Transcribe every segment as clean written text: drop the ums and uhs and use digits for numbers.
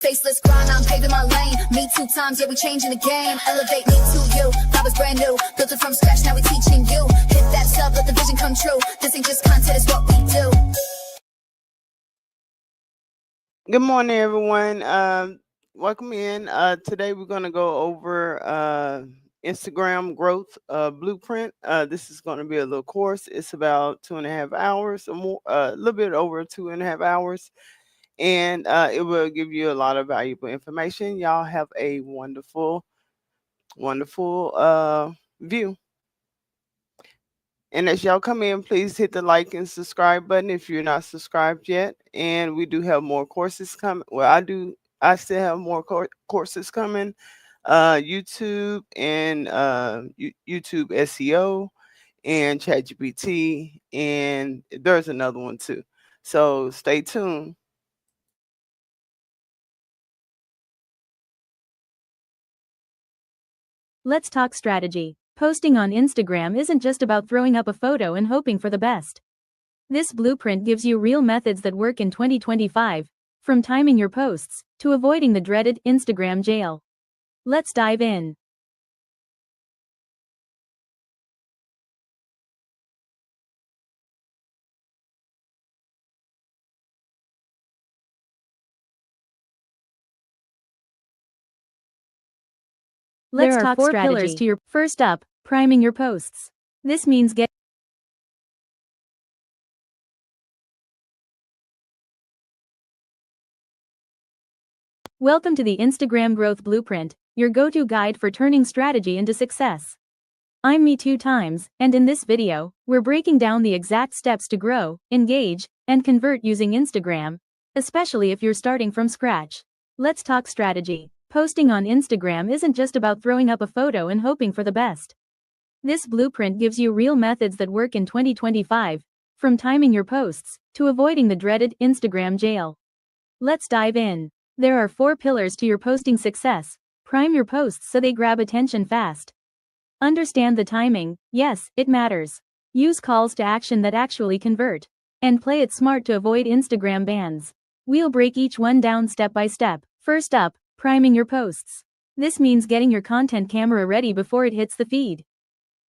Faceless grind, I'm paving my lane. Me 2 times, yeah, we changing the game. Elevate me to you. Vibe is brand new. Built it from scratch, now we teaching you. Hit that sub, let the vision come true. This ain't just content, it's what we do. Good morning, everyone. Welcome in. Today we're going to go over Instagram growth blueprint. This is going to be a little course. It's about 2.5 hours or more, a little bit over 2.5 hours. And it will give you a lot of valuable information. Y'all have a wonderful, wonderful view. And as y'all come in, please hit the like and subscribe button if you're not subscribed yet. And we do have more courses coming. Well, I still have more courses coming. YouTube and YouTube SEO and ChatGPT. And there's another one too. So stay tuned. Let's talk strategy. Posting on Instagram isn't just about throwing up a photo and hoping for the best. This blueprint gives you real methods that work in 2025, from timing your posts to avoiding the dreaded Instagram jail. Let's dive in. Let's talk 4 pillars to your first up, priming your posts. This means Welcome to the Instagram Growth Blueprint, your go-to guide for turning strategy into success. I'm Me 2 Times, and in this video, we're breaking down the exact steps to grow, engage, and convert using Instagram, especially if you're starting from scratch. Let's talk strategy. Posting on Instagram isn't just about throwing up a photo and hoping for the best. This blueprint gives you real methods that work in 2025, from timing your posts to avoiding the dreaded Instagram jail. Let's dive in. There are 4 pillars to your posting success. Prime your posts so they grab attention fast. Understand the timing, yes, it matters. Use calls to action that actually convert. And play it smart to avoid Instagram bans. We'll break each one down step by step. First up, priming your posts. This means getting your content camera ready before it hits the feed.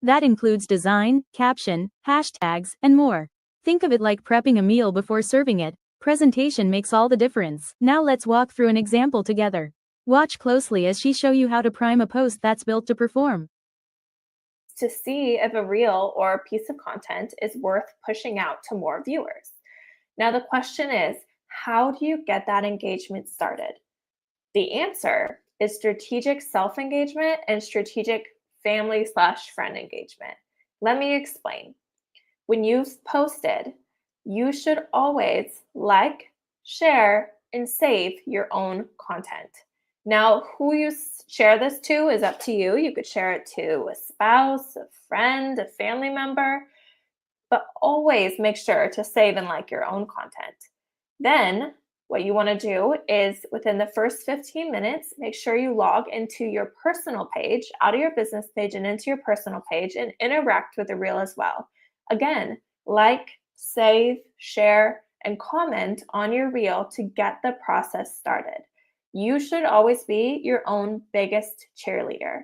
That includes design, caption, hashtags, and more. Think of it like prepping a meal before serving it. Presentation makes all the difference. Now let's walk through an example together. Watch closely as she shows you how to prime a post that's built to perform. To see if a reel or a piece of content is worth pushing out to more viewers. Now the question is, how do you get that engagement started? The answer is strategic self-engagement and strategic family/friend engagement. Let me explain. When you've posted, you should always like, share, and save your own content. Now, who you share this to is up to you. You could share it to a spouse, a friend, a family member, but always make sure to save and like your own content. Then, what you want to do is within the first 15 minutes, make sure you log into your personal page, out of your business page and into your personal page, and interact with the reel as well. Again, like, save, share, and comment on your reel to get the process started. You should always be your own biggest cheerleader.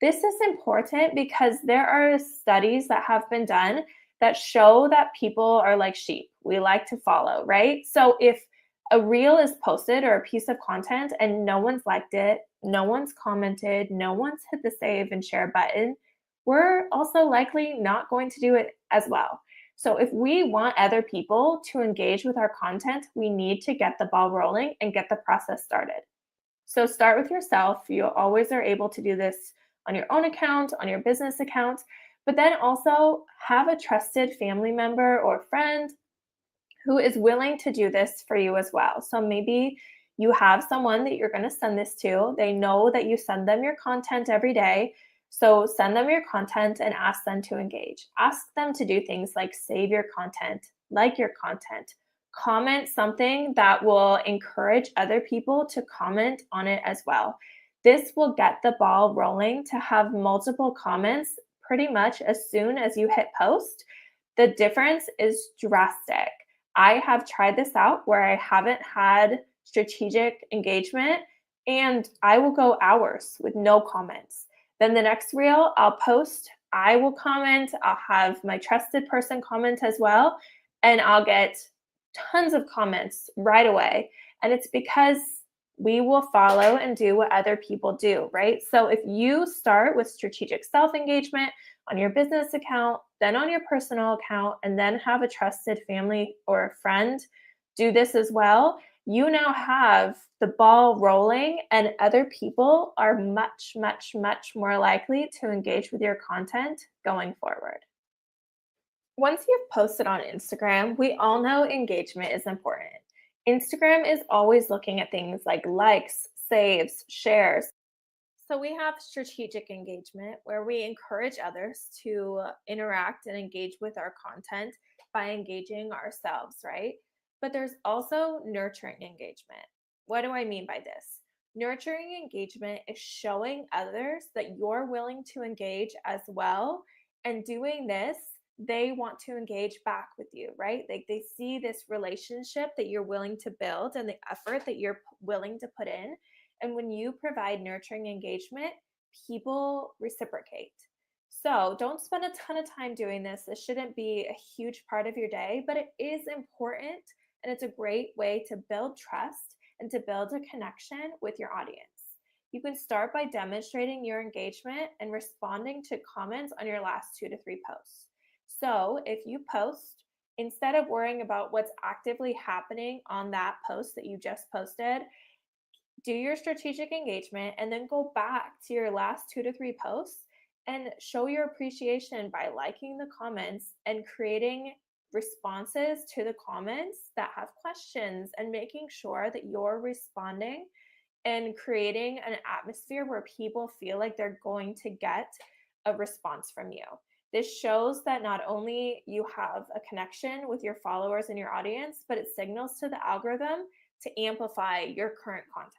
This is important because there are studies that have been done that show that people are like sheep. We like to follow, right? So if a reel is posted or a piece of content and no one's liked it, no one's commented, no one's hit the save and share button, we're also likely not going to do it as well. So if we want other people to engage with our content, we need to get the ball rolling and get the process started. So start with yourself. You always are able to do this on your own account, on your business account, but then also have a trusted family member or friend who is willing to do this for you as well. So maybe you have someone that you're going to send this to. They know that you send them your content every day. So send them your content and ask them to engage. Ask them to do things like save your content, like your content, comment something that will encourage other people to comment on it as well. This will get the ball rolling to have multiple comments pretty much as soon as you hit post. The difference is drastic. I have tried this out where I haven't had strategic engagement, and I will go hours with no comments. Then the next reel I'll post, I will comment, I'll have my trusted person comment as well, and I'll get tons of comments right away. And it's because we will follow and do what other people do, right? So if you start with strategic self-engagement on your business account, then on your personal account, and then have a trusted family or a friend do this as well, you now have the ball rolling, and other people are much, much, much more likely to engage with your content going forward. Once you've posted on Instagram, we all know engagement is important. Instagram is always looking at things like likes, saves, shares. So we have strategic engagement where we encourage others to interact and engage with our content by engaging ourselves, right? But there's also nurturing engagement. What do I mean by this? Nurturing engagement is showing others that you're willing to engage as well. And doing this, they want to engage back with you, right? Like they see this relationship that you're willing to build and the effort that you're willing to put in. And when you provide nurturing engagement, people reciprocate. So don't spend a ton of time doing this. This shouldn't be a huge part of your day, but it is important. And it's a great way to build trust and to build a connection with your audience. You can start by demonstrating your engagement and responding to comments on your last 2 to 3 posts. So if you post, instead of worrying about what's actively happening on that post that you just posted, do your strategic engagement and then go back to your last 2 to 3 posts and show your appreciation by liking the comments and creating responses to the comments that have questions and making sure that you're responding and creating an atmosphere where people feel like they're going to get a response from you. This shows that not only you have a connection with your followers and your audience, but it signals to the algorithm to amplify your current content.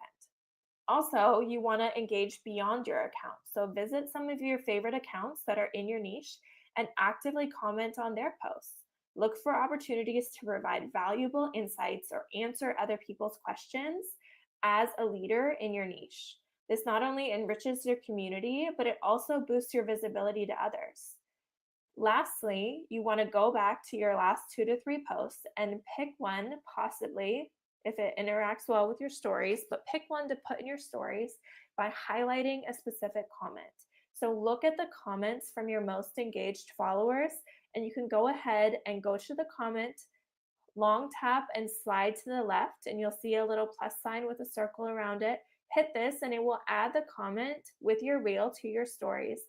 Also, you want to engage beyond your account. So visit some of your favorite accounts that are in your niche and actively comment on their posts. Look for opportunities to provide valuable insights or answer other people's questions as a leader in your niche. This not only enriches your community, but it also boosts your visibility to others. Lastly, you want to go back to your last 2 to 3 posts and pick one, possibly if it interacts well with your stories, but pick one to put in your stories by highlighting a specific comment. So look at the comments from your most engaged followers, and you can go ahead and go to the comment, long tap and slide to the left, and you'll see a little plus sign with a circle around it. Hit this and it will add the comment with your reel to your stories.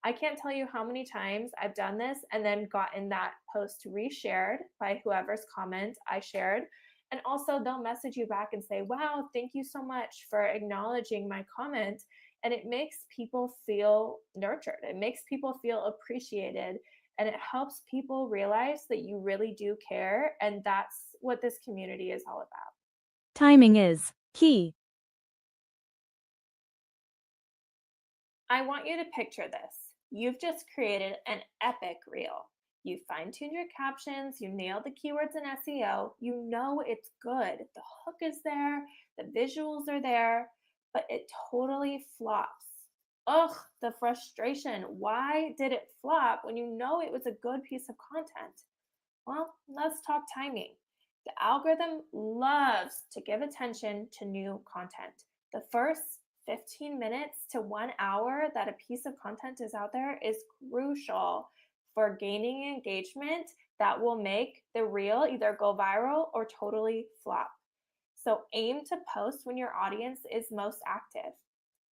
I can't tell you how many times I've done this and then gotten that post reshared by whoever's comment I shared. And also they'll message you back and say, wow, thank you so much for acknowledging my comment. And it makes people feel nurtured. It makes people feel appreciated. And it helps people realize that you really do care. And that's what this community is all about. Timing is key. I want you to picture this. You've just created an epic reel. You fine-tuned your captions, you nailed the keywords in SEO, you know it's good. The hook is there, the visuals are there, but it totally flops. Ugh, the frustration. Why did it flop when you know it was a good piece of content? Well, let's talk timing. The algorithm loves to give attention to new content. The first 15 minutes to 1 hour that a piece of content is out there is crucial for gaining engagement that will make the reel either go viral or totally flop. So aim to post when your audience is most active.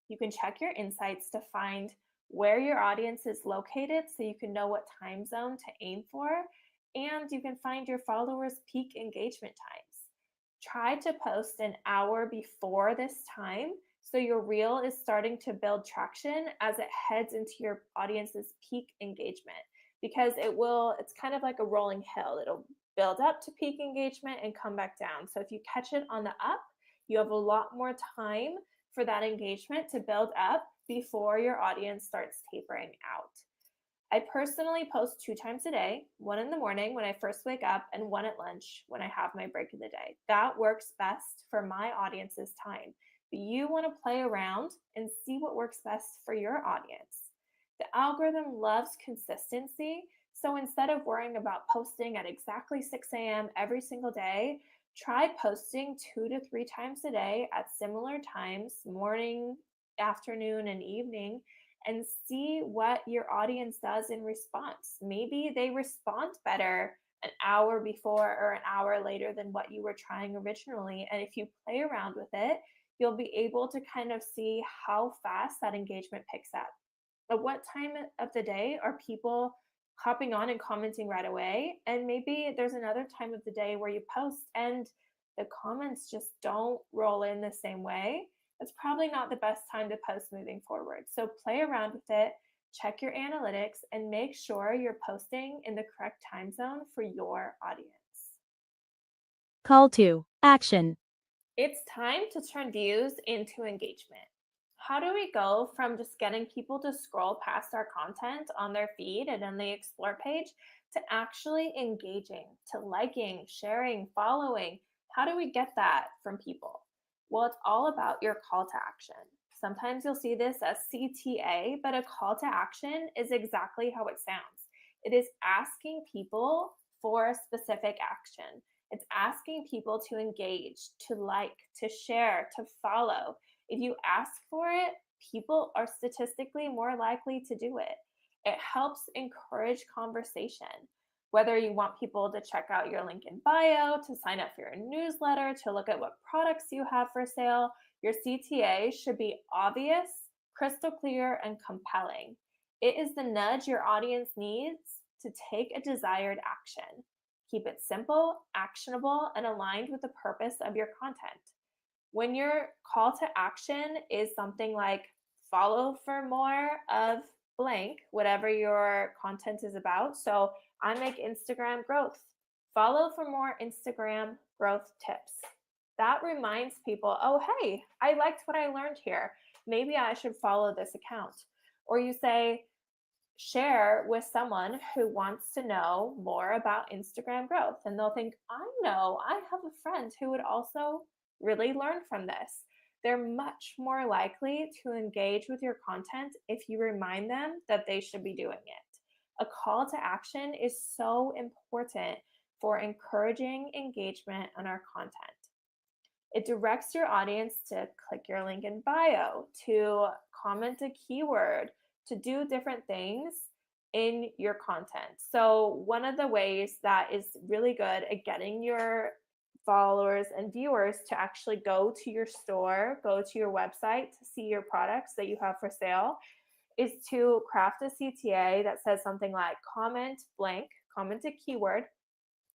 You can check your insights to find where your audience is located so you can know what time zone to aim for, and you can find your followers' peak engagement times. Try to post an hour before this time so your reel is starting to build traction as it heads into your audience's peak engagement, because it's kind of like a rolling hill. It'll build up to peak engagement and come back down. So if you catch it on the up, you have a lot more time for that engagement to build up before your audience starts tapering out. I personally post 2 times a day, one in the morning when I first wake up and one at lunch when I have my break in the day. That works best for my audience's time. But you want to play around and see what works best for your audience. The algorithm loves consistency, so instead of worrying about posting at exactly 6 a.m. every single day, try posting 2 to 3 times a day at similar times, morning, afternoon, and evening, and see what your audience does in response. Maybe they respond better an hour before or an hour later than what you were trying originally. And if you play around with it, you'll be able to kind of see how fast that engagement picks up. At what time of the day are people hopping on and commenting right away? And maybe there's another time of the day where you post and the comments just don't roll in the same way. It's probably not the best time to post moving forward. So play around with it, check your analytics, and make sure you're posting in the correct time zone for your audience. Call to action. It's time to turn views into engagement. How do we go from just getting people to scroll past our content on their feed and on the Explore page to actually engaging, to liking, sharing, following? How do we get that from people? Well, it's all about your call to action. Sometimes you'll see this as CTA, but a call to action is exactly how it sounds. It is asking people for a specific action. It's asking people to engage, to like, to share, to follow. If you ask for it, people are statistically more likely to do it. It helps encourage conversation. Whether you want people to check out your link in bio, to sign up for your newsletter, to look at what products you have for sale, your CTA should be obvious, crystal clear, and compelling. It is the nudge your audience needs to take a desired action. Keep it simple, actionable, and aligned with the purpose of your content. When your call to action is something like follow for more of blank, whatever your content is about. So I make Instagram growth. Follow for more Instagram growth tips. That reminds people, oh, hey, I liked what I learned here. Maybe I should follow this account. Or you say, share with someone who wants to know more about Instagram growth. And they'll think, I know, I have a friend who would also really learn from this. They're much more likely to engage with your content if you remind them that they should be doing it. A call to action is so important for encouraging engagement on our content. It directs your audience to click your link in bio, to comment a keyword, to do different things in your content. So one of the ways that is really good at getting your followers and viewers to actually go to your store, go to your website to see your products that you have for sale is to craft a CTA that says something like comment blank, comment a keyword,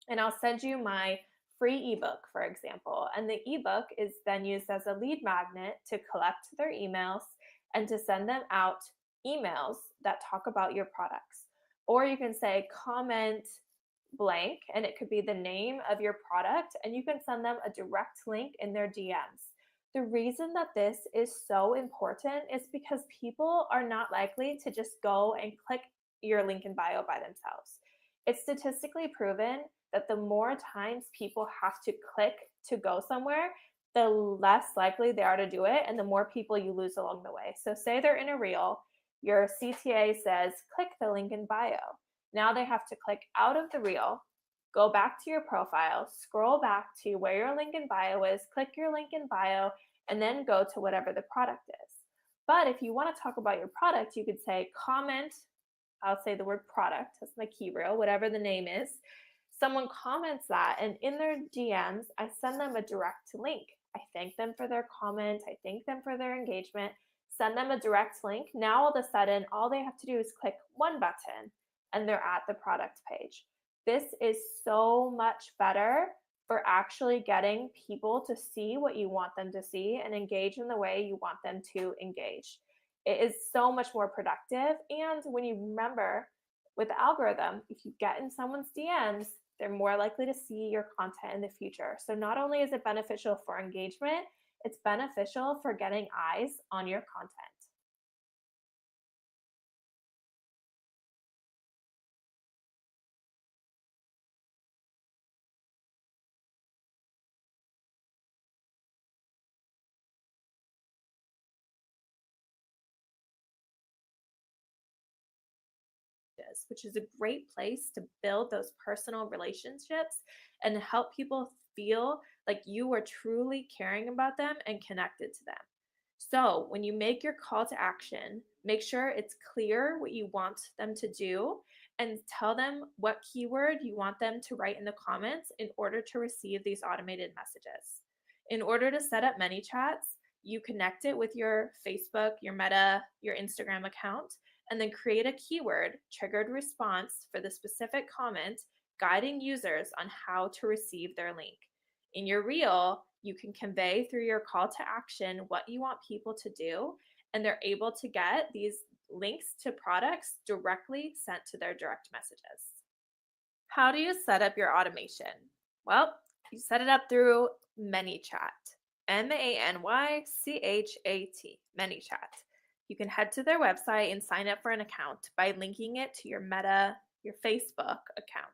and I'll send you my free ebook, for example. And the ebook is then used as a lead magnet to collect their emails and to send them out emails that talk about your products. Or you can say comment blank, and it could be the name of your product, and you can send them a direct link in their DMs. The reason that this is so important is because people are not likely to just go and click your link in bio by themselves. It's statistically proven that the more times people have to click to go somewhere, the less likely they are to do it, and the more people you lose along the way. So say they're in a reel, your CTA says, click the link in bio. Now they have to click out of the reel, go back to your profile, scroll back to where your link in bio is, click your link in bio, and then go to whatever the product is. But if you want to talk about your product, you could say comment, I'll say the word product, that's my key reel, whatever the name is. Someone comments that, and in their DMs, I send them a direct link. I thank them for their comment. I thank them for their engagement. Send them a direct link. Now, all of a sudden, all they have to do is click one button, and they're at the product page. This is so much better for actually getting people to see what you want them to see and engage in the way you want them to engage. It is so much more productive. And when you remember with the algorithm, if you get in someone's DMs, they're more likely to see your content in the future. So not only is it beneficial for engagement, it's beneficial for getting eyes on your content. messages, which is a great place to build those personal relationships and help people feel like you are truly caring about them and connected to them. So when you make your call to action, make sure it's clear what you want them to do and tell them what keyword you want them to write in the comments in order to receive these automated messages. In order to set up ManyChats, you connect it with your Facebook, your Meta, your Instagram account, and then create a keyword triggered response for the specific comment, guiding users on how to receive their link. In your reel, you can convey through your call to action what you want people to do, and they're able to get these links to products directly sent to their direct messages. How do you set up your automation? Well, you set it up through ManyChat, ManyChat, ManyChat. You can head to their website and sign up for an account by linking it to your Meta, your Facebook account.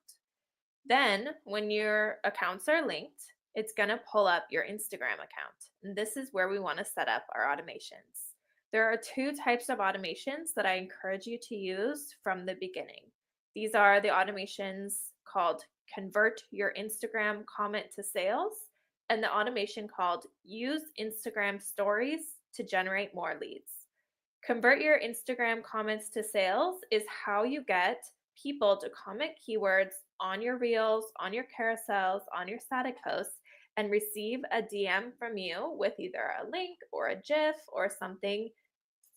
Then, when your accounts are linked, it's going to pull up your Instagram account. And this is where we want to set up our automations. There are two types of automations that I encourage you to use from the beginning. These are the automations called Convert Your Instagram Comment to Sales and the automation called Use Instagram Stories to Generate More Leads. Convert Your Instagram Comments to Sales is how you get people to comment keywords on your reels, on your carousels, on your static posts, and receive a DM from you with either a link or a GIF or something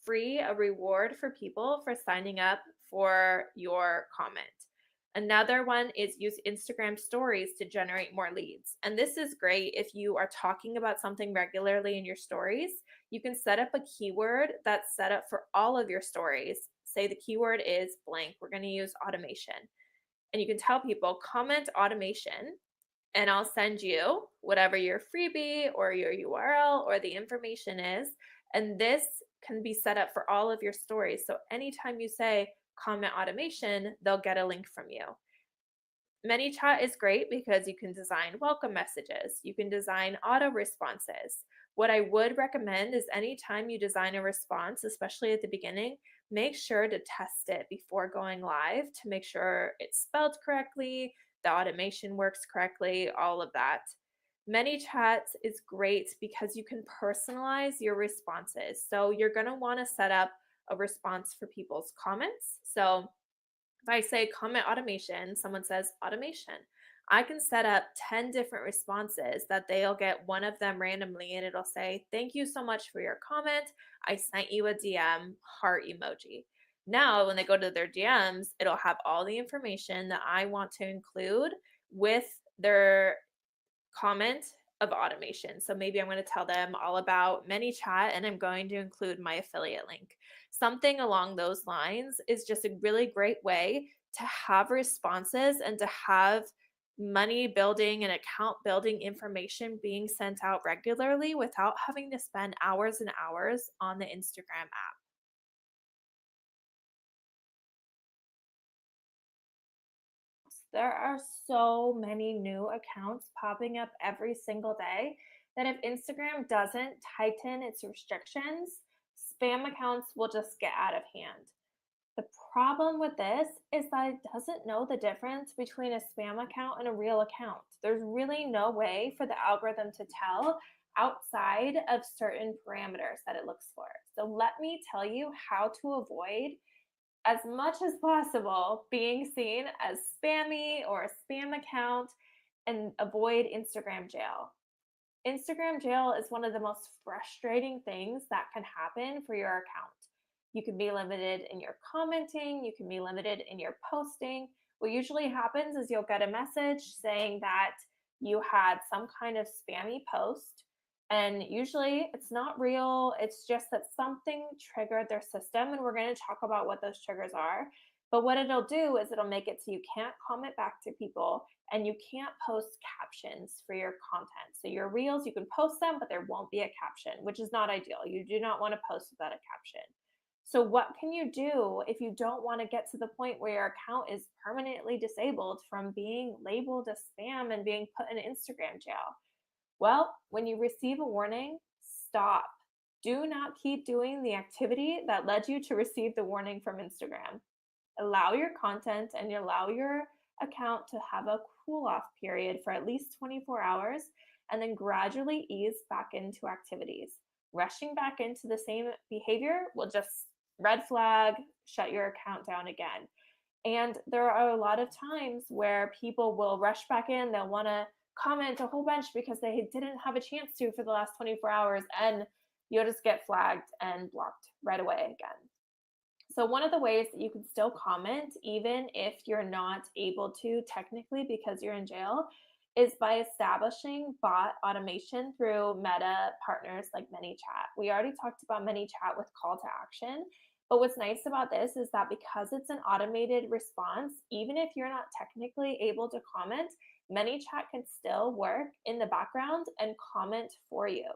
free, a reward for people for signing up for your comment. Another one is use Instagram stories to generate more leads. And this is great if you are talking about something regularly in your stories. You can set up a keyword that's set up for all of your stories. Say the keyword is blank. We're going to use automation. And you can tell people comment automation and I'll send you whatever your freebie or your URL or the information is. And this can be set up for all of your stories. So anytime you say comment automation, they'll get a link from you. ManyChat is great because you can design welcome messages. You can design auto responses. What I would recommend is anytime you design a response, especially at the beginning, make sure to test it before going live to make sure it's spelled correctly, the automation works correctly, all of that. ManyChat is great because you can personalize your responses. So you're going to want to set up a response for people's comments. So if I say comment automation, someone says automation. I can set up 10 different responses that they'll get one of them randomly and it'll say, thank you so much for your comment. I sent you a DM, heart emoji. Now, when they go to their DMs, it'll have all the information that I want to include with their comment of automation. So maybe I'm going to tell them all about ManyChat and I'm going to include my affiliate link. Something along those lines is just a really great way to have responses and to have money building and account building information being sent out regularly without having to spend hours and hours on the Instagram app. There are so many new accounts popping up every single day that if Instagram doesn't tighten its restrictions, spam accounts will just get out of hand. The problem with this is that it doesn't know the difference between a spam account and a real account. There's really no way for the algorithm to tell outside of certain parameters that it looks for. So let me tell you how to avoid as much as possible being seen as spammy or a spam account and avoid Instagram jail. Instagram jail is one of the most frustrating things that can happen for your account. You can be limited in your commenting, you can be limited in your posting. What usually happens is you'll get a message saying that you had some kind of spammy post. And usually it's not real. It's just that something triggered their system. And we're going to talk about what those triggers are. But what it'll do is it'll make it so you can't comment back to people and you can't post captions for your content. So your reels, you can post them, but there won't be a caption, which is not ideal. You do not want to post without a caption. So what can you do if you don't want to get to the point where your account is permanently disabled from being labeled as spam and being put in Instagram jail? Well, when you receive a warning, stop. Do not keep doing the activity that led you to receive the warning from Instagram. Allow your content and allow your account to have a cool off period for at least 24 hours, and then gradually ease back into activities. Rushing back into the same behavior will just red flag, shut your account down again. And there are a lot of times where people will rush back in, they'll want to comment a whole bunch because they didn't have a chance to for the last 24 hours, and you'll just get flagged and blocked right away again. So one of the ways that you can still comment, even if you're not able to technically because you're in jail, is by establishing bot automation through Meta partners like ManyChat. We already talked about ManyChat with call to action, but what's nice about this is that because it's an automated response, even if you're not technically able to comment, ManyChat can still work in the background and comment for you.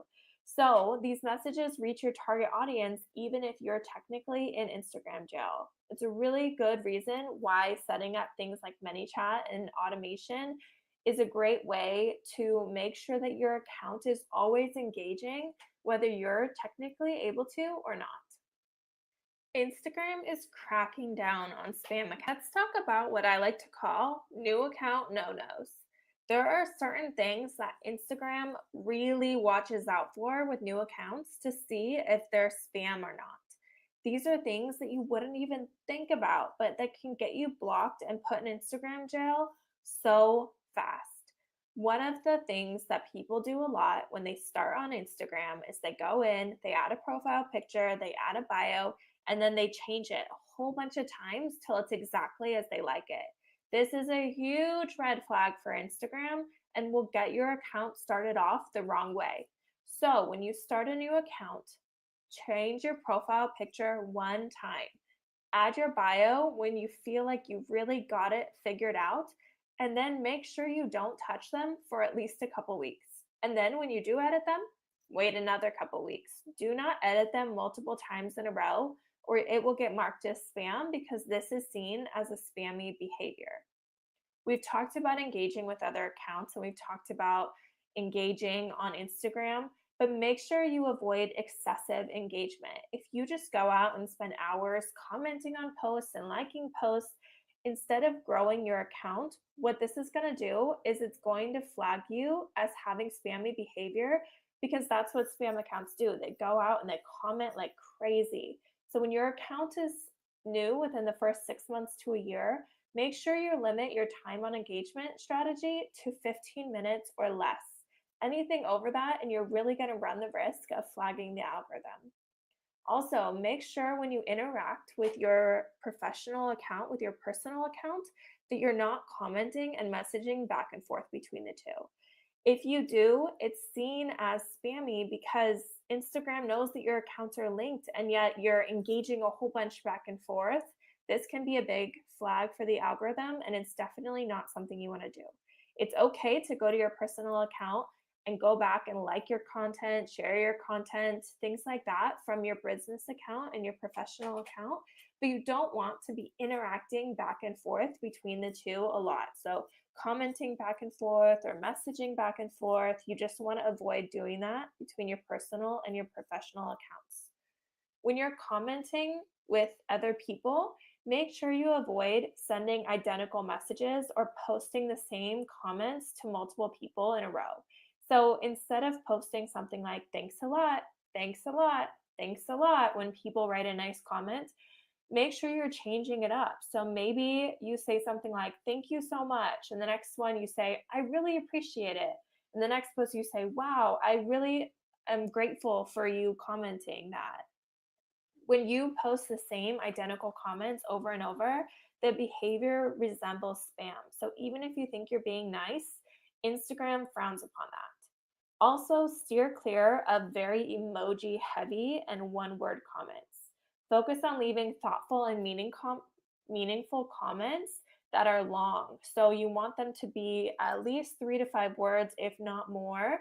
So these messages reach your target audience even if you're technically in Instagram jail. It's a really good reason why setting up things like ManyChat and automation is a great way to make sure that your account is always engaging, whether you're technically able to or not. Instagram is cracking down on spam accounts. Let's talk about what I like to call new account no-nos. There are certain things that Instagram really watches out for with new accounts to see if they're spam or not. These are things that you wouldn't even think about, but that can get you blocked and put in Instagram jail so fast. One of the things that people do a lot when they start on Instagram is they go in, they add a profile picture, they add a bio, and then they change it a whole bunch of times till it's exactly as they like it. This is a huge red flag for Instagram and will get your account started off the wrong way. So when you start a new account, change your profile picture one time. Add your bio when you feel like you've really got it figured out, and then make sure you don't touch them for at least a couple weeks. And then when you do edit them, wait another couple weeks. Do not edit them multiple times in a row, or it will get marked as spam because this is seen as a spammy behavior. We've talked about engaging with other accounts, and we've talked about engaging on Instagram, but make sure you avoid excessive engagement. If you just go out and spend hours commenting on posts and liking posts, instead of growing your account, what this is going to do is it's going to flag you as having spammy behavior, because that's what spam accounts do. They go out and they comment like crazy. So when your account is new within the first 6 months to a year, make sure you limit your time on engagement strategy to 15 minutes or less. Anything over that, and you're really going to run the risk of flagging the algorithm. Also, make sure when you interact with your professional account, with your personal account, that you're not commenting and messaging back and forth between the two. If you do, it's seen as spammy because Instagram knows that your accounts are linked, and yet you're engaging a whole bunch back and forth. This can be a big flag for the algorithm, and it's definitely not something you want to do. It's okay to go to your personal account and go back and like your content, share your content, things like that from your business account and your professional account, but you don't want to be interacting back and forth between the two a lot. So commenting back and forth or messaging back and forth, you just want to avoid doing that between your personal and your professional accounts. When you're commenting with other people, make sure you avoid sending identical messages or posting the same comments to multiple people in a row. So instead of posting something like, thanks a lot, thanks a lot, thanks a lot, when people write a nice comment, make sure you're changing it up. So maybe you say something like, thank you so much. And the next one you say, I really appreciate it. And the next post you say, wow, I really am grateful for you commenting that. When you post the same identical comments over and over, the behavior resembles spam. So even if you think you're being nice, Instagram frowns upon that. Also, steer clear of very emoji heavy and one-word comments. Focus on leaving thoughtful and meaningful comments that are long. So you want them to be at least 3 to 5 words, if not more.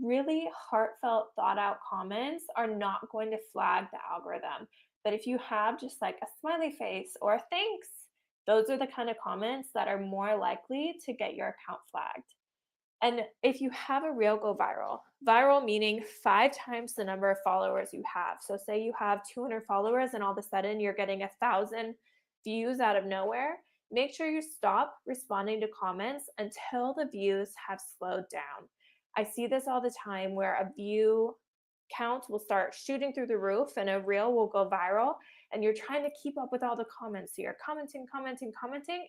Really heartfelt, thought out comments are not going to flag the algorithm. But if you have just like a smiley face or thanks, those are the kind of comments that are more likely to get your account flagged. And if you have a reel go viral, viral meaning 5 times the number of followers you have. So say you have 200 followers and all of a sudden you're getting 1,000 views out of nowhere, make sure you stop responding to comments until the views have slowed down. I see this all the time where a view count will start shooting through the roof and a reel will go viral, and you're trying to keep up with all the comments. So you're commenting,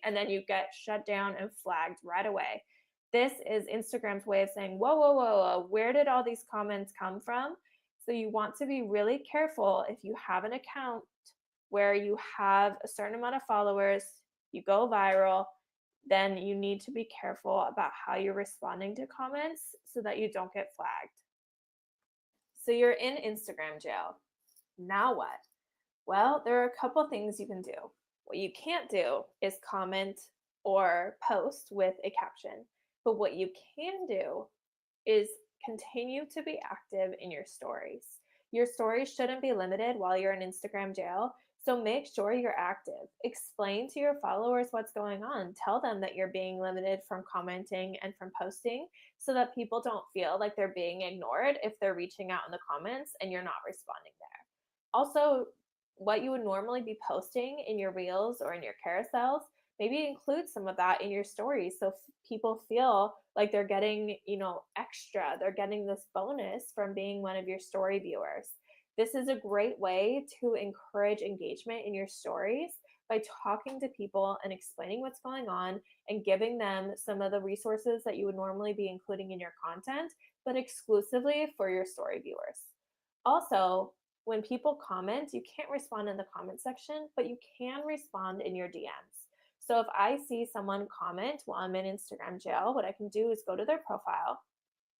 and then you get shut down and flagged right away. This is Instagram's way of saying, whoa, whoa, whoa, whoa, where did all these comments come from? So you want to be really careful if you have an account where you have a certain amount of followers, you go viral, then you need to be careful about how you're responding to comments so that you don't get flagged. So you're in Instagram jail. Now what? Well, there are a couple things you can do. What you can't do is comment or post with a caption. But what you can do is continue to be active in your stories. Your stories shouldn't be limited while you're in Instagram jail. So make sure you're active. Explain to your followers what's going on. Tell them that you're being limited from commenting and from posting so that people don't feel like they're being ignored if they're reaching out in the comments and you're not responding there. Also, what you would normally be posting in your reels or in your carousels, maybe include some of that in your stories so people feel like they're getting, extra. They're getting this bonus from being one of your story viewers. This is a great way to encourage engagement in your stories by talking to people and explaining what's going on and giving them some of the resources that you would normally be including in your content, but exclusively for your story viewers. Also, when people comment, you can't respond in the comment section, but you can respond in your DMs. So if I see someone comment while I'm in Instagram jail, what I can do is go to their profile.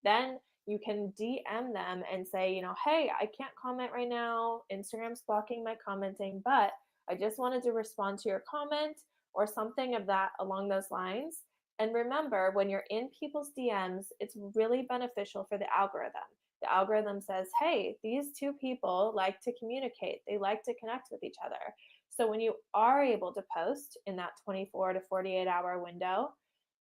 Then you can DM them and say, hey, I can't comment right now. Instagram's blocking my commenting, but I just wanted to respond to your comment or something of that along those lines. And remember, when you're in people's DMs, it's really beneficial for the algorithm. The algorithm says, hey, these two people like to communicate. They like to connect with each other. So when you are able to post in that 24 to 48 hour window,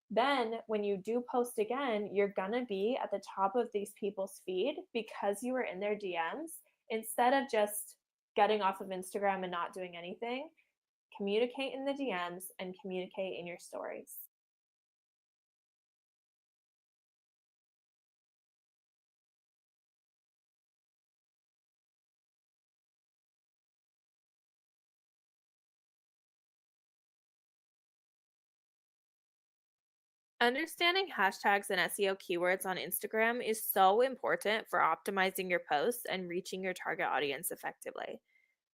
then when you do post again, you're going to be at the top of these people's feed because you were in their DMs. Instead of just getting off of Instagram and not doing anything, communicate in the DMs and communicate in your stories. Understanding hashtags and SEO keywords on Instagram is so important for optimizing your posts and reaching your target audience effectively.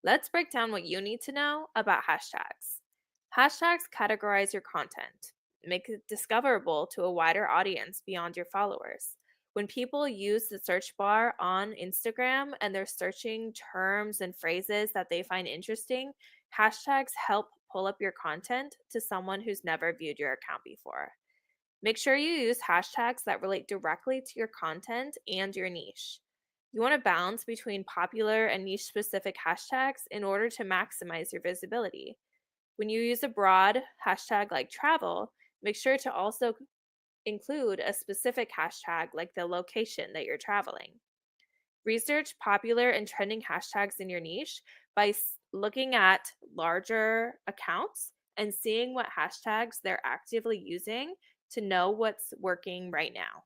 Let's break down what you need to know about hashtags. Hashtags categorize your content, make it discoverable to a wider audience beyond your followers. When people use the search bar on Instagram and they're searching terms and phrases that they find interesting, hashtags help pull up your content to someone who's never viewed your account before. Make sure you use hashtags that relate directly to your content and your niche. You want to balance between popular and niche specific hashtags in order to maximize your visibility. When you use a broad hashtag like travel, make sure to also include a specific hashtag like the location that you're traveling. Research popular and trending hashtags in your niche by looking at larger accounts and seeing what hashtags they're actively using to know what's working right now.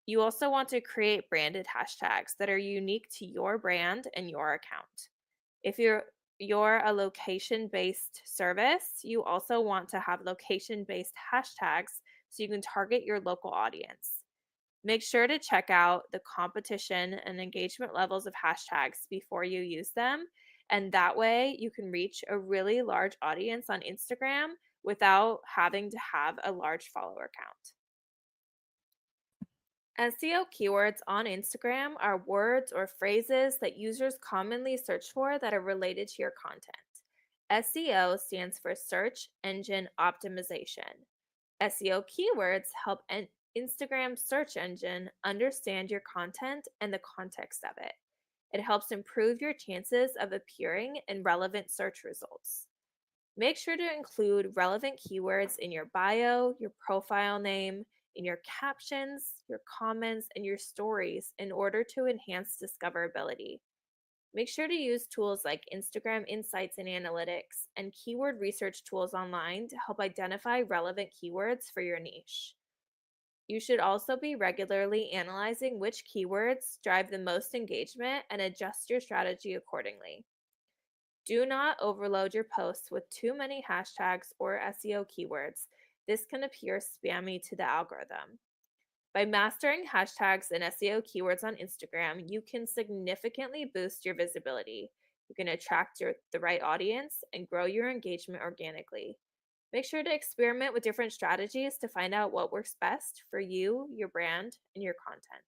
You also want to create branded hashtags that are unique to your brand and your account. If you're a location-based service, you also want to have location-based hashtags so you can target your local audience. Make sure to check out the competition and engagement levels of hashtags before you use them, and that way you can reach a really large audience on Instagram without having to have a large follower count. SEO keywords on Instagram are words or phrases that users commonly search for that are related to your content. SEO stands for Search Engine Optimization. SEO keywords help an Instagram search engine understand your content and the context of it. It helps improve your chances of appearing in relevant search results. Make sure to include relevant keywords in your bio, your profile name, in your captions, your comments, and your stories in order to enhance discoverability. Make sure to use tools like Instagram Insights and Analytics and keyword research tools online to help identify relevant keywords for your niche. You should also be regularly analyzing which keywords drive the most engagement and adjust your strategy accordingly. Do not overload your posts with too many hashtags or SEO keywords. This can appear spammy to the algorithm. By mastering hashtags and SEO keywords on Instagram, you can significantly boost your visibility. You can attract the right audience and grow your engagement organically. Make sure to experiment with different strategies to find out what works best for you, your brand, and your content.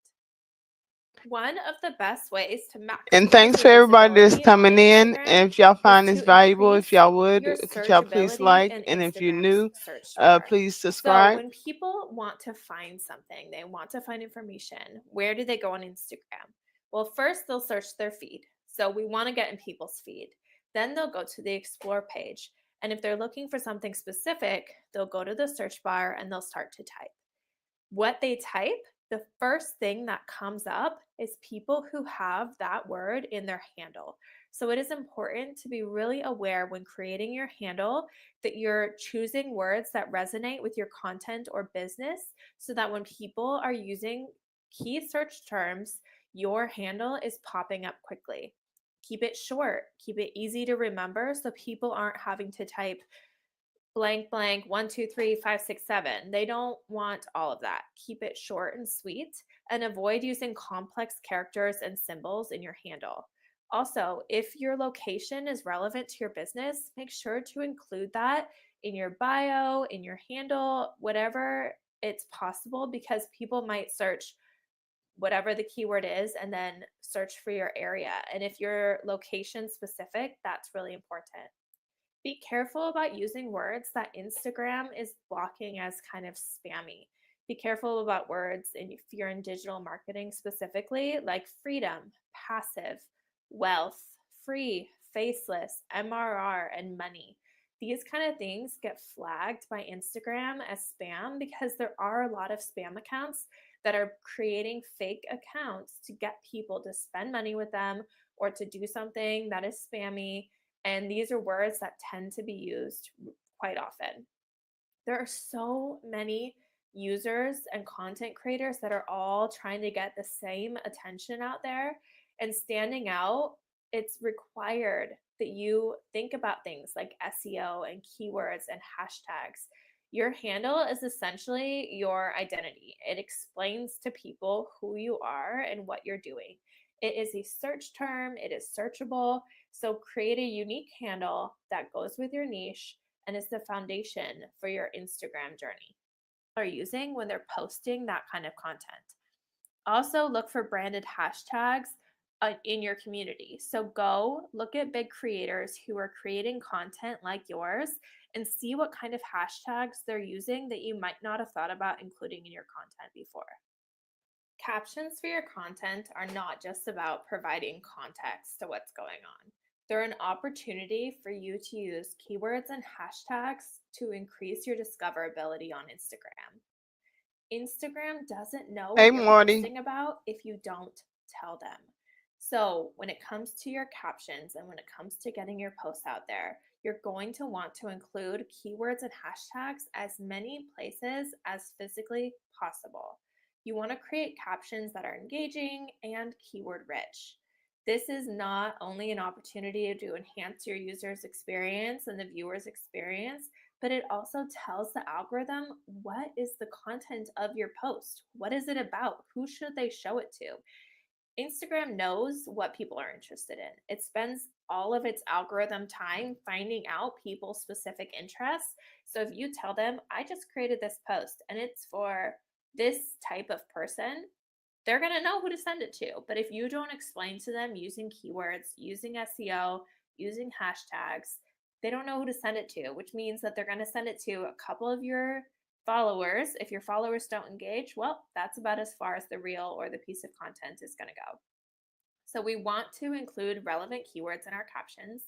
One of the best ways to maximize And thanks your for everybody that's visibility on coming in. Instagram And if y'all find is this to valuable, if increase y'all would, your could y'all please searchability like? in And if you're Instagram's new, search bar. please So subscribe. when people want to find something, they want to find information, where do they go on Instagram? Well, first they'll search their feed. So we want to get in people's feed. Then they'll go to the explore page. And if they're looking for something specific, they'll go to the search bar and they'll start to type. What they type, the first thing that comes up is people who have that word in their handle. So it is important to be really aware when creating your handle that you're choosing words that resonate with your content or business so that when people are using key search terms, your handle is popping up quickly. Keep it short, keep it easy to remember so people aren't having to type blank blank 1 2 3 5 6 7. They don't want all of that. Keep it short and sweet and avoid using complex characters and symbols in your handle. Also, if your location is relevant to your business, make sure to include that in your bio, in your handle, whatever it's possible, because people might search whatever the keyword is and then search for your area. And if you're location specific, that's really important. Be careful about using words that Instagram is blocking as kind of spammy. Be careful about words if you're in digital marketing specifically, like freedom, passive, wealth, free, faceless, MRR, and money. These kind of things get flagged by Instagram as spam because there are a lot of spam accounts that are creating fake accounts to get people to spend money with them or to do something that is spammy. And these are words that tend to be used quite often. There are so many users and content creators that are all trying to get the same attention out there and standing out. It's required that you think about things like SEO and keywords and hashtags. Your handle is essentially your identity. It explains to people who you are and what you're doing. It is a search term, it is searchable. So create a unique handle that goes with your niche and is the foundation for your Instagram journey. Are using when they're posting that kind of content. Also, look for branded hashtags in your community. So go look at big creators who are creating content like yours and see what kind of hashtags they're using that you might not have thought about including in your content before. Captions for your content are not just about providing context to what's going on. They're an opportunity for you to use keywords and hashtags to increase your discoverability on Instagram. Instagram doesn't know Hey, what you're Marty. posting about if you don't tell them. So when it comes to your captions and when it comes to getting your posts out there, you're going to want to include keywords and hashtags as many places as physically possible. You want to create captions that are engaging and keyword rich. This is not only an opportunity to enhance your user's experience and the viewer's experience, but it also tells the algorithm what is the content of your post? What is it about? Who should they show it to? Instagram knows what people are interested in. It spends all of its algorithm time finding out people's specific interests. So if you tell them, I just created this post and it's for this type of person, they're going to know who to send it to. But if you don't explain to them using keywords, using SEO, using hashtags, they don't know who to send it to, which means that they're going to send it to a couple of your followers. If your followers don't engage, well, that's about as far as the reel or the piece of content is going to go. So we want to include relevant keywords in our captions.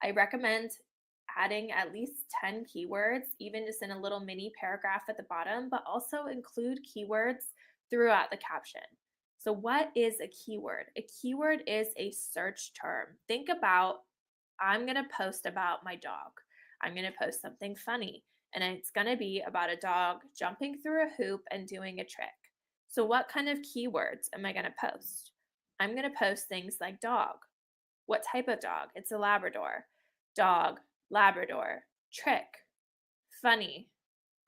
I recommend adding at least 10 keywords, even just in a little mini paragraph at the bottom, but also include keywords throughout the caption. So what is a keyword? A keyword is a search term. Think about, I'm going to post about my dog. I'm going to post something funny, and it's going to be about a dog jumping through a hoop and doing a trick. So what kind of keywords am I going to post? I'm going to post things like dog. What type of dog? It's a Labrador. Dog, Labrador, trick, funny,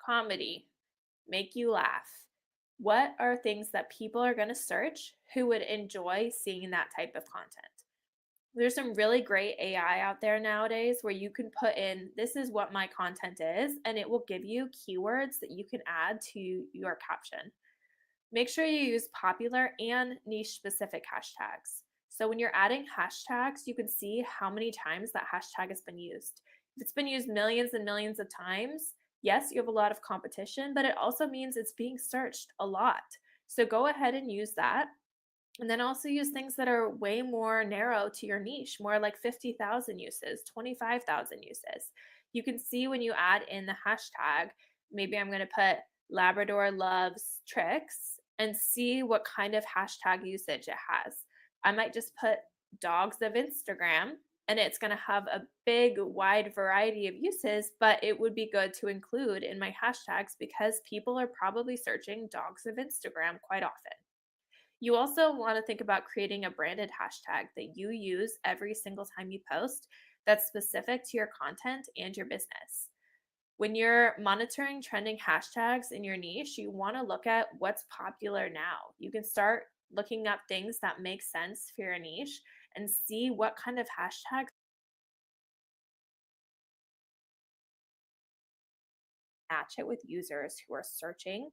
comedy, make you laugh. What are things that people are going to search who would enjoy seeing that type of content? There's some really great AI out there nowadays where you can put in, this is what my content is, and it will give you keywords that you can add to your caption. Make sure you use popular and niche specific hashtags. So when you're adding hashtags, you can see how many times that hashtag has been used. If it's been used millions and millions of times, yes, you have a lot of competition, but it also means it's being searched a lot. So go ahead and use that. And then also use things that are way more narrow to your niche, more like 50,000 uses, 25,000 uses. You can see when you add in the hashtag, maybe I'm going to put Labrador loves tricks, and see what kind of hashtag usage it has. I might just put dogs of Instagram, and it's going to have a big, wide variety of uses, but it would be good to include in my hashtags because people are probably searching dogs of Instagram quite often. You also want to think about creating a branded hashtag that you use every single time you post that's specific to your content and your business. When you're monitoring trending hashtags in your niche, you want to look at what's popular now. You can start looking up things that make sense for your niche and see what kind of hashtags match it with users who are searching,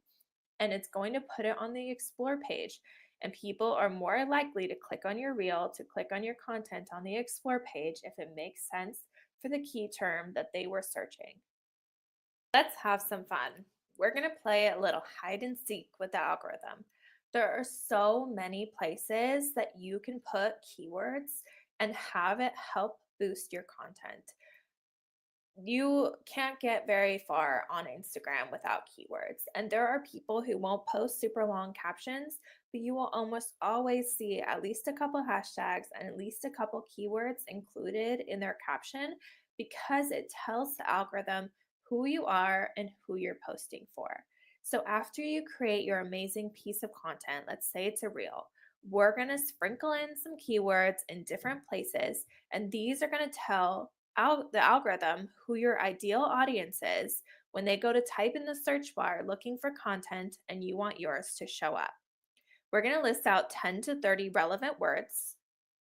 and it's going to put it on the explore page. And people are more likely to click on your reel, to click on your content on the explore page if it makes sense for the key term that they were searching. Let's have some fun. We're going to play a little hide and seek with the algorithm. There are so many places that you can put keywords and have it help boost your content. You can't get very far on Instagram without keywords. And there are people who won't post super long captions, but you will almost always see at least a couple hashtags and at least a couple keywords included in their caption because it tells the algorithm who you are and who you're posting for. So after you create your amazing piece of content, let's say it's a reel, we're going to sprinkle in some keywords in different places, and these are going to tell the algorithm who your ideal audience is when they go to type in the search bar looking for content and you want yours to show up. We're going to list out 10 to 30 relevant words,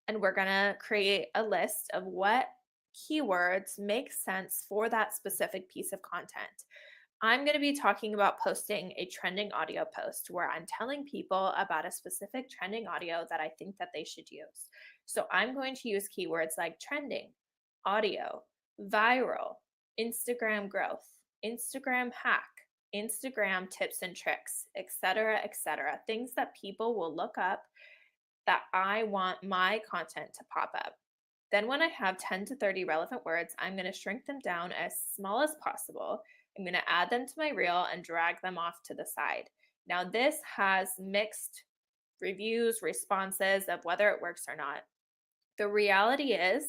and we're going to create a list of what keywords make sense for that specific piece of content. I'm going to be talking about posting a trending audio post where I'm telling people about a specific trending audio that I think that they should use. So I'm going to use keywords like trending, audio, viral, Instagram growth, Instagram hack, Instagram tips and tricks, etc., etc. Things that people will look up that I want my content to pop up. Then when I have 10 to 30 relevant words, I'm going to shrink them down as small as possible. I'm going to add them to my reel and drag them off to the side. Now this has mixed reviews, responses of whether it works or not. The reality is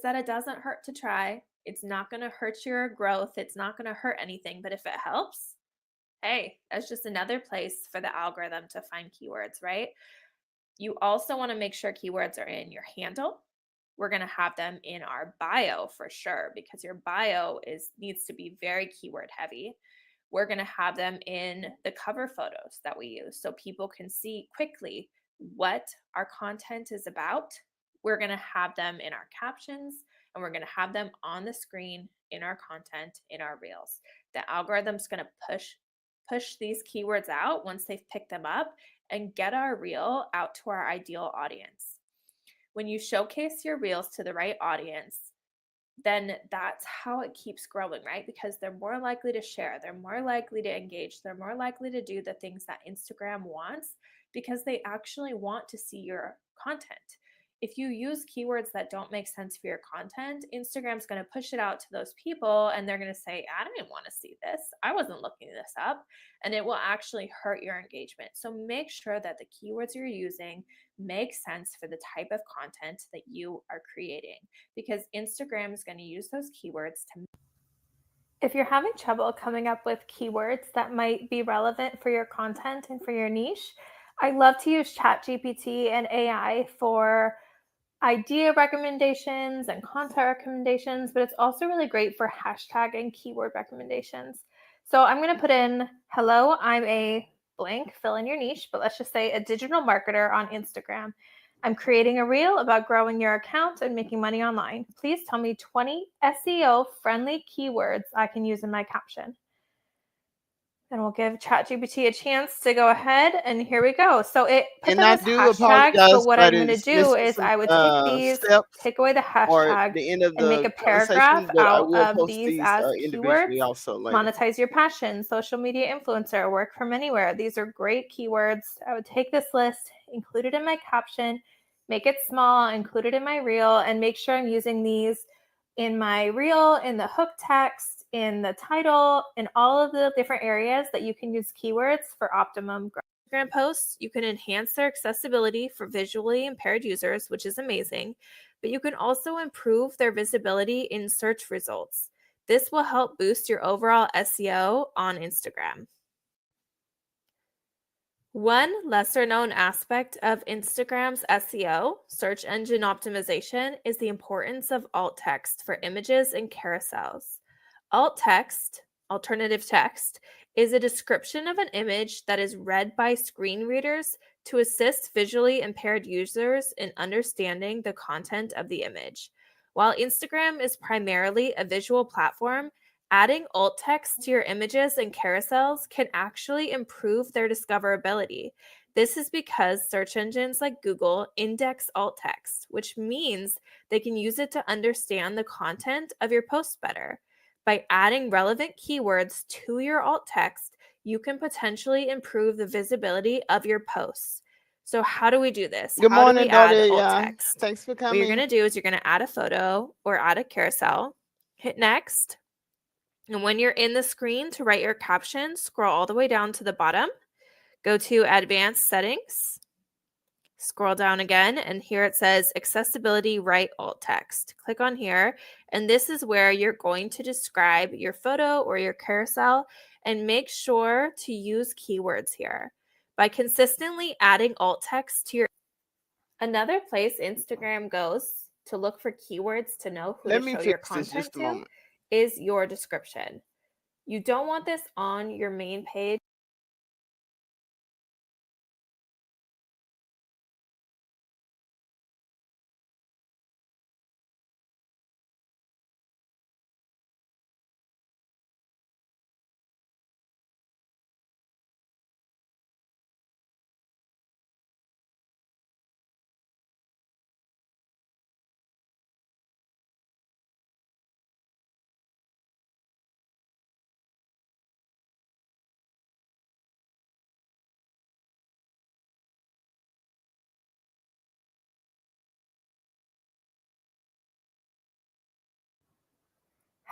that it doesn't hurt to try. It's not going to hurt your growth. It's not going to hurt anything. But if it helps, hey, that's just another place for the algorithm to find keywords, right? You also want to make sure keywords are in your handle. We're going to have them in our bio for sure because your bio needs to be very keyword heavy. We're going to have them in the cover photos that we use so people can see quickly what our content is about. We're going to have them in our captions, and we're going to have them on the screen in our content, in our reels. The algorithm's going to push these keywords out once they've picked them up and get our reel out to our ideal audience. When you showcase your reels to the right audience, then that's how it keeps growing, right? Because they're more likely to share, they're more likely to engage, they're more likely to do the things that Instagram wants because they actually want to see your content. If you use keywords that don't make sense for your content, Instagram's going to push it out to those people and they're going to say, I didn't want to see this. I wasn't looking this up. And it will actually hurt your engagement. So make sure that the keywords you're using make sense for the type of content that you are creating, because Instagram is going to use those keywords to. If you're having trouble coming up with keywords that might be relevant for your content and for your niche, I love to use ChatGPT and AI for idea recommendations and content recommendations, but it's also really great for hashtag and keyword recommendations. So I'm going to put in, hello, I'm a blank, fill in your niche, but let's just say a digital marketer on Instagram. I'm creating a reel about growing your account and making money online. Please tell me 20 SEO-friendly keywords I can use in my caption. And we'll give ChatGPT a chance to go ahead, and here we go. So it put And them I as do hashtags, apologize, but what but I'm going to it's do missing is some I would take these, steps, take away the or hashtag, the end of and make the a paragraph conversation. But I out will of post these these as individually keywords. also later. Monetize your passion, social media influencer, work from anywhere. These are great keywords. I would take this list, include it in my caption, make it small, include it in my reel, and make sure I'm using these in my reel, in the hook text, in the title, in all of the different areas that you can use keywords for optimum growth. Instagram posts, you can enhance their accessibility for visually impaired users, which is amazing, but you can also improve their visibility in search results. This will help boost your overall SEO on Instagram. One lesser known aspect of Instagram's SEO, search engine optimization, is the importance of alt text for images and carousels. Alt text, alternative text, is a description of an image that is read by screen readers to assist visually impaired users in understanding the content of the image. While Instagram is primarily a visual platform, adding alt text to your images and carousels can actually improve their discoverability. This is because search engines like Google index alt text, which means they can use it to understand the content of your post better. By adding relevant keywords to your alt text, you can potentially improve the visibility of your posts. So how do we do this? Good How do morning, we add Dottie. alt Yeah, text? thanks for What you're coming. going to do is you're going to add a photo or add a carousel, hit next. And when you're in the screen to write your caption, scroll all the way down to the bottom, go to Advanced Settings, scroll down again, and here it says Accessibility Write Alt Text. Click on here, and this is where you're going to describe your photo or your carousel, and make sure to use keywords here. By consistently adding alt text to your. Another place Instagram goes to look for keywords to know who Let to me show fix your this content just a to moment. is your description. You don't want this on your main page.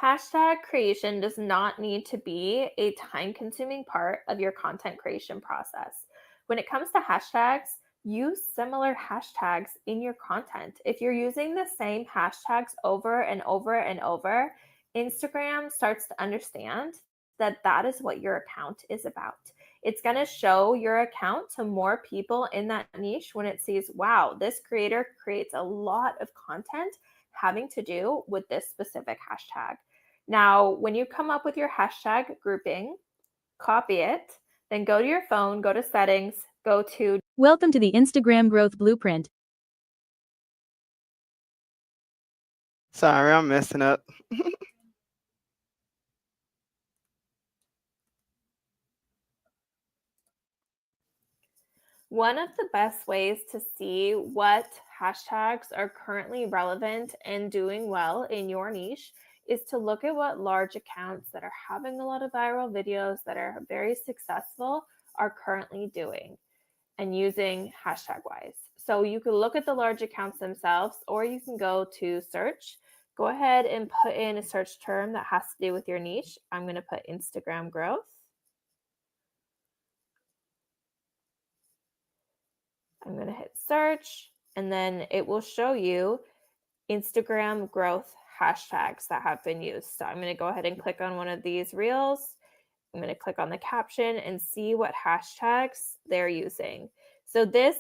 Hashtag creation does not need to be a time-consuming part of your content creation process. When it comes to hashtags, use similar hashtags in your content. If you're using the same hashtags over and over and over, Instagram starts to understand that that is what your account is about. It's going to show your account to more people in that niche when it sees, wow, this creator creates a lot of content having to do with this specific hashtag. Now, when you come up with your hashtag grouping, copy it, then go to your phone, go to settings, go to. Welcome to the Instagram Growth Blueprint. Sorry, I'm messing up. One of the best ways to see what hashtags are currently relevant and doing well in your niche is to look at what large accounts that are having a lot of viral videos that are very successful are currently doing and using hashtag wise. So you can look at the large accounts themselves, or you can go to search. Go ahead and put in a search term that has to do with your niche. I'm going to put Instagram growth. I'm going to hit search, and then it will show you Instagram growth hashtags that have been used. So I'm going to go ahead and click on one of these reels. I'm going to click on the caption and see what hashtags they're using. So this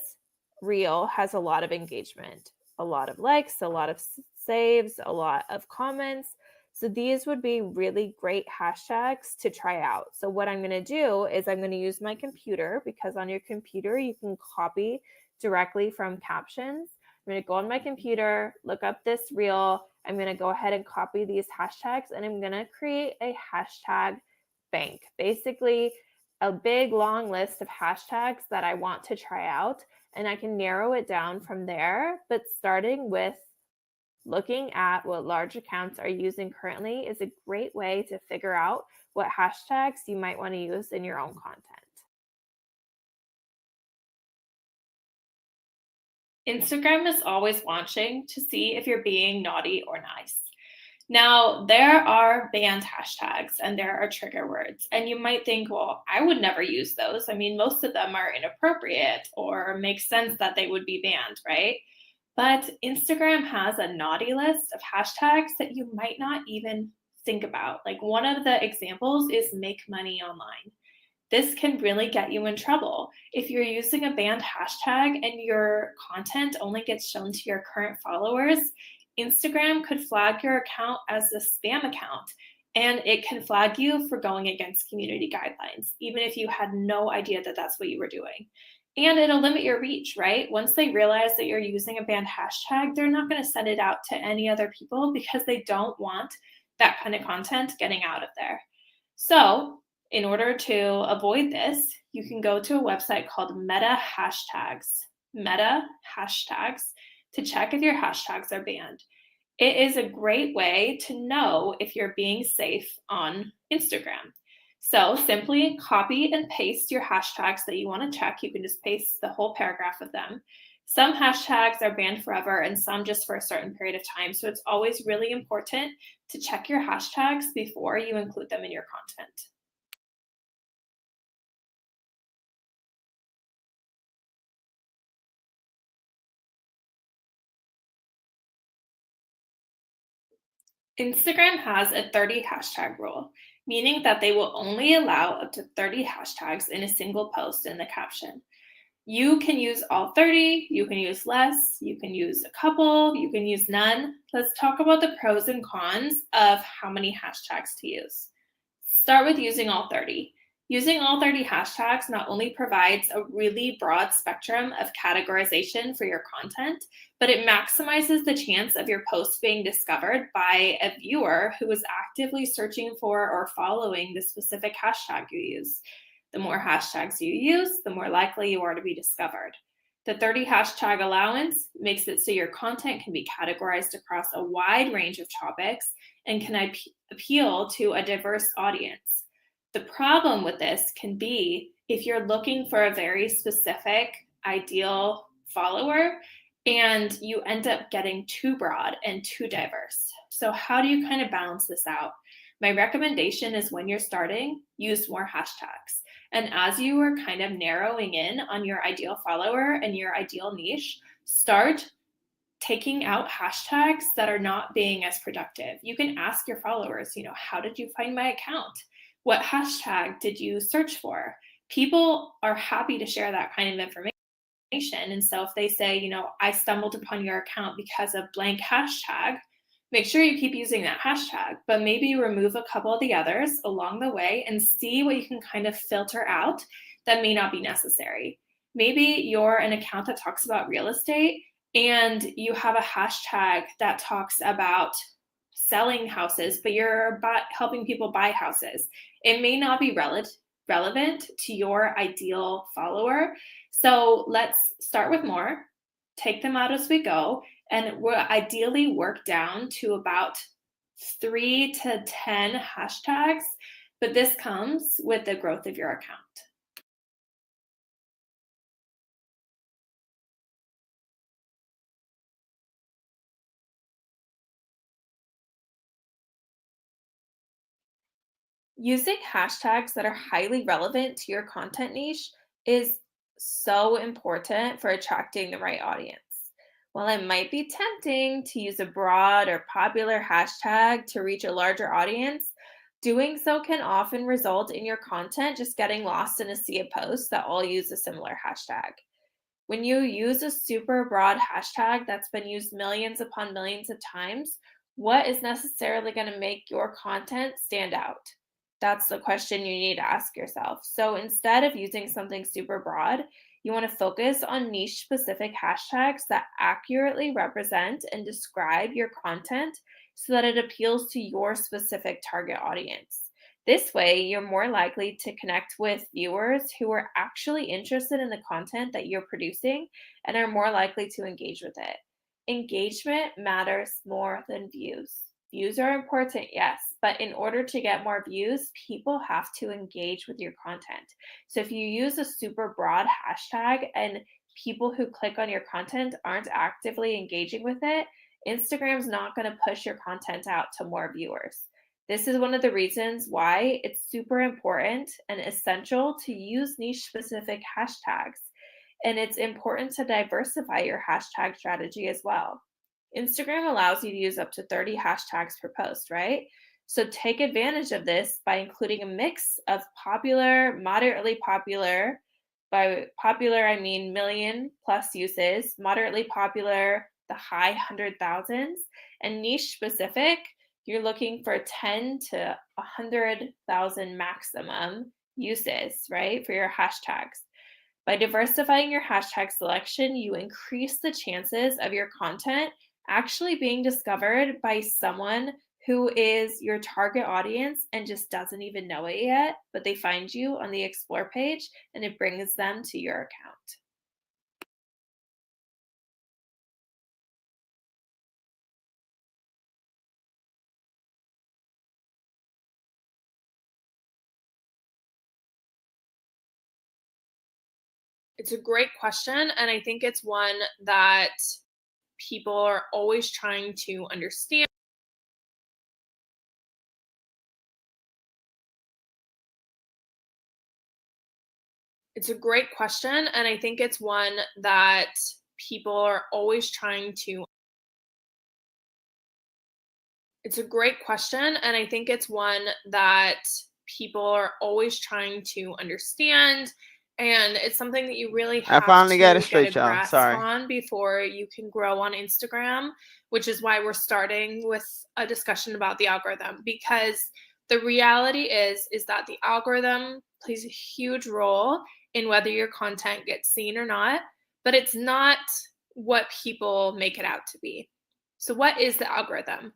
reel has a lot of engagement, a lot of likes, a lot of saves, a lot of comments. So these would be really great hashtags to try out. So what I'm going to do is I'm going to use my computer, because on your computer you can copy directly from captions. I'm going to go on my computer, look up this reel. I'm going to go ahead and copy these hashtags, and I'm going to create a hashtag bank. Basically, a big long list of hashtags that I want to try out, and I can narrow it down from there. But starting with looking at what large accounts are using currently is a great way to figure out what hashtags you might want to use in your own content. Instagram is always watching to see if you're being naughty or nice. Now, there are banned hashtags and there are trigger words, and you might think, well, I would never use those. I mean, most of them are inappropriate or make sense that they would be banned, right? But Instagram has a naughty list of hashtags that you might not even think about. Like, one of the examples is make money online. This can really get you in trouble. If you're using a banned hashtag and your content only gets shown to your current followers, Instagram could flag your account as a spam account, and it can flag you for going against community guidelines, even if you had no idea that that's what you were doing. And it'll limit your reach, right? Once they realize that you're using a banned hashtag, they're not going to send it out to any other people because they don't want that kind of content getting out of there. So, in order to avoid this, you can go to a website called Meta Hashtags, to check if your hashtags are banned. It is a great way to know if you're being safe on Instagram. So simply copy and paste your hashtags that you want to check. You can just paste the whole paragraph of them. Some hashtags are banned forever and some just for a certain period of time. So it's always really important to check your hashtags before you include them in your content. Instagram has a 30 hashtag rule, meaning that they will only allow up to 30 hashtags in a single post in the caption. You can use all 30, you can use less, you can use a couple, you can use none. Let's talk about the pros and cons of how many hashtags to use. Start with using all 30. Using all 30 hashtags not only provides a really broad spectrum of categorization for your content, but it maximizes the chance of your post being discovered by a viewer who is actively searching for or following the specific hashtag you use. The more hashtags you use, the more likely you are to be discovered. The 30 hashtag allowance makes it so your content can be categorized across a wide range of topics and can appeal to a diverse audience. The problem with this can be if you're looking for a very specific ideal follower and you end up getting too broad and too diverse. So how do you kind of balance this out? My recommendation is when you're starting, use more hashtags. And as you are kind of narrowing in on your ideal follower and your ideal niche, start taking out hashtags that are not being as productive. You can ask your followers, how did you find my account? What hashtag did you search for? People are happy to share that kind of information. And so if they say, I stumbled upon your account because of blank hashtag, make sure you keep using that hashtag, but maybe remove a couple of the others along the way and see what you can kind of filter out that may not be necessary. Maybe you're an account that talks about real estate and you have a hashtag that talks about selling houses, but you're helping people buy houses. It may not be relevant to your ideal follower. So let's start with more, take them out as we go, and we'll ideally work down to about 3 to 10 hashtags, but this comes with the growth of your account. Using hashtags that are highly relevant to your content niche is so important for attracting the right audience. While it might be tempting to use a broad or popular hashtag to reach a larger audience, doing so can often result in your content just getting lost in a sea of posts that all use a similar hashtag. When you use a super broad hashtag that's been used millions upon millions of times, what is necessarily going to make your content stand out? That's the question you need to ask yourself. So instead of using something super broad, you want to focus on niche specific hashtags that accurately represent and describe your content so that it appeals to your specific target audience. This way, you're more likely to connect with viewers who are actually interested in the content that you're producing and are more likely to engage with it. Engagement matters more than views. Views are important, yes, but in order to get more views, people have to engage with your content. So if you use a super broad hashtag and people who click on your content aren't actively engaging with it, Instagram's not going to push your content out to more viewers. This is one of the reasons why it's super important and essential to use niche specific hashtags. And it's important to diversify your hashtag strategy as well. Instagram allows you to use up to 30 hashtags per post, right? So take advantage of this by including a mix of popular, moderately popular, by popular, I mean million plus uses, moderately popular, the high 100,000s, and niche specific, you're looking for 10 to 100,000 maximum uses, right, for your hashtags. By diversifying your hashtag selection, you increase the chances of your content actually being discovered by someone who is your target audience and just doesn't even know it yet, but they find you on the Explore page and it brings them to your account. It's a great question, and I think it's one that people are always trying to understand. It's a great question, and I think it's one that people are always trying to It's a great question, and I think it's one that people are always trying to understand, and it's something that you really I have finally got it to get a straight, y'all. grasp Sorry. on before you can grow on Instagram, which is why we're starting with a discussion about the algorithm, because the reality is that the algorithm plays a huge role in whether your content gets seen or not, but it's not what people make it out to be. So what is the algorithm?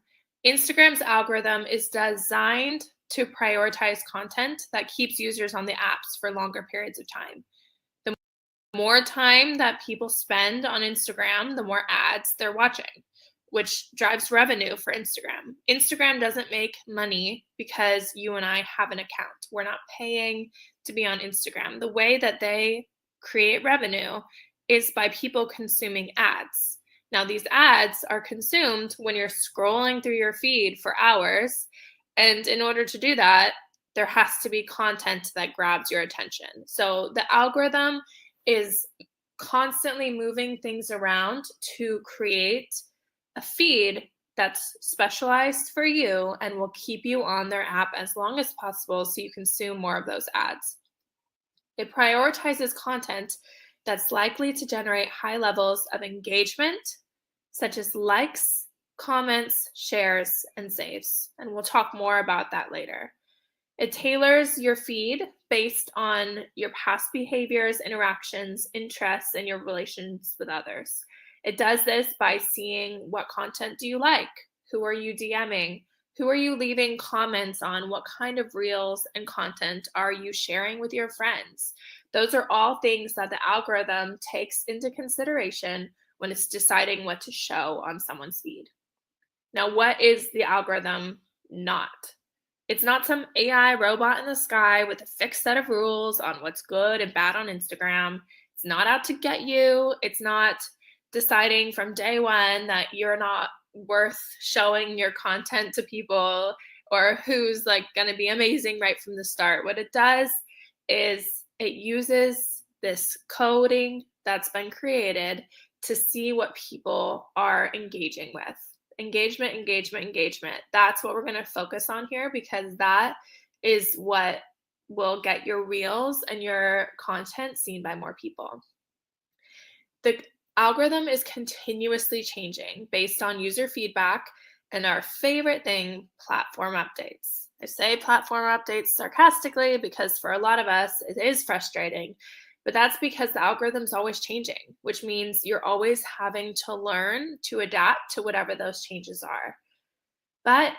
Instagram's algorithm is designed to prioritize content that keeps users on the apps for longer periods of time. The more time that people spend on Instagram, the more ads they're watching, which drives revenue for Instagram. Instagram doesn't make money because you and I have an account. We're not paying to be on Instagram. The way that they create revenue is by people consuming ads. Now, these ads are consumed when you're scrolling through your feed for hours. And in order to do that, there has to be content that grabs your attention. So the algorithm is constantly moving things around to create a feed that's specialized for you and will keep you on their app as long as possible so you consume more of those ads. It prioritizes content that's likely to generate high levels of engagement, such as likes, comments, shares, and saves. And we'll talk more about that later. It tailors your feed based on your past behaviors, interactions, interests, and your relations with others. It does this by seeing what content do you like, who are you DMing, who are you leaving comments on, what kind of reels and content are you sharing with your friends. Those are all things that the algorithm takes into consideration when it's deciding what to show on someone's feed. Now, what is the algorithm not? It's not some AI robot in the sky with a fixed set of rules on what's good and bad on Instagram. It's not out to get you. It's not deciding from day one that you're not worth showing your content to people or who's like going to be amazing right from the start. What it does is it uses this coding that's been created to see what people are engaging with. Engagement, engagement, engagement. That's what we're going to focus on here, because that is what will get your reels and your content seen by more people. The algorithm is continuously changing based on user feedback and our favorite thing, platform updates. I say platform updates sarcastically because for a lot of us, it is frustrating, but that's because the algorithm's always changing, which means you're always having to learn to adapt to whatever those changes are. But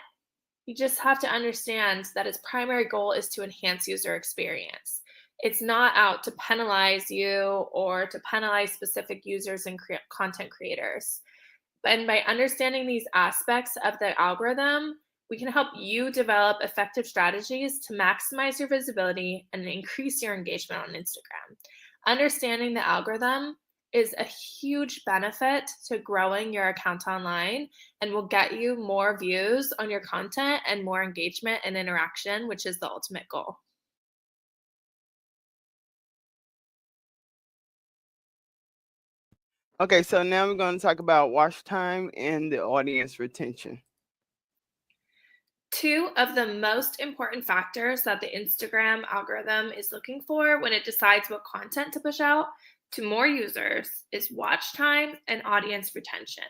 you just have to understand that its primary goal is to enhance user experience. It's not out to penalize you or to penalize specific users and content creators. And by understanding these aspects of the algorithm, we can help you develop effective strategies to maximize your visibility and increase your engagement on Instagram. Understanding the algorithm is a huge benefit to growing your account online and will get you more views on your content and more engagement and interaction, which is the ultimate goal. Okay, so now we're going to talk about watch time and the audience retention. Two of the most important factors that the Instagram algorithm is looking for when it decides what content to push out to more users is watch time and audience retention.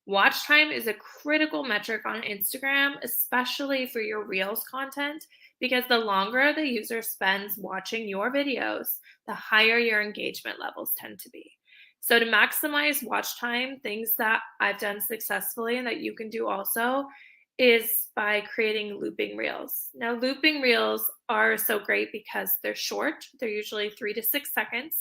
Watch time is a critical metric on Instagram, especially for your Reels content, because the longer the user spends watching your videos, the higher your engagement levels tend to be. So to maximize watch time, things that I've done successfully and that you can do also is by creating looping reels. Now, looping reels are so great because they're short. They're usually 3 to 6 seconds.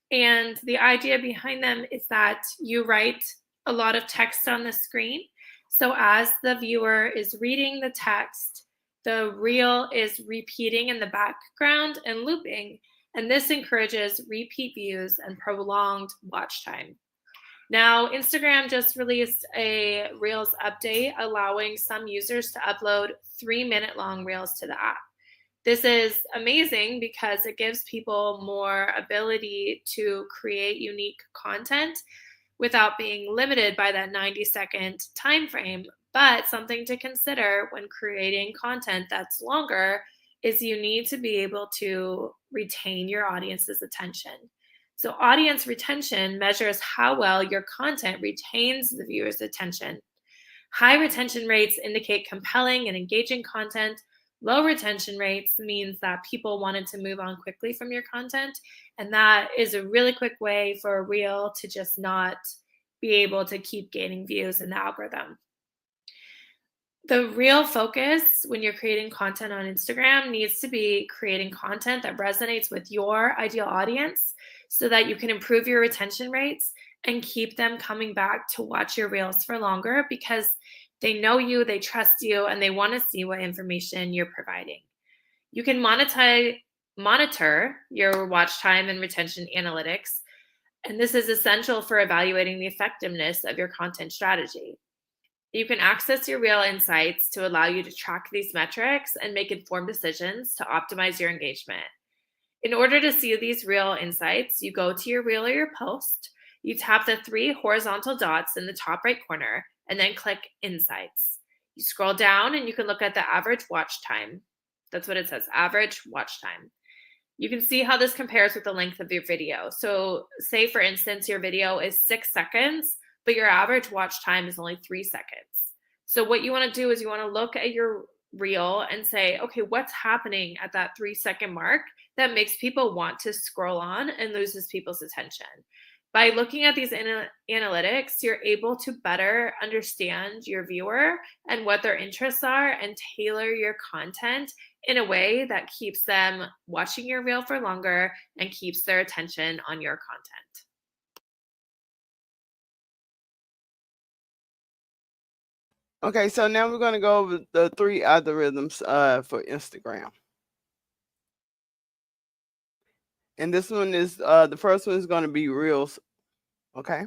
And the idea behind them is that you write a lot of text on the screen. So as the viewer is reading the text, the reel is repeating in the background and looping. And this encourages repeat views and prolonged watch time. Now, Instagram just released a Reels update allowing some users to upload 3-minute long Reels to the app. This is amazing because it gives people more ability to create unique content without being limited by that 90-second time frame. But something to consider when creating content that's longer is you need to be able to retain your audience's attention. So audience retention measures how well your content retains the viewer's attention. High retention rates indicate compelling and engaging content. Low retention rates means that people wanted to move on quickly from your content. And that is a really quick way for a reel to just not be able to keep gaining views in the algorithm. The real focus when you're creating content on Instagram needs to be creating content that resonates with your ideal audience so that you can improve your retention rates and keep them coming back to watch your reels for longer because they know you, they trust you, and they want to see what information you're providing. You can monitor your watch time and retention analytics, and this is essential for evaluating the effectiveness of your content strategy. You can access your Reel insights to allow you to track these metrics and make informed decisions to optimize your engagement. In order to see these Reel insights, you go to your Reel or your post, you tap the 3 horizontal dots in the top right corner, and then click Insights. You scroll down and you can look at the average watch time. That's what it says, average watch time. You can see how this compares with the length of your video. So say, for instance, your video is 6 seconds, but your average watch time is only 3 seconds. So what you want to do is you want to look at your reel and say, okay, what's happening at that 3-second mark that makes people want to scroll on and loses people's attention? By looking at these analytics, you're able to better understand your viewer and what their interests are and tailor your content in a way that keeps them watching your reel for longer and keeps their attention on your content. Okay, so now we're going to go over the 3 algorithms for Instagram. And this one is, the first one is going to be Reels. Okay.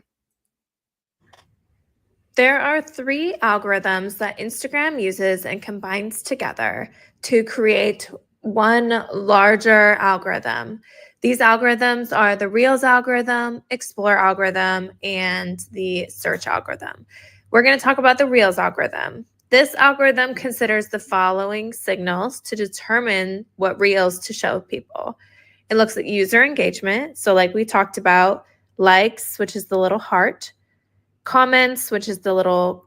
There are 3 algorithms that Instagram uses and combines together to create one larger algorithm. These algorithms are the Reels algorithm, Explore algorithm, and the Search algorithm. We're going to talk about the Reels algorithm. This algorithm considers the following signals to determine what Reels to show people. It looks at user engagement, so like we talked about, likes, which is the little heart, comments, which is the little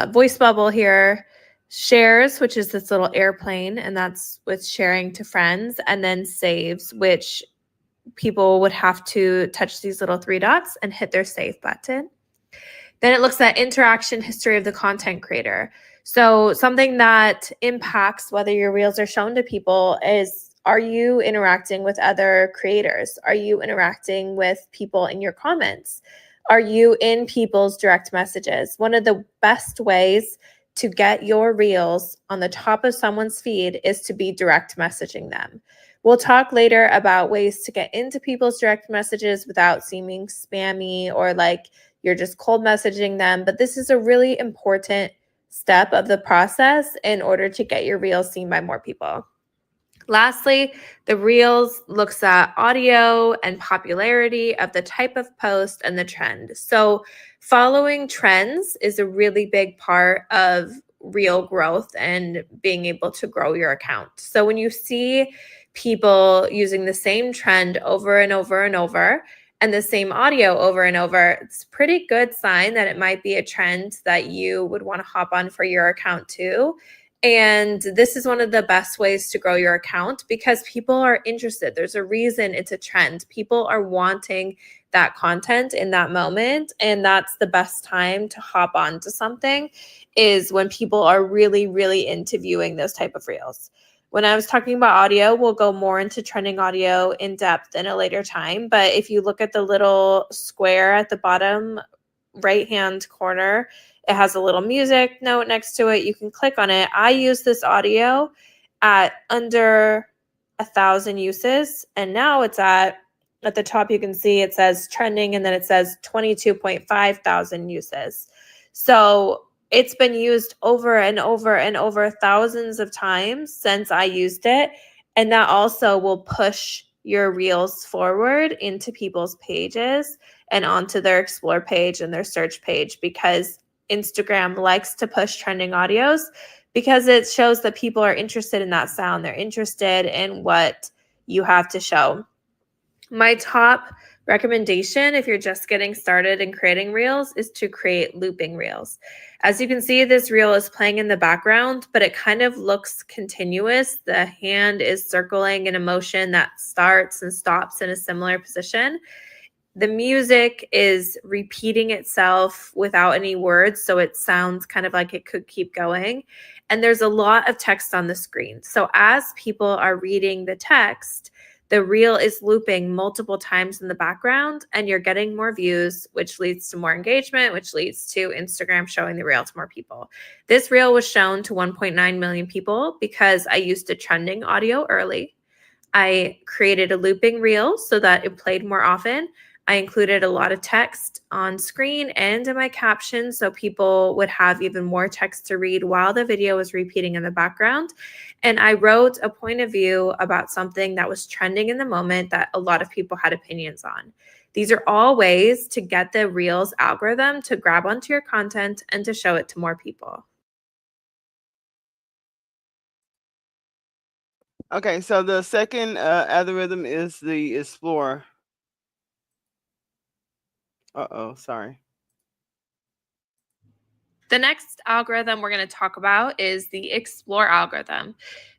voice bubble here, shares, which is this little airplane, and that's with sharing to friends, and then saves, which people would have to touch these little 3 dots and hit their save button. Then it looks at interaction history of the content creator. So something that impacts whether your reels are shown to people is, are you interacting with other creators? Are you interacting with people in your comments? Are you in people's direct messages? One of the best ways to get your reels on the top of someone's feed is to be direct messaging them. We'll talk later about ways to get into people's direct messages without seeming spammy or like you're just cold messaging them. But this is a really important step of the process in order to get your reels seen by more people. Lastly, the Reels looks at audio and popularity of the type of post and the trend. So following trends is a really big part of Reel growth and being able to grow your account. So when you see people using the same trend over and over and over, and the same audio over and over, it's a pretty good sign that it might be a trend that you would want to hop on for your account too. And this is one of the best ways to grow your account because people are interested. There's a reason it's a trend. People are wanting that content in that moment. And that's the best time to hop on to something, is when people are really, really into viewing those type of reels. When I was talking about audio, we'll go more into trending audio in depth in a later time. But if you look at the little square at the bottom right-hand corner, it has a little music note next to it. You can click on it. I use this audio at under 1,000 uses. And now it's at the top, you can see it says trending, and then it says 22.5 thousand uses. So it's been used over and over and over thousands of times since I used it. And that also will push your reels forward into people's pages and onto their explore page and their search page, because Instagram likes to push trending audios because it shows that people are interested in that sound. They're interested in what you have to show. My top recommendation, if you're just getting started in creating reels, is to create looping reels. As you can see, this reel is playing in the background, but it kind of looks continuous. The hand is circling in a motion that starts and stops in a similar position. The music is repeating itself without any words, so it sounds kind of like it could keep going. And there's a lot of text on the screen. So as people are reading the text, the reel is looping multiple times in the background, and you're getting more views, which leads to more engagement, which leads to Instagram showing the reel to more people. This reel was shown to 1.9 million people because I used a trending audio early. I created a looping reel so that it played more often. I included a lot of text on screen and in my captions so people would have even more text to read while the video was repeating in the background. And I wrote a point of view about something that was trending in the moment that a lot of people had opinions on. These are all ways to get the Reels algorithm to grab onto your content and to show it to more people. Okay, so the second algorithm is the Explorer. Sorry. The next algorithm we're going to talk about is the Explore algorithm.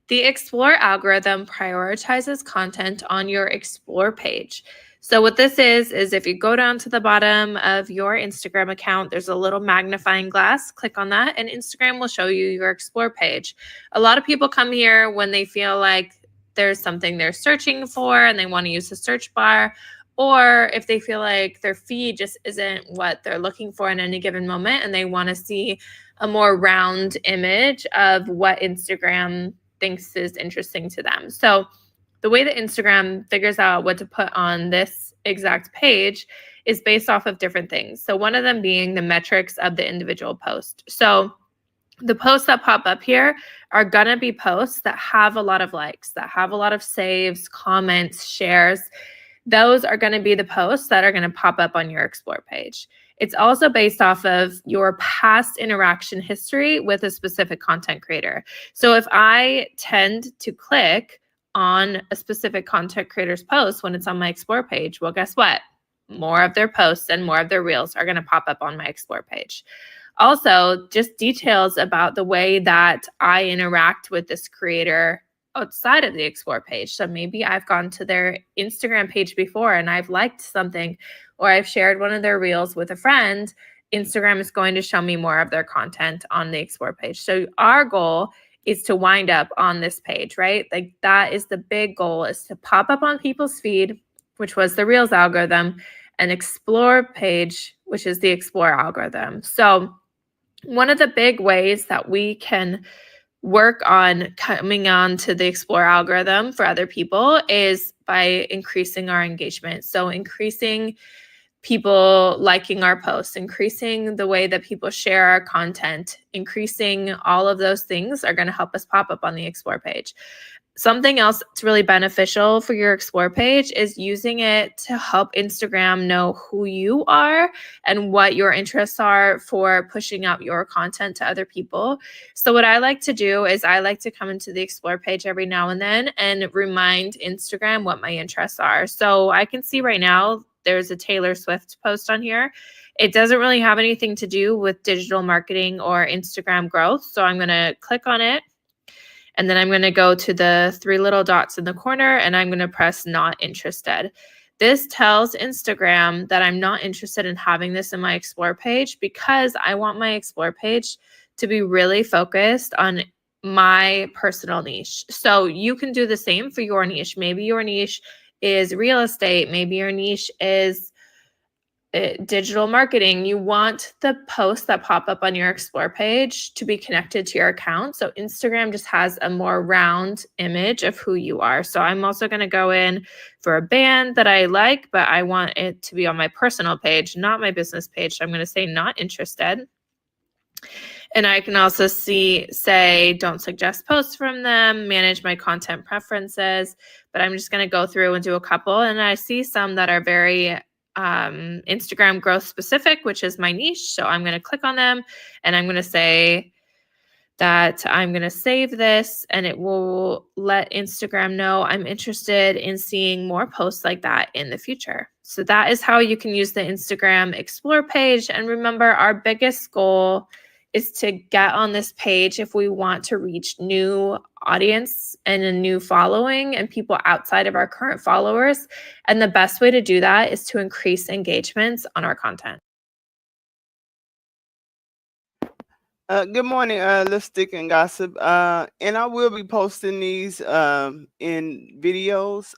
The Explore algorithm prioritizes content on your Explore page. So what this is if you go down to the bottom of your Instagram account, there's a little magnifying glass. Click on that, and Instagram will show you your Explore page. A lot of people come here when they feel like there's something they're searching for and they want to use the search bar, or if they feel like their feed just isn't what they're looking for in any given moment and they want to see a more round image of what Instagram thinks is interesting to them. So the way that Instagram figures out what to put on this exact page is based off of different things. So one of them being the metrics of the individual post. So the posts that pop up here are going to be posts that have a lot of likes, that have a lot of saves, comments, shares. Those are going to be the posts that are going to pop up on your Explore page. It's also based off of your past interaction history with a specific content creator. So if I tend to click on a specific content creator's post when it's on my Explore page, well, guess what? More of their posts and more of their reels are going to pop up on my Explore page. Also, just details about the way that I interact with this creator outside of the Explore page. So maybe I've gone to their Instagram page before and I've liked something, or I've shared one of their reels with a friend. Instagram is going to show me more of their content on the Explore page. So our goal is to wind up on this page, right? Like that is the big goal, is to pop up on people's feed, which was the Reels algorithm, and Explore page, which is the Explore algorithm. So one of the big ways that we can work on coming on to the Explore algorithm for other people is by increasing our engagement. So increasing people liking our posts, increasing the way that people share our content, increasing all of those things are going to help us pop up on the Explore page. Something else that's really beneficial for your Explore page is using it to help Instagram know who you are and what your interests are for pushing out your content to other people. So what I like to do is I like to come into the Explore page every now and then and remind Instagram what my interests are. So I can see right now there's a Taylor Swift post on here. It doesn't really have anything to do with digital marketing or Instagram growth. So I'm going to click on it. And then I'm going to go to the three little dots in the corner and I'm going to press not interested. This tells Instagram that I'm not interested in having this in my Explore page because I want my Explore page to be really focused on my personal niche. So you can do the same for your niche. Maybe your niche is real estate. Maybe your niche is digital marketing. You want the posts that pop up on your Explore page to be connected to your account. So Instagram just has a more round image of who you are. So I'm also going to go in for a band that I like, but I want it to be on my personal page, not my business page. So I'm going to say not interested. And I can also say, don't suggest posts from them, manage my content preferences, but I'm just going to go through and do a couple. And I see some that are very Instagram growth specific, which is my niche. So I'm going to click on them and I'm going to say that I'm going to save this and it will let Instagram know I'm interested in seeing more posts like that in the future. So that is how you can use the Instagram Explore page. And remember, our biggest goal is to get on this page if we want to reach new audience and a new following and people outside of our current followers. And the best way to do that is to increase engagements on our content. Good morning, Lipstick and Gossip. And I will be posting these in videos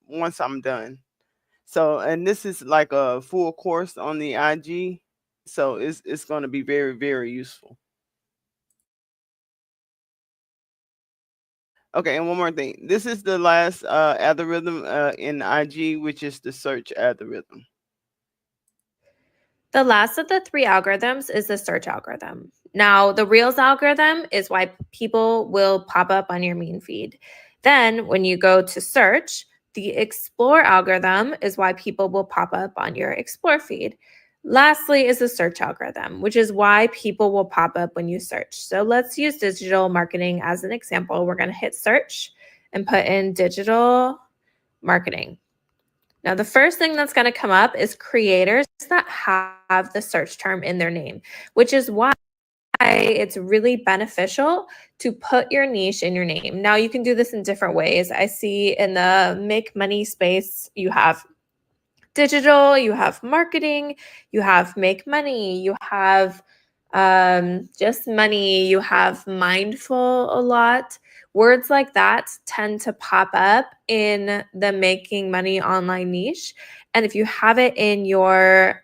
once I'm done. So, and this is like a full course on the IG. So it's going to be very, very useful. Okay, and one more thing. This is the last algorithm in IG, which is the search algorithm. The last of the three algorithms is the search algorithm. Now, the Reels algorithm is why people will pop up on your main feed. Then when you go to search, the Explore algorithm is why people will pop up on your Explore feed. Lastly is the search algorithm, which is why people will pop up when you search. So let's use digital marketing as an example. We're going to hit search and put in digital marketing. Now, the first thing that's going to come up is creators that have the search term in their name, which is why it's really beneficial to put your niche in your name. Now, you can do this in different ways. I see in the make money space, you have digital, you have marketing, you have make money, you have just money, you have mindful a lot. Words like that tend to pop up in the making money online niche. And if you have it in your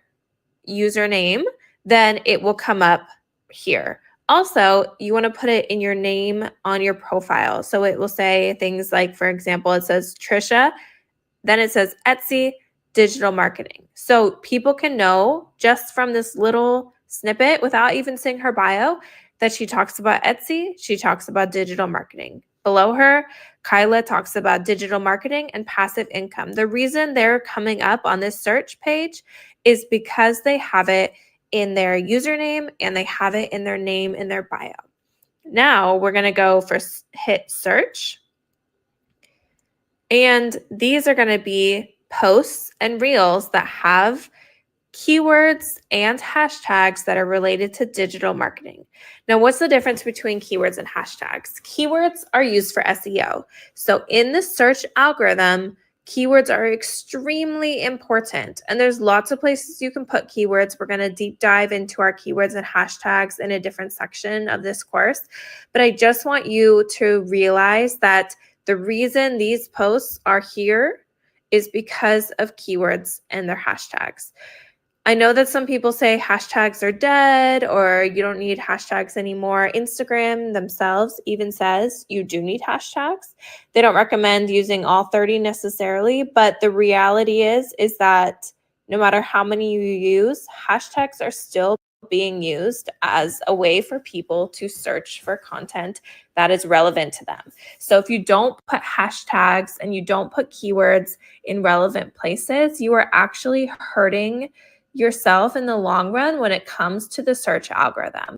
username, then it will come up here. Also, you want to put it in your name on your profile. So it will say things like, for example, it says Trisha, then it says Etsy, digital marketing. So people can know just from this little snippet without even seeing her bio that she talks about Etsy, she talks about digital marketing. Below her, Kyla talks about digital marketing and passive income. The reason they're coming up on this search page is because they have it in their username and they have it in their name in their bio. Now we're going to go for hit search. And these are going to be posts and reels that have keywords and hashtags that are related to digital marketing. Now, what's the difference between keywords and hashtags? Keywords are used for SEO. So in the search algorithm, keywords are extremely important. And there's lots of places you can put keywords. We're going to deep dive into our keywords and hashtags in a different section of this course. But I just want you to realize that the reason these posts are here is because of keywords and their hashtags. I know that some people say hashtags are dead or you don't need hashtags anymore. Instagram themselves even says you do need hashtags. They don't recommend using all 30 necessarily, but the reality is that no matter how many you use, hashtags are still being used as a way for people to search for content that is relevant to them. So if you don't put hashtags and you don't put keywords in relevant places, you are actually hurting yourself in the long run when it comes to the search algorithm.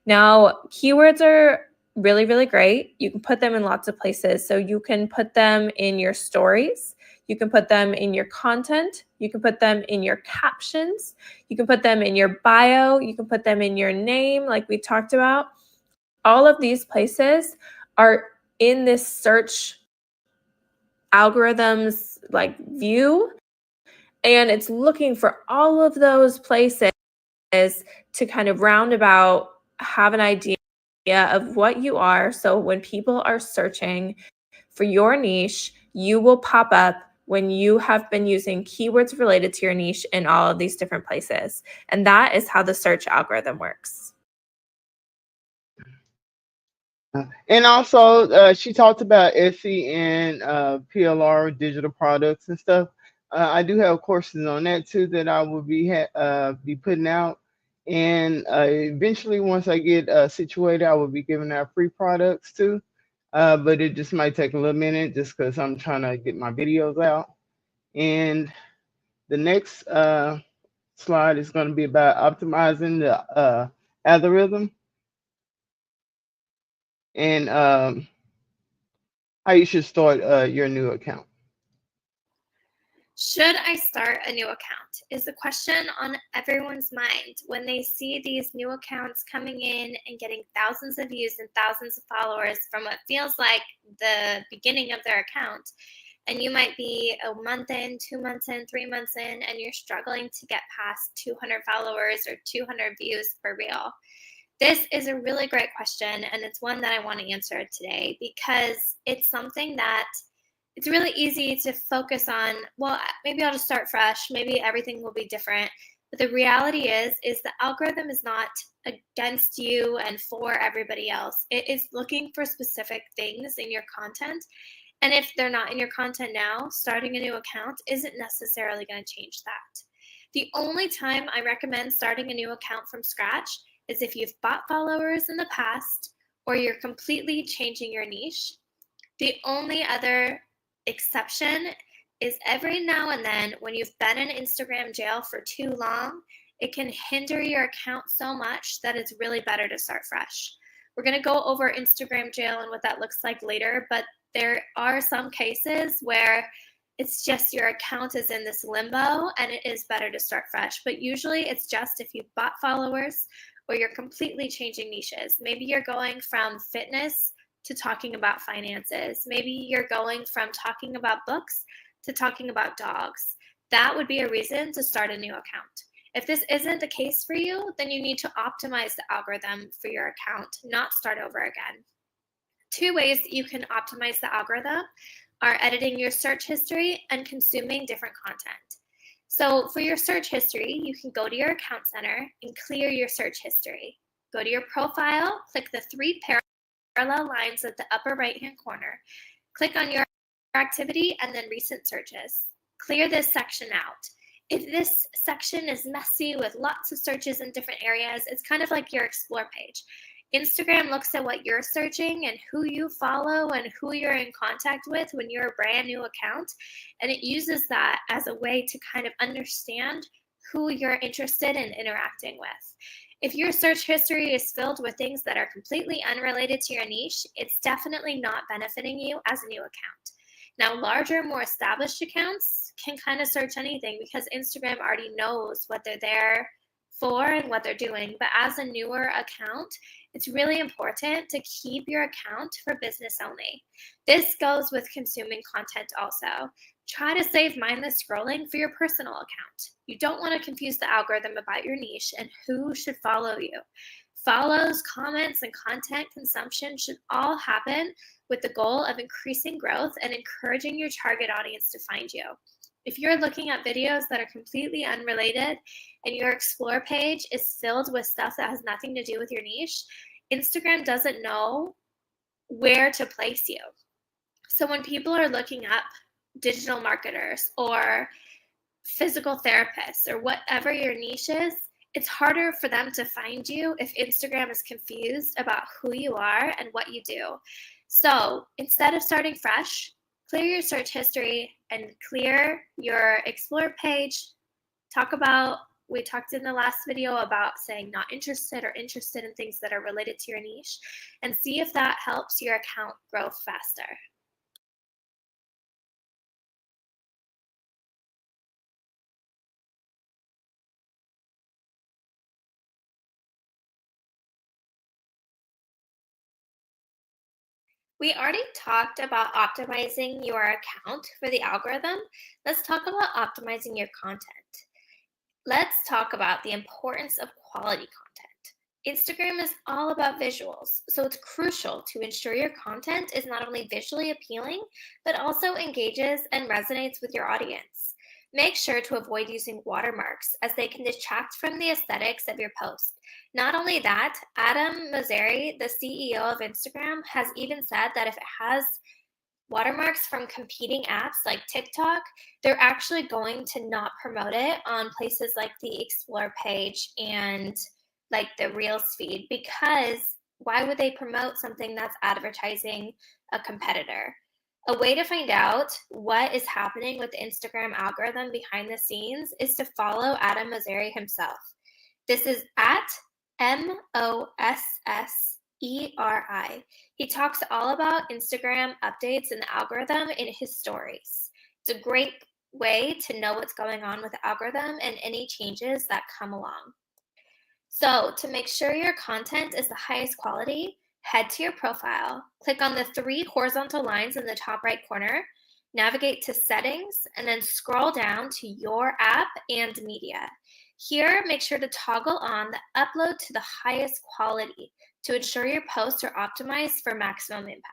Now, keywords are really, really great. You can put them in lots of places. So you can put them in your stories. You can put them in your content. You can put them in your captions. You can put them in your bio. You can put them in your name, like we talked about. All of these places are in this search algorithms like view. And it's looking for all of those places to kind of roundabout have an idea of what you are. So when people are searching for your niche, you will pop up when you have been using keywords related to your niche in all of these different places. And that is how the search algorithm works. And also, she talked about Etsy and PLR digital products and stuff. I do have courses on that too that I will be putting out. And eventually, once I get situated, I will be giving out free products too. But it just might take a little minute just because I'm trying to get my videos out. And the next slide is going to be about optimizing the algorithm and how you should start your new account. Should I start a new account? Is the question on everyone's mind when they see these new accounts coming in and getting thousands of views and thousands of followers from what feels like the beginning of their account. And you might be a month in, 2 months in, 3 months in, and you're struggling to get past 200 followers or 200 views per reel. This is a really great question, and it's one that I want to answer today because it's something that it's really easy to focus on, well, maybe I'll just start fresh. Maybe everything will be different. But the reality is the algorithm is not against you and for everybody else. It is looking for specific things in your content. And if they're not in your content now, starting a new account isn't necessarily going to change that. The only time I recommend starting a new account from scratch is if you've bought followers in the past or you're completely changing your niche. The only other exception is every now and then when you've been in Instagram jail for too long, it can hinder your account so much that it's really better to start fresh. We're going to go over Instagram jail and what that looks like later, but there are some cases where it's just your account is in this limbo and it is better to start fresh. But usually it's just if you've bought followers or you're completely changing niches. Maybe you're going from fitness to talking about finances. Maybe you're going from talking about books to talking about dogs. That would be a reason to start a new account. If this isn't the case for you, then you need to optimize the algorithm for your account, not start over again. 2 ways that you can optimize the algorithm are editing your search history and consuming different content. So for your search history, you can go to your account center and clear your search history. Go to your profile, click the 3 parallel lines at the upper right-hand corner. Click on your activity and then recent searches. clear this section out. If this section is messy with lots of searches in different areas, it's kind of like your explore page. Instagram looks at what you're searching and who you follow and who you're in contact with when you're a brand new account, and it uses that as a way to kind of understand who you're interested in interacting with. If your search history is filled with things that are completely unrelated to your niche, it's definitely not benefiting you as a new account. Now, larger, more established accounts can kind of search anything because Instagram already knows what they're there for and what they're doing. But as a newer account, it's really important to keep your account for business only. This goes with consuming content also. Try to save mindless scrolling for your personal account. You don't want to confuse the algorithm about your niche and who should follow you. Follows, comments, and content consumption should all happen with the goal of increasing growth and encouraging your target audience to find you. If you're looking at videos that are completely unrelated and your explore page is filled with stuff that has nothing to do with your niche, Instagram doesn't know where to place you. So when people are looking up digital marketers or physical therapists or whatever your niche is, it's harder for them to find you if Instagram is confused about who you are and what you do. So instead of starting fresh, clear your search history and clear your explore page. We talked in the last video about saying not interested or interested in things that are related to your niche, and see if that helps your account grow faster. We already talked about optimizing your account for the algorithm. Let's talk about optimizing your content. Let's talk about the importance of quality content. Instagram is all about visuals, so it's crucial to ensure your content is not only visually appealing, but also engages and resonates with your audience. Make sure to avoid using watermarks as they can detract from the aesthetics of your post. Not only that, Adam Mosseri, the CEO of Instagram, has even said that if it has watermarks from competing apps like TikTok, they're actually going to not promote it on places like the Explore page and like the Reels feed, because why would they promote something that's advertising a competitor? A way to find out what is happening with the Instagram algorithm behind the scenes is to follow Adam Mosseri himself. This is at MOSSERI. He talks all about Instagram updates and the algorithm in his stories. It's a great way to know what's going on with the algorithm and any changes that come along. So to make sure your content is the highest quality, head to your profile, click on the 3 horizontal lines in the top right corner, navigate to settings, and then scroll down to your app and media. Here, make sure to toggle on the upload to the highest quality to ensure your posts are optimized for maximum impact.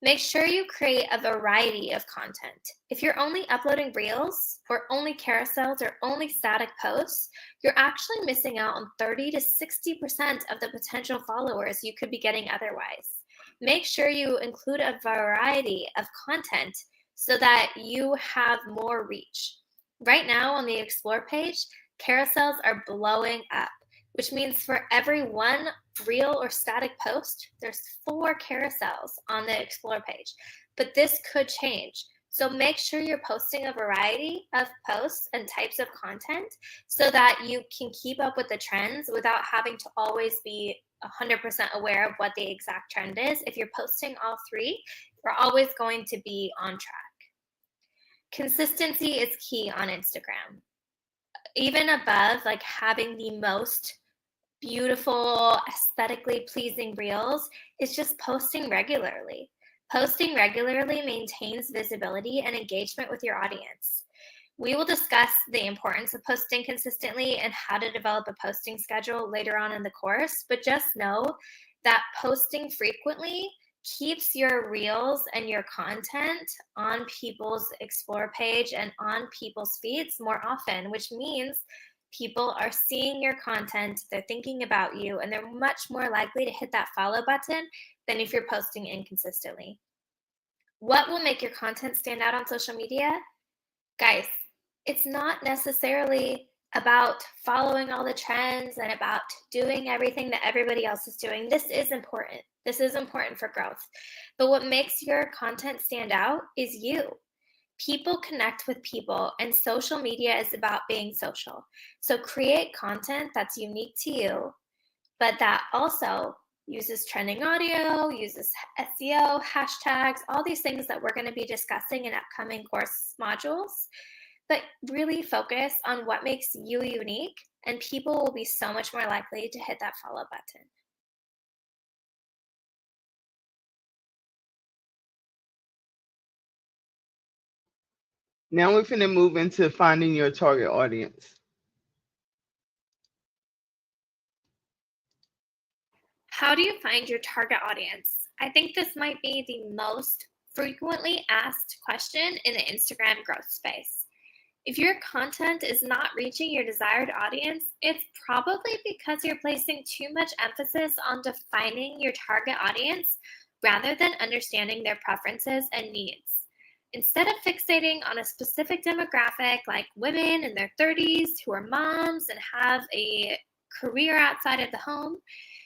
Make sure you create a variety of content. If you're only uploading reels or only carousels or only static posts, you're actually missing out on 30 to 60% of the potential followers you could be getting otherwise. Make sure you include a variety of content so that you have more reach. Right now on the Explore page, carousels are blowing up, which means for every 1 reel or static post, there's 4 carousels on the Explore page. But this could change. So make sure you're posting a variety of posts and types of content so that you can keep up with the trends without having to always be 100% aware of what the exact trend is. If you're posting all 3, you're always going to be on track. Consistency is key on Instagram. Even above like having the most beautiful, aesthetically pleasing reels, is just posting regularly. Posting regularly maintains visibility and engagement with your audience. We will discuss the importance of posting consistently and how to develop a posting schedule later on in the course, but just know that posting frequently keeps your reels and your content on people's Explore page and on people's feeds more often, which means people are seeing your content, they're thinking about you, and they're much more likely to hit that follow button than if you're posting inconsistently. What will make your content stand out on social media? Guys, it's not necessarily about following all the trends and about doing everything that everybody else is doing. This is important. This is important for growth. But what makes your content stand out is you. People connect with people, and social media is about being social. So create content that's unique to you, but that also uses trending audio, uses SEO, hashtags, all these things that we're going to be discussing in upcoming course modules. But really focus on what makes you unique, and people will be so much more likely to hit that follow button. Now we're finna move into finding your target audience. How do you find your target audience? I think this might be the most frequently asked question in the Instagram growth space. If your content is not reaching your desired audience, it's probably because you're placing too much emphasis on defining your target audience rather than understanding their preferences and needs. Instead of fixating on a specific demographic like women in their 30s who are moms and have a career outside of the home,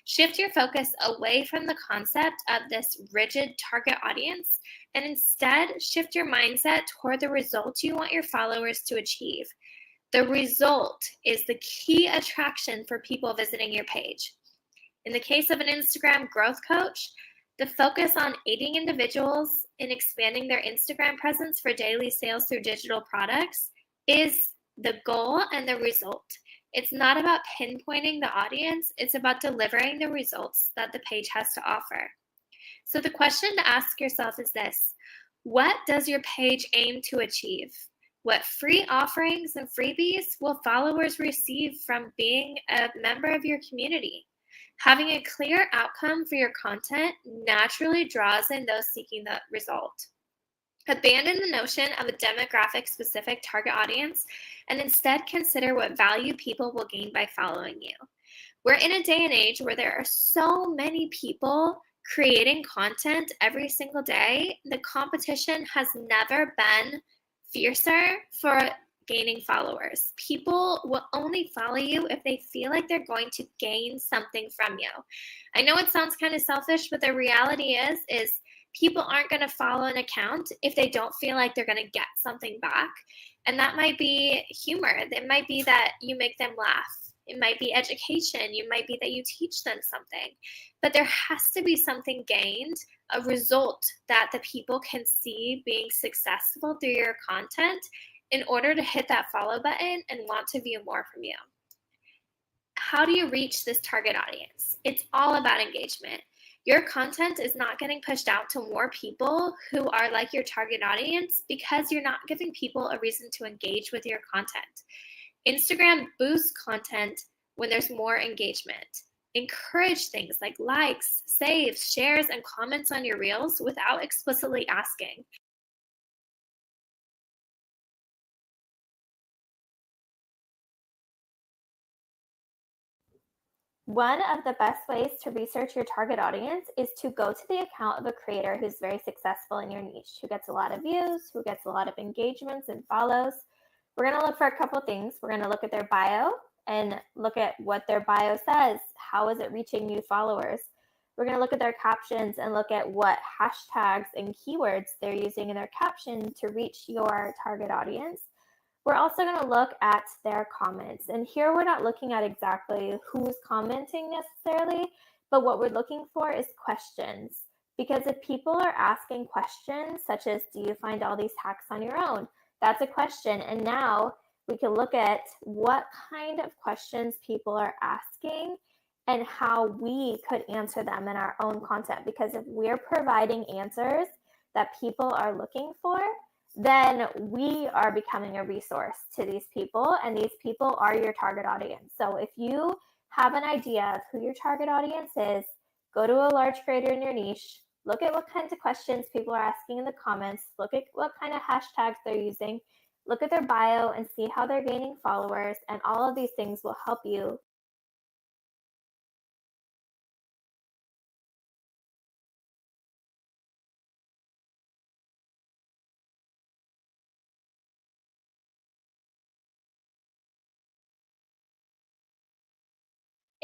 shift your focus away from the concept of this rigid target audience and instead shift your mindset toward the results you want your followers to achieve. The result is the key attraction for people visiting your page. In the case of an Instagram growth coach, the focus on aiding individuals in expanding their Instagram presence for daily sales through digital products is the goal and the result. It's not about pinpointing the audience, it's about delivering the results that the page has to offer. So the question to ask yourself is this: what does your page aim to achieve? What free offerings and freebies will followers receive from being a member of your community? Having a clear outcome for your content naturally draws in those seeking the result. Abandon the notion of a demographic specific target audience and instead consider what value people will gain by following you. We're in a day and age where there are so many people creating content every single day. The competition has never been fiercer for gaining followers. People will only follow you if they feel like they're going to gain something from you. I know it sounds kind of selfish, but the reality is people aren't going to follow an account if they don't feel like they're going to get something back. And that might be humor. It might be that you make them laugh. It might be education. It might be that you teach them something. But there has to be something gained, a result that the people can see being successful through your content in order to hit that follow button and want to view more from you. How do you reach this target audience? It's all about engagement. Your content is not getting pushed out to more people who are like your target audience because you're not giving people a reason to engage with your content. Instagram boosts content when there's more engagement. Encourage things like likes, saves, shares, and comments on your reels without explicitly asking. One of the best ways to research your target audience is to go to the account of a creator who's very successful in your niche, who gets a lot of views, who gets a lot of engagements and follows. We're going to look for a couple things. We're going to look at their bio and look at what their bio says. How is it reaching new followers? We're going to look at their captions and look at what hashtags and keywords they're using in their caption to reach your target audience. We're also going to look at their comments. And here we're not looking at exactly who's commenting necessarily, but what we're looking for is questions. Because if people are asking questions such as, do you find all these hacks on your own? That's a question. And now we can look at what kind of questions people are asking and how we could answer them in our own content. Because if we're providing answers that people are looking for, then we are becoming a resource to these people, and these people are your target audience. So if you have an idea of who your target audience is, go to a large creator in your niche, look at what kinds of questions people are asking in the comments, look at what kind of hashtags they're using, look at their bio and see how they're gaining followers, and all of these things will help you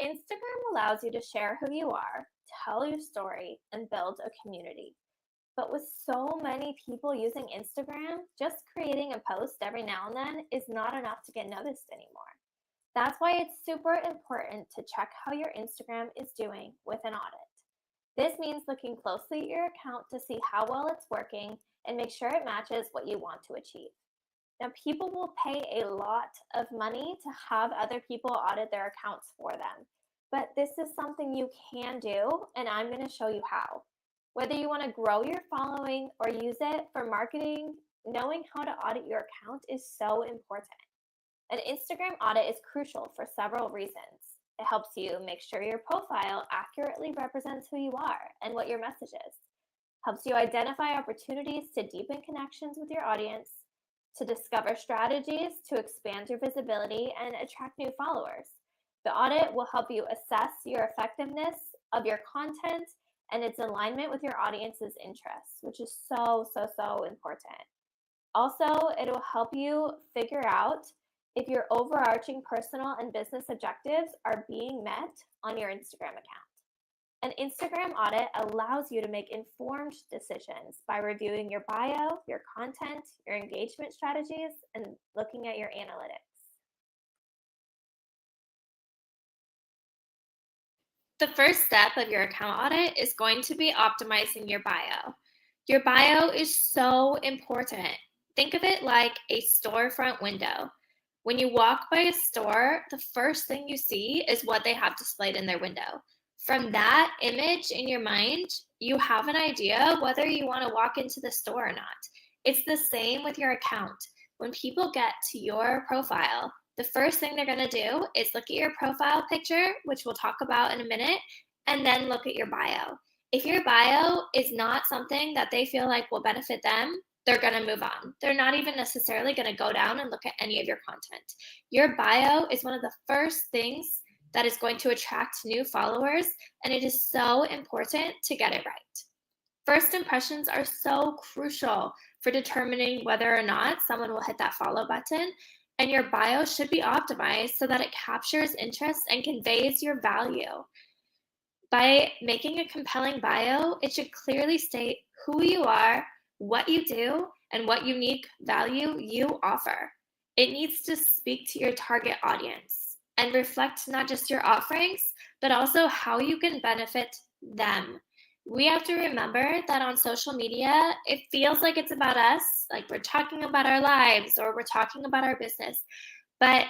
Instagram allows you to share who you are, tell your story, and build a community. But with so many people using Instagram, just creating a post every now and then is not enough to get noticed anymore. That's why it's super important to check how your Instagram is doing with an audit. This means looking closely at your account to see how well it's working and make sure it matches what you want to achieve. Now, people will pay a lot of money to have other people audit their accounts for them, but this is something you can do, and I'm going to show you how. Whether you want to grow your following or use it for marketing, knowing how to audit your account is so important. An Instagram audit is crucial for several reasons. It helps you make sure your profile accurately represents who you are and what your message is. Helps you identify opportunities to deepen connections with your audience, to discover strategies to expand your visibility and attract new followers. The audit will help you assess your effectiveness of your content and its alignment with your audience's interests, which is so important. Also, it will help you figure out if your overarching personal and business objectives are being met on your Instagram account. An Instagram audit allows you to make informed decisions by reviewing your bio, your content, your engagement strategies, and looking at your analytics. The first step of your account audit is going to be optimizing your bio. Your bio is so important. Think of it like a storefront window. When you walk by a store, the first thing you see is what they have displayed in their window. From that image in your mind, you have an idea whether you want to walk into the store or not. It's the same with your account. When people get to your profile, the first thing they're going to do is look at your profile picture, which we'll talk about in a minute, and then look at your bio. If your bio is not something that they feel like will benefit them, they're going to move on. They're not even necessarily going to go down and look at any of your content. Your bio is one of the first things that is going to attract new followers, and it is so important to get it right. First impressions are so crucial for determining whether or not someone will hit that follow button, and your bio should be optimized so that it captures interest and conveys your value. By making a compelling bio, it should clearly state who you are, what you do, and what unique value you offer. It needs to speak to your target audience and reflect not just your offerings, but also how you can benefit them. We have to remember that on social media, it feels like it's about us, like we're talking about our lives or we're talking about our business, but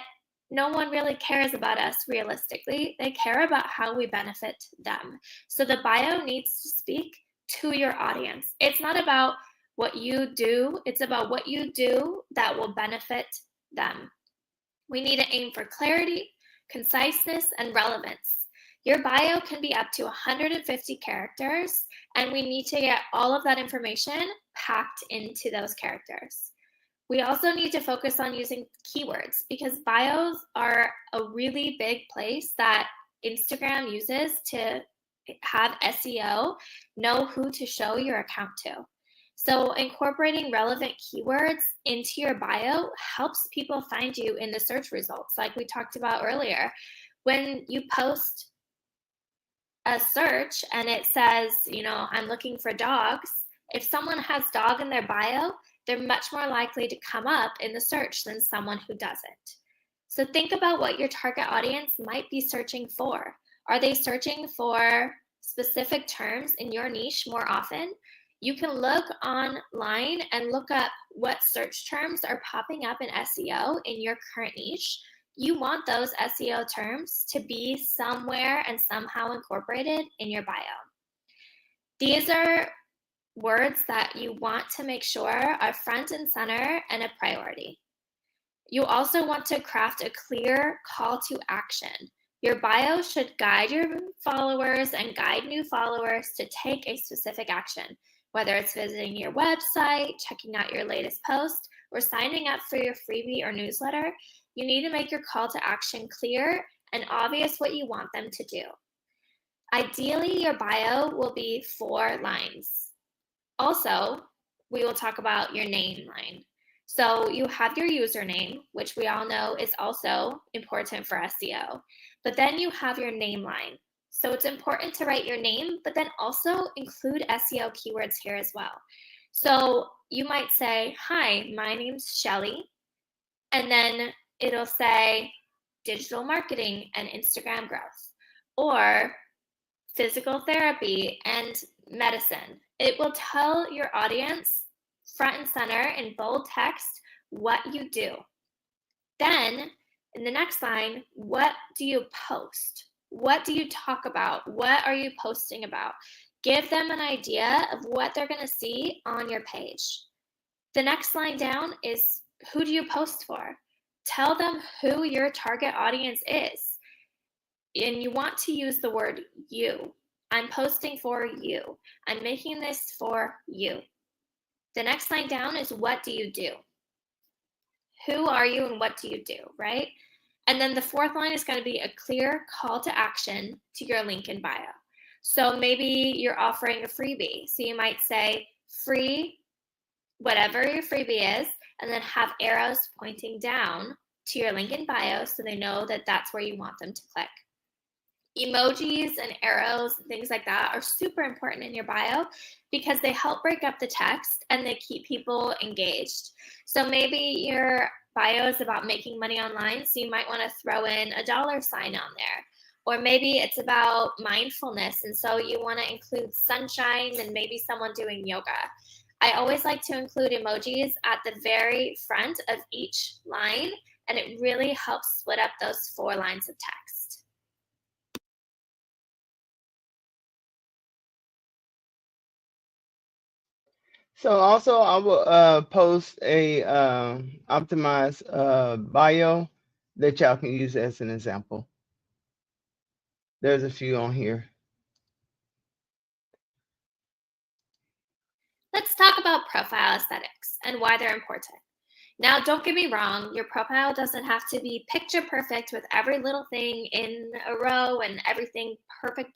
no one really cares about us realistically. They care about how we benefit them. So the bio needs to speak to your audience. It's not about what you do, it's about what you do that will benefit them. We need to aim for clarity, conciseness, and relevance. Your bio can be up to 150 characters, and we need to get all of that information packed into those characters. We also need to focus on using keywords because bios are a really big place that Instagram uses to have SEO know who to show your account to. So incorporating relevant keywords into your bio helps people find you in the search results, like we talked about earlier. When you post a search and it says, I'm looking for dogs, if someone has dog in their bio, they're much more likely to come up in the search than someone who doesn't. So think about what your target audience might be searching for. Are they searching for specific terms in your niche more often? You can look online and look up what search terms are popping up in SEO in your current niche. You want those SEO terms to be somewhere and somehow incorporated in your bio. These are words that you want to make sure are front and center and a priority. You also want to craft a clear call to action. Your bio should guide your followers and guide new followers to take a specific action, whether it's visiting your website, checking out your latest post, or signing up for your freebie or newsletter. You need to make your call to action clear and obvious what you want them to do. Ideally, your bio will be 4 lines. Also, we will talk about your name line. So you have your username, which we all know is also important for SEO. But then you have your name line. So it's important to write your name, but then also include SEO keywords here as well. So you might say, hi, my name's Shelly. And then it'll say digital marketing and Instagram growth, or physical therapy and medicine. It will tell your audience front and center in bold text what you do. Then in the next line, what do you post? What do you talk about? What are you posting about? Give them an idea of what they're going to see on your page. The next line down is, who do you post for? Tell them who your target audience is. And you want to use the word you. I'm posting for you. I'm making this for you. The next line down is, what do you do? Who are you and what do you do, right? And then the fourth line is going to be a clear call to action to your link in bio. So maybe you're offering a freebie. So you might say free, whatever your freebie is, and then have arrows pointing down to your link in bio so they know that that's where you want them to click. Emojis and arrows and things like that are super important in your bio because they help break up the text and they keep people engaged. So maybe your bio is about making money online, so you might want to throw in a $ sign on there. Or maybe it's about mindfulness, and so you want to include sunshine and maybe someone doing yoga. I always like to include emojis at the very front of each line, and it really helps split up those 4 lines of text. So also I will post a optimized bio that y'all can use as an example. There's a few on here. Let's talk about profile aesthetics and why they're important. Now, don't get me wrong, your profile doesn't have to be picture perfect with every little thing in a row and everything perfect.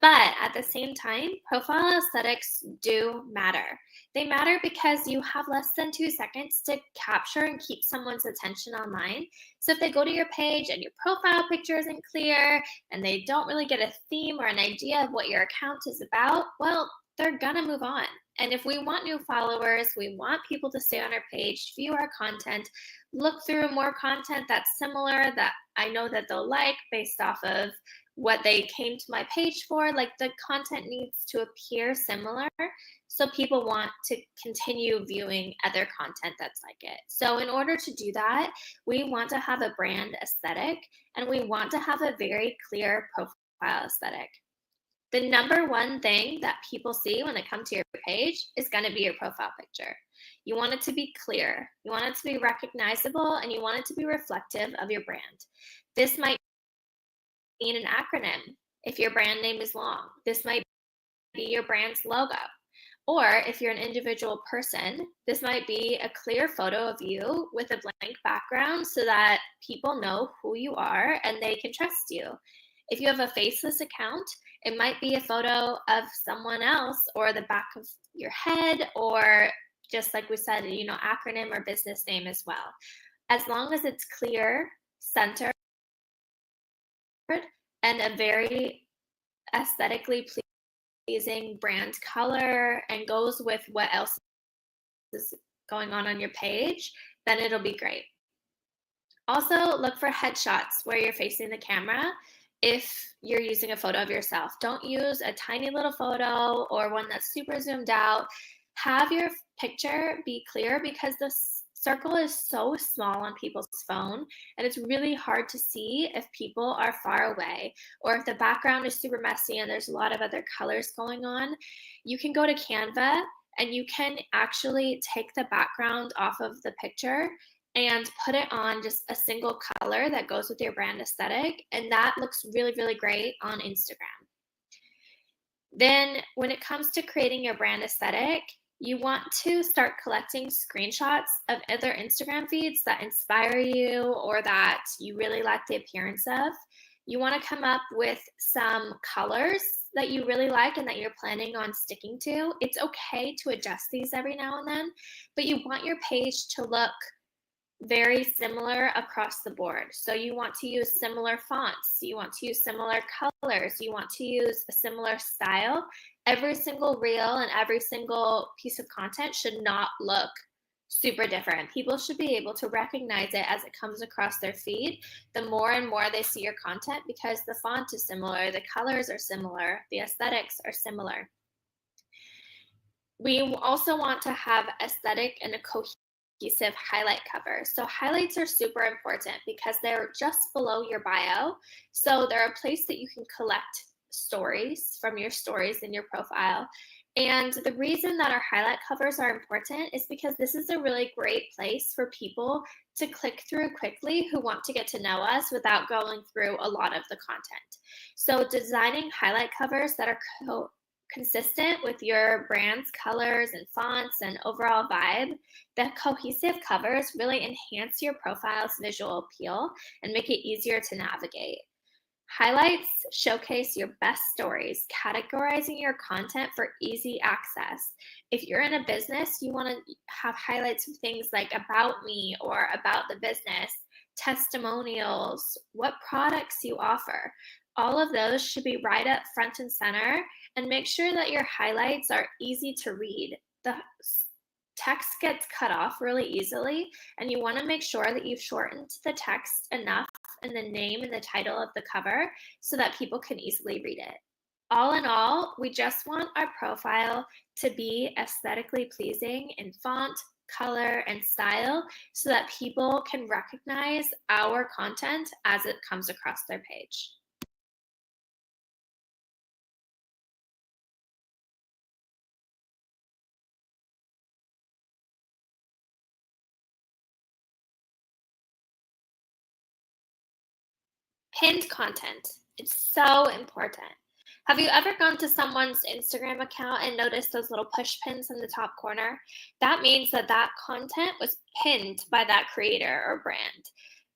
But at the same time, profile aesthetics do matter. They matter because you have less than 2 seconds to capture and keep someone's attention online. So if they go to your page and your profile picture isn't clear and they don't really get a theme or an idea of what your account is about, well, they're gonna move on. And if we want new followers, we want people to stay on our page, view our content, look through more content that's similar that I know that they'll like based off of what they came to my page for. Like, the content needs to appear similar so people want to continue viewing other content that's like it. So in order to do that, we want to have a brand aesthetic and we want to have a very clear profile aesthetic. The number one thing that people see when they come to your page is going to be your profile picture. You want it to be clear, you want it to be recognizable, and you want it to be reflective of your brand. This might mean an acronym if your brand name is long. This might be your brand's logo. Or if you're an individual person, this might be a clear photo of you with a blank background so that people know who you are and they can trust you. If you have a faceless account, it might be a photo of someone else or the back of your head, or just like we said, acronym or business name as well. As long as it's clear, centered, and a very aesthetically pleasing brand color and goes with what else is going on your page, then it'll be great. Also, look for headshots where you're facing the camera. If you're using a photo of yourself, don't use a tiny little photo or one that's super zoomed out. Have your picture be clear because the circle is so small on people's phone and it's really hard to see if people are far away or if the background is super messy and there's a lot of other colors going on. You can go to Canva and you can actually take the background off of the picture and put it on just a single color that goes with your brand aesthetic. And that looks really, really great on Instagram. Then when it comes to creating your brand aesthetic, you want to start collecting screenshots of other Instagram feeds that inspire you or that you really like the appearance of. You want to come up with some colors that you really like and that you're planning on sticking to. It's okay to adjust these every now and then, but you want your page to look very similar across the board. So you want to use similar fonts, you want to use similar colors, you want to use a similar style. Every single reel and every single piece of content should not look super different. People should be able to recognize it as it comes across their feed the more and more they see your content, because the font is similar, the colors are similar, the aesthetics are similar. We also want to have aesthetic and a cohesive highlight cover. So highlights are super important because they're just below your bio. So they're a place that you can collect stories from your stories in your profile. And the reason that our highlight covers are important is because this is a really great place for people to click through quickly who want to get to know us without going through a lot of the content. So designing highlight covers that are consistent with your brand's colors and fonts and overall vibe, the cohesive covers really enhance your profile's visual appeal and make it easier to navigate. Highlights showcase your best stories, categorizing your content for easy access. If you're in a business, you want to have highlights of things like about me or about the business, testimonials, what products you offer. All of those should be right up front and center, and make sure that your highlights are easy to read. The text gets cut off really easily, and you want to make sure that you've shortened the text enough in the name and the title of the cover so that people can easily read it. All in all, we just want our profile to be aesthetically pleasing in font, color, and style so that people can recognize our content as it comes across their page. Pinned content. It's so important. Have you ever gone to someone's Instagram account and noticed those little push pins in the top corner? That means that that content was pinned by that creator or brand.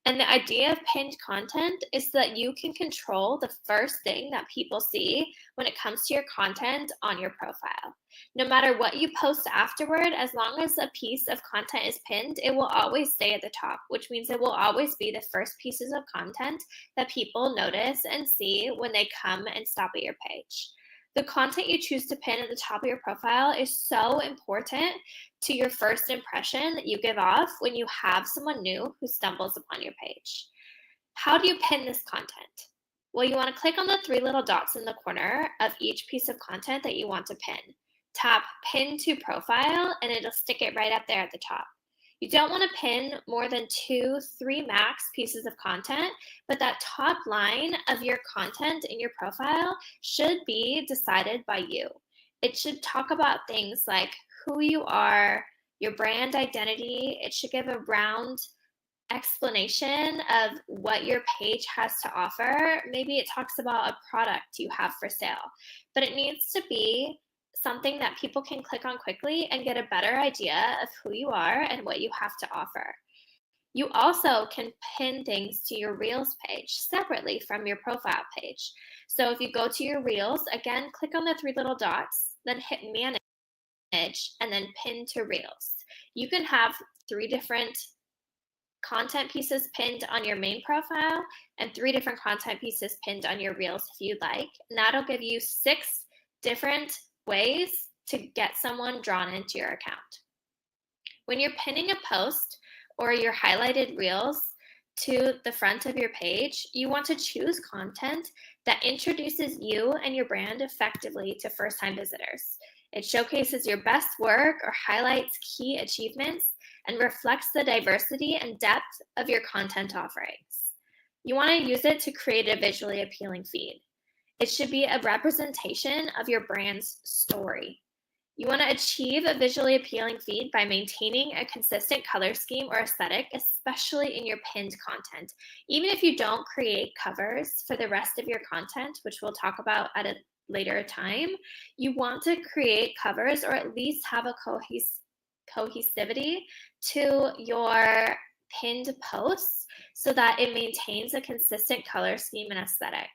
And the idea of pinned content is that you can control the first thing that people see when it comes to your content on your profile. No matter what you post afterward, as long as a piece of content is pinned, it will always stay at the top, which means it will always be the first pieces of content that people notice and see when they come and stop at your page. The content you choose to pin at the top of your profile is so important to your first impression that you give off when you have someone new who stumbles upon your page. How do you pin this content? Well, you want to click on the three little dots in the corner of each piece of content that you want to pin. Tap Pin to Profile, and it'll stick it right up there at the top. You don't want to pin more than 2, 3 max pieces of content, but that top line of your content in your profile should be decided by you. It should talk about things like who you are, your brand identity. It should give a round explanation of what your page has to offer. Maybe it talks about a product you have for sale, but it needs to be something that people can click on quickly and get a better idea of who you are and what you have to offer. You also can pin things to your Reels page separately from your profile page. So if you go to your Reels, again, click on the 3 little dots, then hit Manage, and then Pin to Reels. You can have 3 different content pieces pinned on your main profile and 3 different content pieces pinned on your Reels if you'd like. And that'll give you 6 different ways to get someone drawn into your account. When you're pinning a post or your highlighted reels to the front of your page, you want to choose content that introduces you and your brand effectively to first-time visitors. It showcases your best work or highlights key achievements and reflects the diversity and depth of your content offerings. You want to use it to create a visually appealing feed. It should be a representation of your brand's story. You want to achieve a visually appealing feed by maintaining a consistent color scheme or aesthetic, especially in your pinned content. Even if you don't create covers for the rest of your content, which we'll talk about at a later time, you want to create covers or at least have a cohesivity to your pinned posts so that it maintains a consistent color scheme and aesthetic.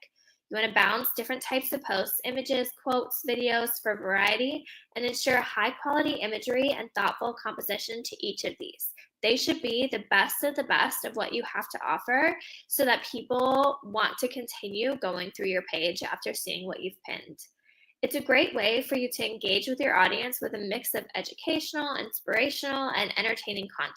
You want to balance different types of posts, images, quotes, videos for variety, and ensure high quality imagery and thoughtful composition to each of these. They should be the best of what you have to offer so that people want to continue going through your page after seeing what you've pinned. It's a great way for you to engage with your audience with a mix of educational, inspirational, and entertaining content.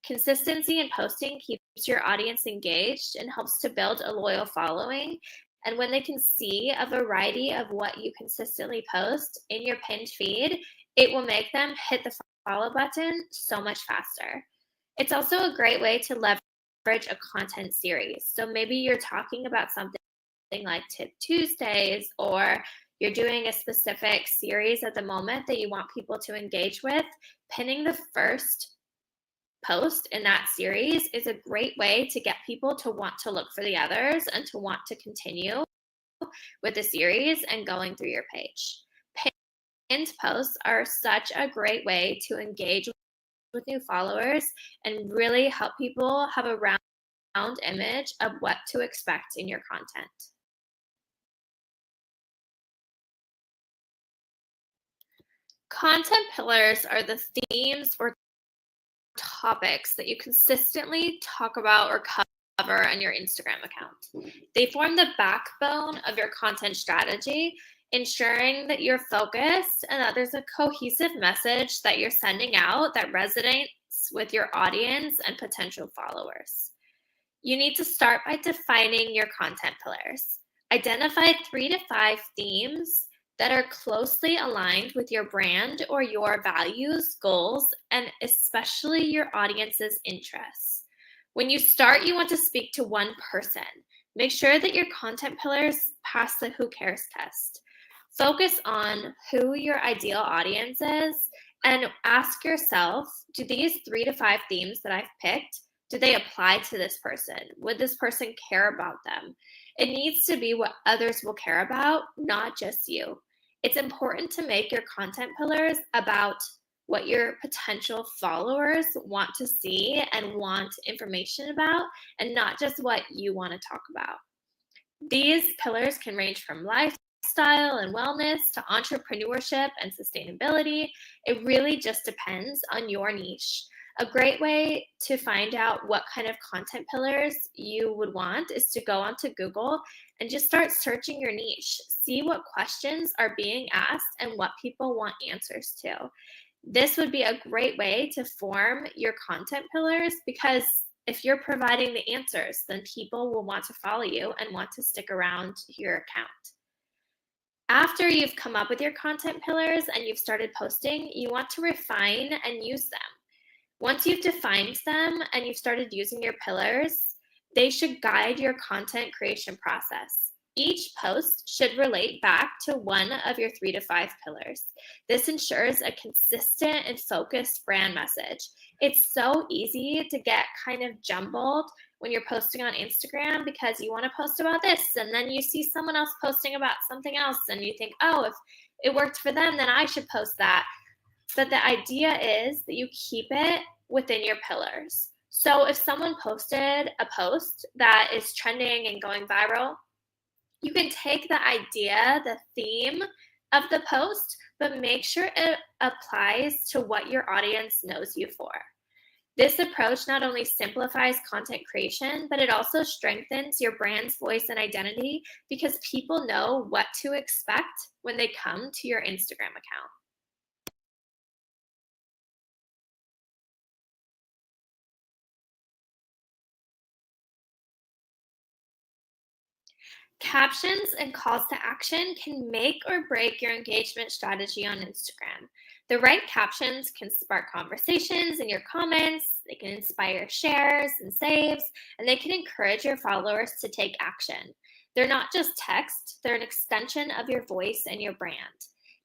Consistency in posting keeps your audience engaged and helps to build a loyal following. And when they can see a variety of what you consistently post in your pinned feed, it will make them hit the follow button so much faster. It's also a great way to leverage a content series. So maybe you're talking about something like Tip Tuesdays, or you're doing a specific series at the moment that you want people to engage with. Pinning the first post in that series is a great way to get people to want to look for the others and to want to continue with the series and going through your page. Pinned posts are such a great way to engage with new followers and really help people have a round image of what to expect in your content. Content pillars are the themes or topics that you consistently talk about or cover on your Instagram account. They form the backbone of your content strategy, ensuring that you're focused and that there's a cohesive message that you're sending out that resonates with your audience and potential followers. You need to start by defining your content pillars. Identify 3 to 5 themes that are closely aligned with your brand or your values, goals, and especially your audience's interests. When you start, you want to speak to one person. Make sure that your content pillars pass the who cares test. Focus on who your ideal audience is and ask yourself, do these 3 to 5 themes that I've picked, do they apply to this person? Would this person care about them? It needs to be what others will care about, not just you. It's important to make your content pillars about what your potential followers want to see and want information about, and not just what you want to talk about. These pillars can range from lifestyle and wellness to entrepreneurship and sustainability. It really just depends on your niche. A great way to find out what kind of content pillars you would want is to go onto Google and just start searching your niche. See what questions are being asked and what people want answers to. This would be a great way to form your content pillars, because if you're providing the answers, then people will want to follow you and want to stick around your account. After you've come up with your content pillars and you've started posting, you want to refine and use them. Once you've defined them and you've started using your pillars, they should guide your content creation process. Each post should relate back to one of your 3 to 5 pillars. This ensures a consistent and focused brand message. It's so easy to get kind of jumbled when you're posting on Instagram because you want to post about this and then you see someone else posting about something else and you think, oh, if it worked for them, then I should post that. But the idea is that you keep it within your pillars. So if someone posted a post that is trending and going viral, you can take the idea, the theme of the post, but make sure it applies to what your audience knows you for. This approach not only simplifies content creation, but it also strengthens your brand's voice and identity because people know what to expect when they come to your Instagram account. Captions and calls to action can make or break your engagement strategy on Instagram. The right captions can spark conversations in your comments, they can inspire shares and saves, and they can encourage your followers to take action. They're not just text, they're an extension of your voice and your brand.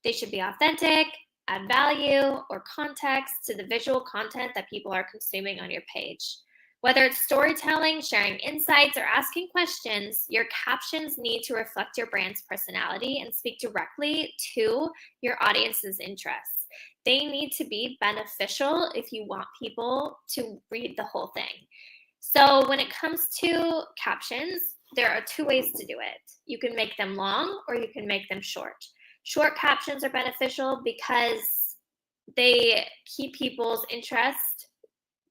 They should be authentic, add value or context to the visual content that people are consuming on your page. Whether it's storytelling, sharing insights, or asking questions, your captions need to reflect your brand's personality and speak directly to your audience's interests. They need to be beneficial if you want people to read the whole thing. So when it comes to captions, there are 2 ways to do it. You can make them long or you can make them short. Short captions are beneficial because they keep people's interest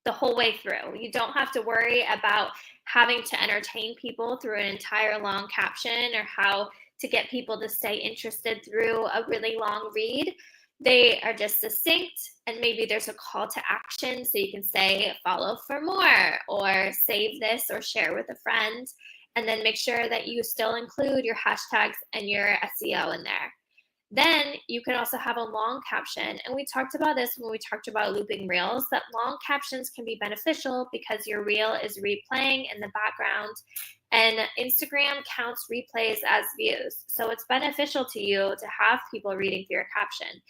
the whole way through. You don't have to worry about having to entertain people through an entire long caption or how to get people to stay interested through a really long read. They are just succinct, and maybe there's a call to action, so you can say follow for more or save this or share with a friend, and then make sure that you still include your hashtags and your SEO in there. Then you can also have a long caption. And we talked about this when we talked about looping reels, that long captions can be beneficial because your reel is replaying in the background, and Instagram counts replays as views. So it's beneficial to you to have people reading through your caption.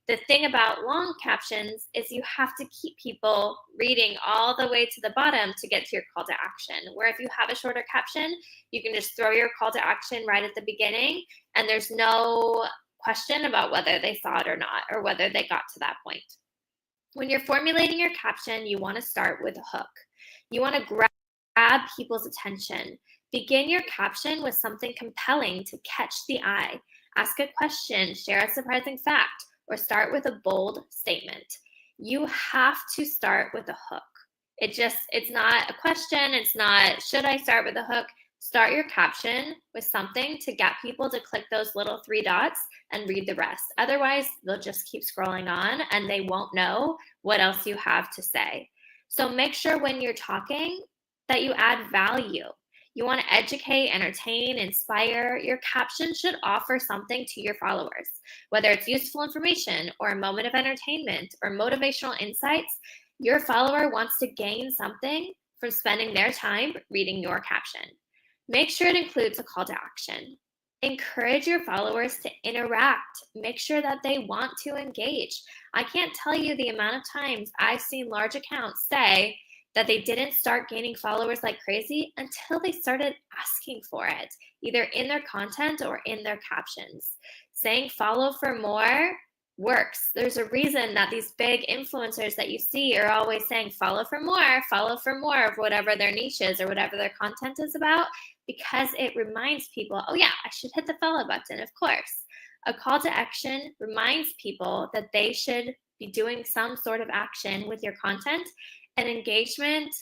The thing about long captions is you have to keep people reading all the way to the bottom to get to your call to action. Where if you have a shorter caption, you can just throw your call to action right at the beginning, and there's no question about whether they saw it or not, or whether they got to that point. When you're formulating your caption, you want to start with a hook. You want to grab people's attention. Begin your caption with something compelling to catch the eye. Ask a question, share a surprising fact, or start with a bold statement. You have to start with a hook. It's not a question. It's not, should I start with a hook? Start your caption with something to get people to click those little 3 dots and read the rest. Otherwise, they'll just keep scrolling on and they won't know what else you have to say. So make sure when you're talking that you add value. You want to educate, entertain, inspire. Your caption should offer something to your followers, whether it's useful information or a moment of entertainment or motivational insights. Your follower wants to gain something from spending their time reading your caption. Make sure it includes a call to action. Encourage your followers to interact. Make sure that they want to engage. I can't tell you the amount of times I've seen large accounts say that they didn't start gaining followers like crazy until they started asking for it, either in their content or in their captions. Saying follow for more works. There's a reason that these big influencers that you see are always saying follow for more of whatever their niche is or whatever their content is about, because it reminds people, oh yeah, I should hit the follow button, of course. A call to action reminds people that they should be doing some sort of action with your content, and engagement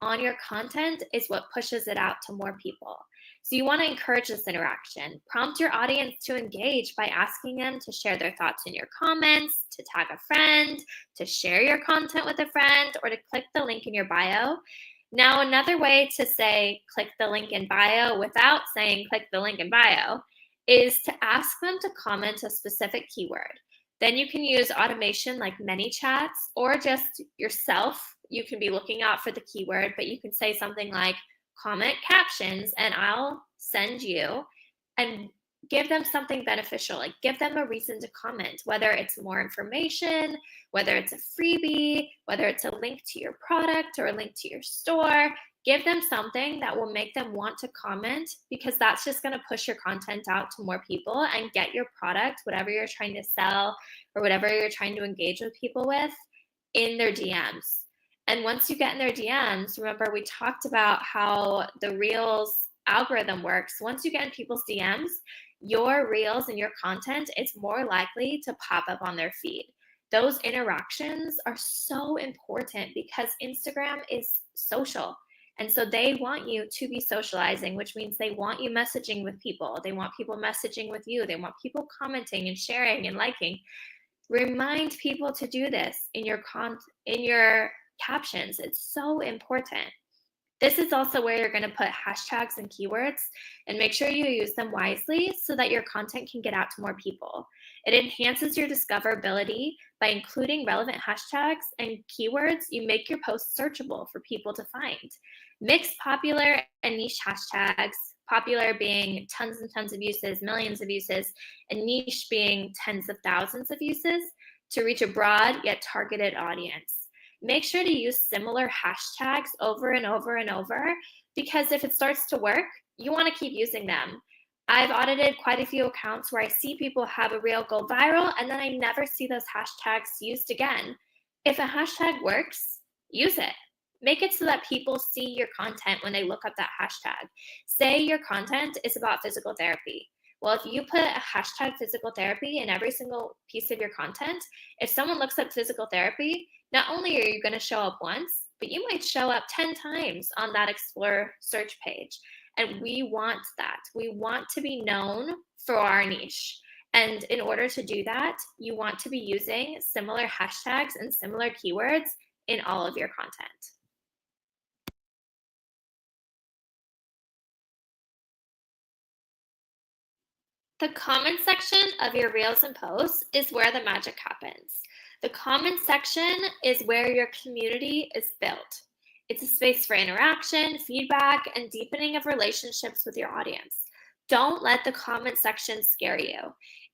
on your content is what pushes it out to more people. So you want to encourage this interaction. Prompt your audience to engage by asking them to share their thoughts in your comments, to tag a friend, to share your content with a friend, or to click the link in your bio. Now, another way to say click the link in bio without saying click the link in bio is to ask them to comment a specific keyword. Then you can use automation like ManyChats, or just yourself. You can be looking out for the keyword, but you can say something like comment captions, and I'll send you, and give them something beneficial. Like give them a reason to comment, whether it's more information, whether it's a freebie, whether it's a link to your product or a link to your store. Give them something that will make them want to comment, because that's just going to push your content out to more people and get your product, whatever you're trying to sell or whatever you're trying to engage with people with, in their DMs. And once you get in their DMs, remember we talked about how the Reels algorithm works. Once you get in people's DMs, your Reels and your content is more likely to pop up on their feed. Those interactions are so important because Instagram is social. And so they want you to be socializing, which means they want you messaging with people. They want people messaging with you. They want people commenting and sharing and liking. Remind people to do this in your captions. It's so important. This is also where you're going to put hashtags and keywords, and make sure you use them wisely so that your content can get out to more people. It enhances your discoverability by including relevant hashtags and keywords. You make your posts searchable for people to find. Mix popular and niche hashtags, popular being tons and tons of uses, millions of uses, and niche being tens of thousands of uses, to reach a broad yet targeted audience. Make sure to use similar hashtags over and over and over, because if it starts to work, you want to keep using them. I've audited quite a few accounts where I see people have a reel go viral and then I never see those hashtags used again. If a hashtag works, use it. Make it so that people see your content when they look up that hashtag. Say your content is about physical therapy. Well, if you put a hashtag physical therapy in every single piece of your content, if someone looks up physical therapy, not only are you going to show up once, but you might show up 10 times on that Explore search page. And we want that. We want to be known for our niche. And in order to do that, you want to be using similar hashtags and similar keywords in all of your content. The comment section of your reels and posts is where the magic happens. The comment section is where your community is built. It's a space for interaction, feedback, and deepening of relationships with your audience. Don't let the comment section scare you.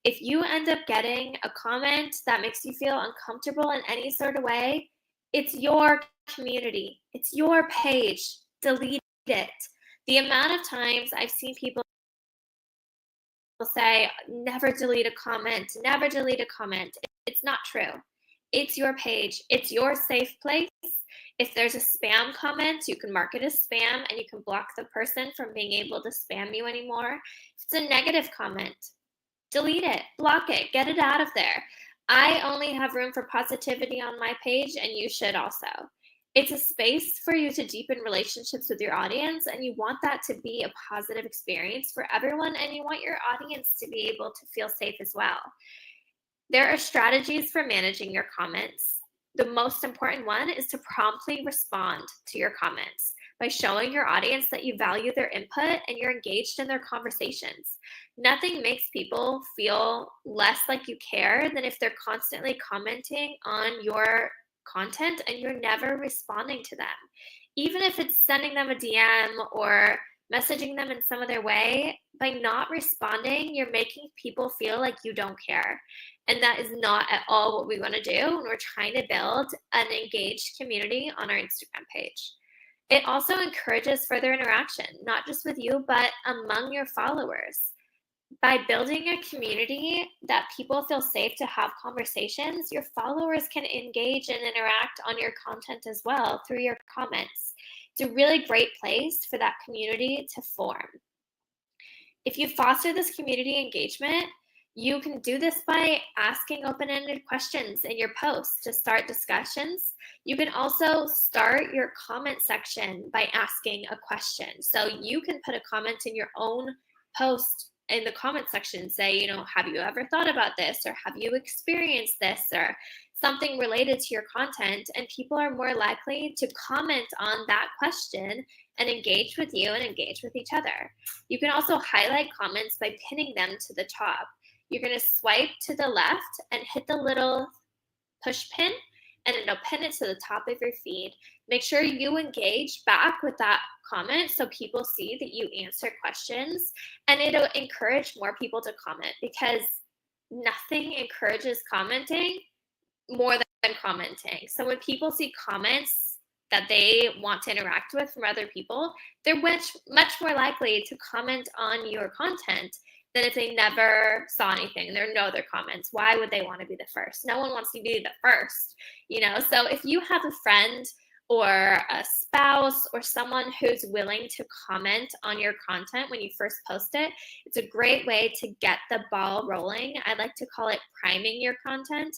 If you end up getting a comment that makes you feel uncomfortable in any sort of way, it's your community. It's your page. Delete it. The amount of times I've seen people say, never delete a comment, never delete a comment. It's not true. It's your page. It's your safe place. If there's a spam comment, you can mark it as spam and you can block the person from being able to spam you anymore. If it's a negative comment, delete it, block it, get it out of there. I only have room for positivity on my page, and you should also. It's a space for you to deepen relationships with your audience, and you want that to be a positive experience for everyone, and you want your audience to be able to feel safe as well. There are strategies for managing your comments. The most important one is to promptly respond to your comments by showing your audience that you value their input and you're engaged in their conversations. Nothing makes people feel less like you care than if they're constantly commenting on your content and you're never responding to them. Even if it's sending them a DM or messaging them in some other way, by not responding, you're making people feel like you don't care. And that is not at all what we want to do when we're trying to build an engaged community on our Instagram page. It also encourages further interaction, not just with you, but among your followers. By building a community that people feel safe to have conversations, your followers can engage and interact on your content as well through your comments. It's a really great place for that community to form. If you foster this community engagement, you can do this by asking open-ended questions in your posts to start discussions. You can also start your comment section by asking a question. So you can put a comment in your own post in the comment section, say, have you ever thought about this, or have you experienced this, or something related to your content, and people are more likely to comment on that question and engage with you and engage with each other. You can also highlight comments by pinning them to the top. You're going to swipe to the left and hit the little push pin, and it'll pin it to the top of your feed. Make sure you engage back with that comment so people see that you answer questions, and it'll encourage more people to comment, because nothing encourages commenting more than commenting. So when people see comments that they want to interact with from other people, they're much more likely to comment on your content than if they never saw anything. There are no other comments. Why would they want to be the first? No one wants to be the first, So if you have a friend or a spouse or someone who's willing to comment on your content when you first post it, it's a great way to get the ball rolling. I like to call it priming your content.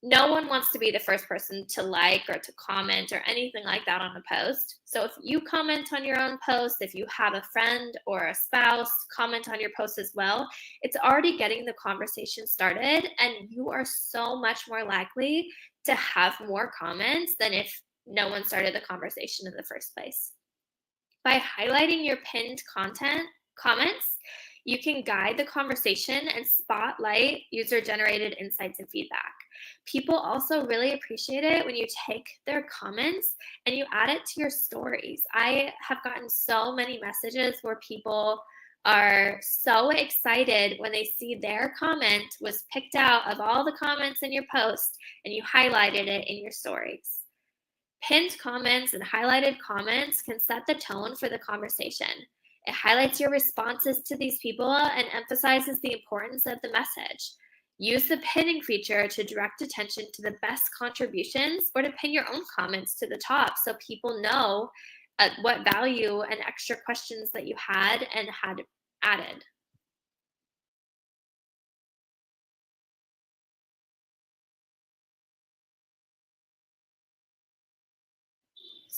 No one wants to be the first person to like or to comment or anything like that on a post. So if you comment on your own post, if you have a friend or a spouse comment on your post as well, it's already getting the conversation started, and you are so much more likely to have more comments than if no one started the conversation in the first place. By highlighting your pinned comments, you can guide the conversation and spotlight user-generated insights and feedback. People also really appreciate it when you take their comments and you add it to your stories. I have gotten so many messages where people are so excited when they see their comment was picked out of all the comments in your post and you highlighted it in your stories. Pinned comments and highlighted comments can set the tone for the conversation. It highlights your responses to these people and emphasizes the importance of the message. Use the pinning feature to direct attention to the best contributions, or to pin your own comments to the top so people know what value and extra questions that you had and had added.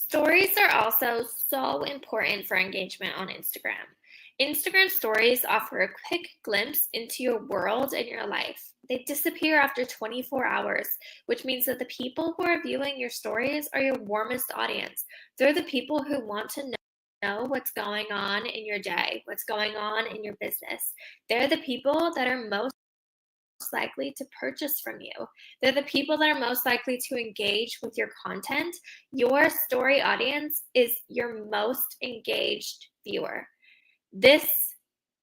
Stories are also so important for engagement on Instagram. Instagram stories offer a quick glimpse into your world and your life. They disappear after 24 hours, which means that the people who are viewing your stories are your warmest audience. They're the people who want to know what's going on in your day, what's going on in your business. They're the people that are most likely to purchase from you. They're the people that are most likely to engage with your content. Your story audience is your most engaged viewer. This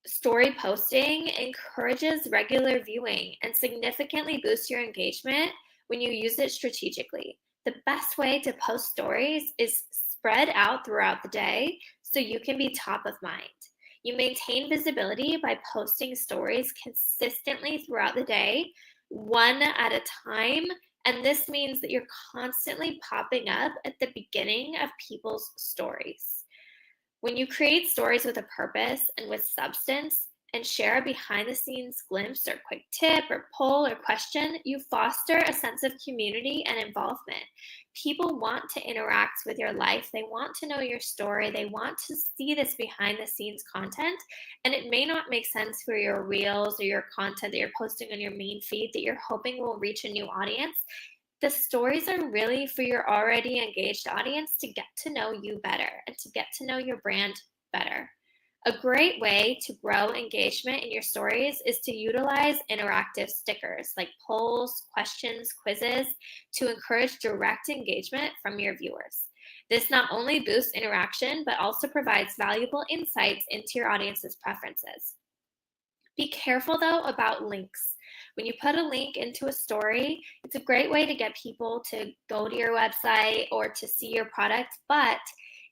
story posting encourages regular viewing and significantly boosts your engagement when you use it strategically. The best way to post stories is spread out throughout the day so you can be top of mind. You maintain visibility by posting stories consistently throughout the day, one at a time, and this means that you're constantly popping up at the beginning of people's stories. When you create stories with a purpose and with substance and share a behind the scenes glimpse or quick tip or poll or question, you foster a sense of community and involvement. People want to interact with your life. They want to know your story. They want to see this behind the scenes content. And it may not make sense for your reels or your content that you're posting on your main feed that you're hoping will reach a new audience. The stories are really for your already engaged audience to get to know you better and to get to know your brand better. A great way to grow engagement in your stories is to utilize interactive stickers like polls, questions, quizzes to encourage direct engagement from your viewers. This not only boosts interaction, but also provides valuable insights into your audience's preferences. Be careful though about links. When you put a link into a story, it's a great way to get people to go to your website or to see your product, but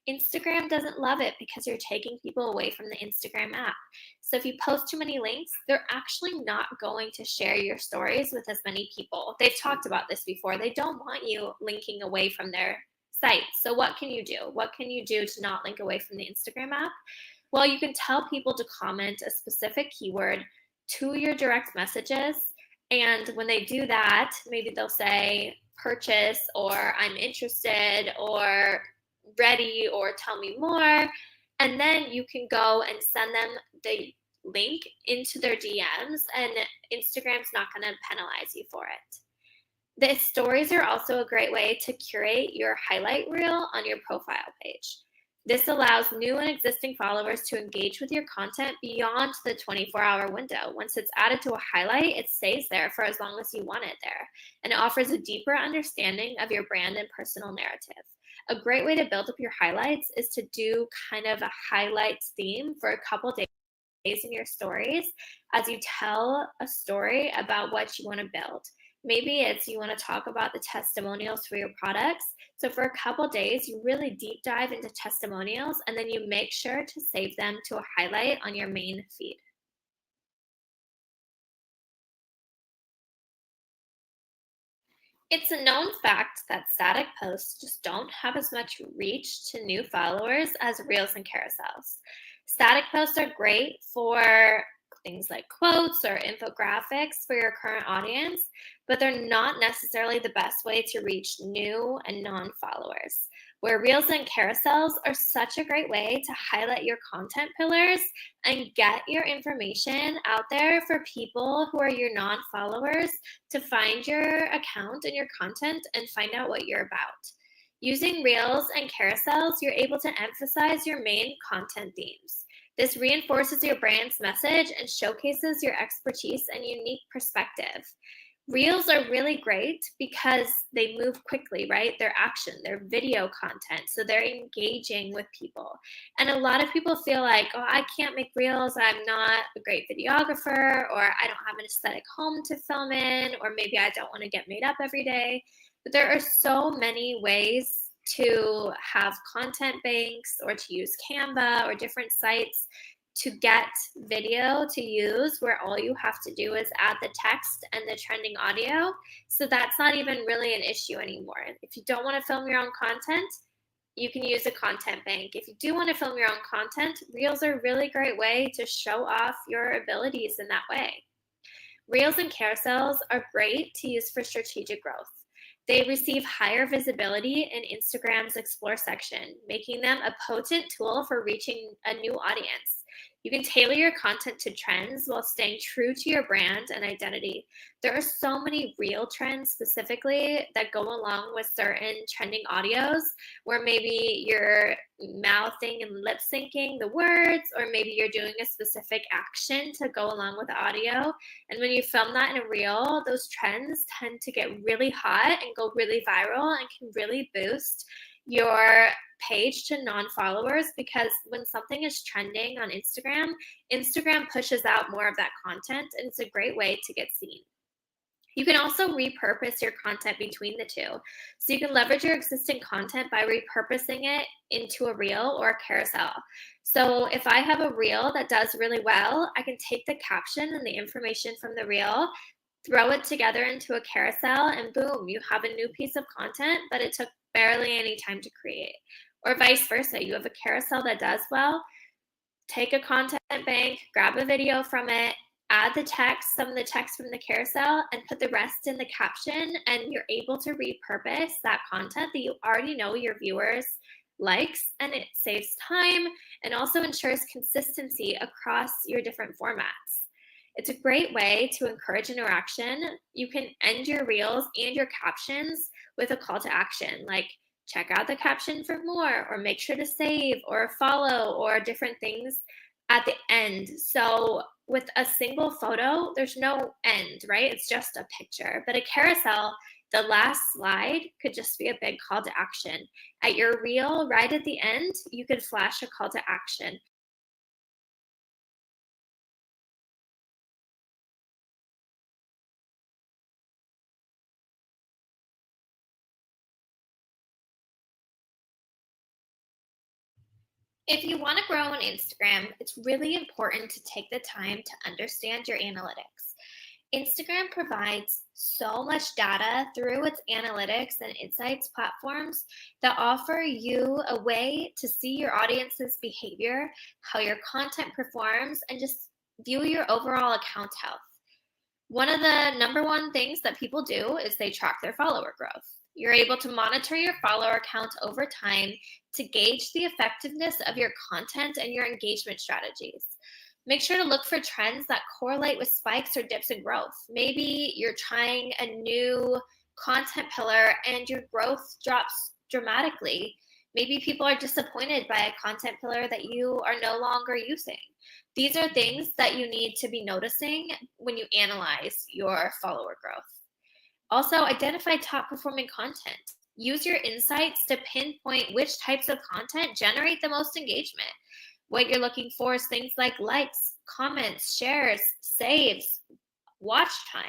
Instagram doesn't love it because you're taking people away from the Instagram app. So if you post too many links, they're actually not going to share your stories with as many people. They've talked about this before. They don't want you linking away from their site. So what can you do? What can you do to not link away from the Instagram app? Well, you can tell people to comment a specific keyword to your direct messages. And when they do that, maybe they'll say purchase or I'm interested or ready or tell me more. And then you can go and send them the link into their DMs, and Instagram's not going to penalize you for it. The stories are also a great way to curate your highlight reel on your profile page. This allows new and existing followers to engage with your content beyond the 24-hour window. Once it's added to a highlight, it stays there for as long as you want it there, and it offers a deeper understanding of your brand and personal narrative. A great way to build up your highlights is to do kind of a highlights theme for a couple days in your stories as you tell a story about what you want to build. Maybe it's you want to talk about the testimonials for your products. So for a couple days, you really deep dive into testimonials, and then you make sure to save them to a highlight on your main feed. It's a known fact that static posts just don't have as much reach to new followers as reels and carousels. Static posts are great for things like quotes or infographics for your current audience, but they're not necessarily the best way to reach new and non-followers. Where reels and carousels are such a great way to highlight your content pillars and get your information out there for people who are your non-followers to find your account and your content and find out what you're about. Using reels and carousels, you're able to emphasize your main content themes. This reinforces your brand's message and showcases your expertise and unique perspective. Reels are really great because they move quickly, right? They're action, they're video content, so they're engaging with people. And a lot of people feel like, oh, I can't make reels, I'm not a great videographer, or I don't have an aesthetic home to film in, or maybe I don't want to get made up every day. But there are so many ways to have content banks or to use Canva or different sites to get video to use where all you have to do is add the text and the trending audio. So that's not even really an issue anymore. If you don't want to film your own content, you can use a content bank. If you do want to film your own content, reels are a really great way to show off your abilities in that way. Reels and carousels are great to use for strategic growth. They receive higher visibility in Instagram's Explore section, making them a potent tool for reaching a new audience. You can tailor your content to trends while staying true to your brand and identity. There are so many reel trends specifically that go along with certain trending audios, where maybe you're mouthing and lip syncing the words, or maybe you're doing a specific action to go along with the audio. And when you film that in a reel, those trends tend to get really hot and go really viral and can really boost your page to non-followers, because when something is trending on Instagram, Instagram pushes out more of that content, and it's a great way to get seen. You can also repurpose your content between the two. So you can leverage your existing content by repurposing it into a reel or a carousel. So if I have a reel that does really well, I can take the caption and the information from the reel, throw it together into a carousel, and boom, you have a new piece of content, but it took barely any time to create. Or vice versa, you have a carousel that does well, take a content bank, grab a video from it, add the text, some of the text from the carousel, and put the rest in the caption, and you're able to repurpose that content that you already know your viewers likes, and it saves time and also ensures consistency across your different formats. It's a great way to encourage interaction. You can end your reels and your captions with a call to action, like check out the caption for more, or make sure to save or follow, or different things at the end. So with a single photo, there's no end, right? It's just a picture. But a carousel, the last slide could just be a big call to action. At your reel, right at the end, you could flash a call to action. If you want to grow on Instagram, it's really important to take the time to understand your analytics. Instagram provides so much data through its analytics and insights platforms that offer you a way to see your audience's behavior, how your content performs, and just view your overall account health. One of the number one things that people do is they track their follower growth. You're able to monitor your follower count over time to gauge the effectiveness of your content and your engagement strategies. Make sure to look for trends that correlate with spikes or dips in growth. Maybe you're trying a new content pillar and your growth drops dramatically. Maybe people are disappointed by a content pillar that you are no longer using. These are things that you need to be noticing when you analyze your follower growth. Also, identify top performing content. Use your insights to pinpoint which types of content generate the most engagement. What you're looking for is things like likes, comments, shares, saves, watch time.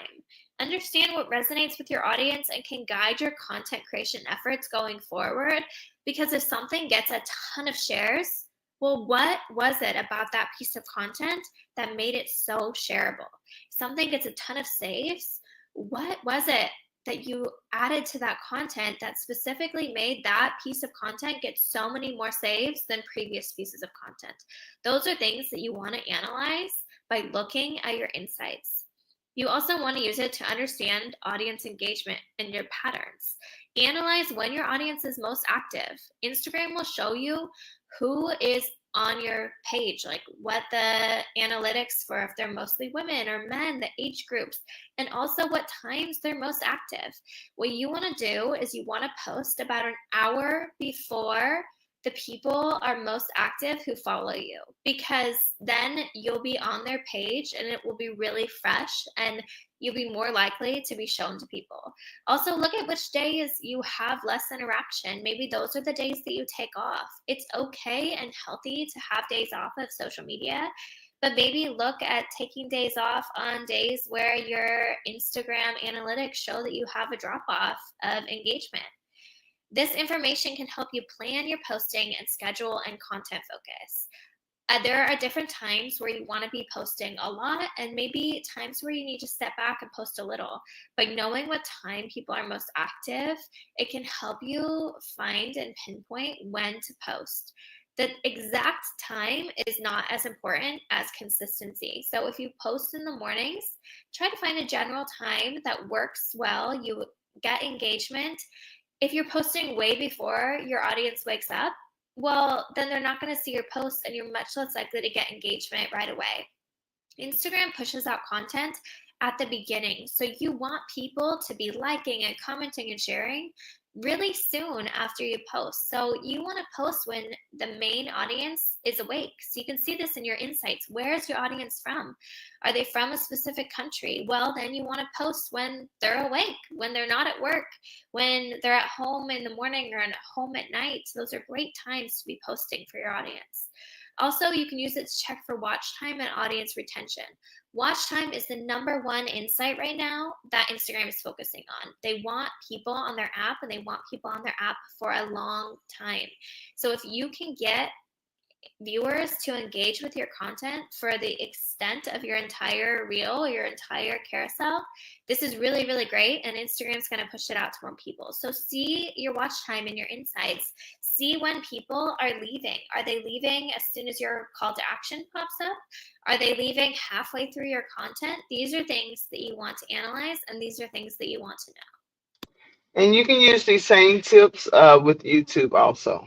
Understand what resonates with your audience and can guide your content creation efforts going forward. Because if something gets a ton of shares, well, what was it about that piece of content that made it so shareable? If something gets a ton of saves, what was it that you added to that content that specifically made that piece of content get so many more saves than previous pieces of content? Those are things that you want to analyze by looking at your insights. You also want to use it to understand audience engagement and your patterns. Analyze when your audience is most active. Instagram will show you who is on your page, like what the analytics for, if they're mostly women or men, the age groups, and also what times they're most active. What you want to do is you want to post about an hour before the people are most active who follow you, because then you'll be on their page and it will be really fresh and you'll be more likely to be shown to people. Also, look at which days you have less interaction. Maybe those are the days that you take off. It's okay and healthy to have days off of social media, but maybe look at taking days off on days where your Instagram analytics show that you have a drop off of engagement. This information can help you plan your posting and schedule and content focus. There are different times where you want to be posting a lot, and maybe times where you need to step back and post a little. By knowing what time people are most active, it can help you find and pinpoint when to post. The exact time is not as important as consistency. So if you post in the mornings, try to find a general time that works well. You get engagement, if you're posting way before your audience wakes up, well, then they're not going to see your posts and you're much less likely to get engagement right away. Instagram pushes out content at the beginning. So you want people to be liking and commenting and sharing really soon after you post. So you want to post when the main audience is awake. So you can see this in your insights. Where is your audience from? Are they from a specific country? Well, then you want to post when they're awake, when they're not at work, when they're at home in the morning or at home at night. Those are great times to be posting for your audience. Also, you can use it to check for watch time and audience retention. Watch time is the #1 insight right now that Instagram is focusing on. They want people on their app, and they want people on their app for a long time. So if you can get viewers to engage with your content for the extent of your entire reel, your entire carousel, this is really, really great, and Instagram's going to push it out to more people. So see your watch time and your insights. See when people are leaving. Are they leaving as soon as your call to action pops up? Are they leaving halfway through your content? These are things that you want to analyze, and these are things that you want to know. And you can use these same tips with YouTube also.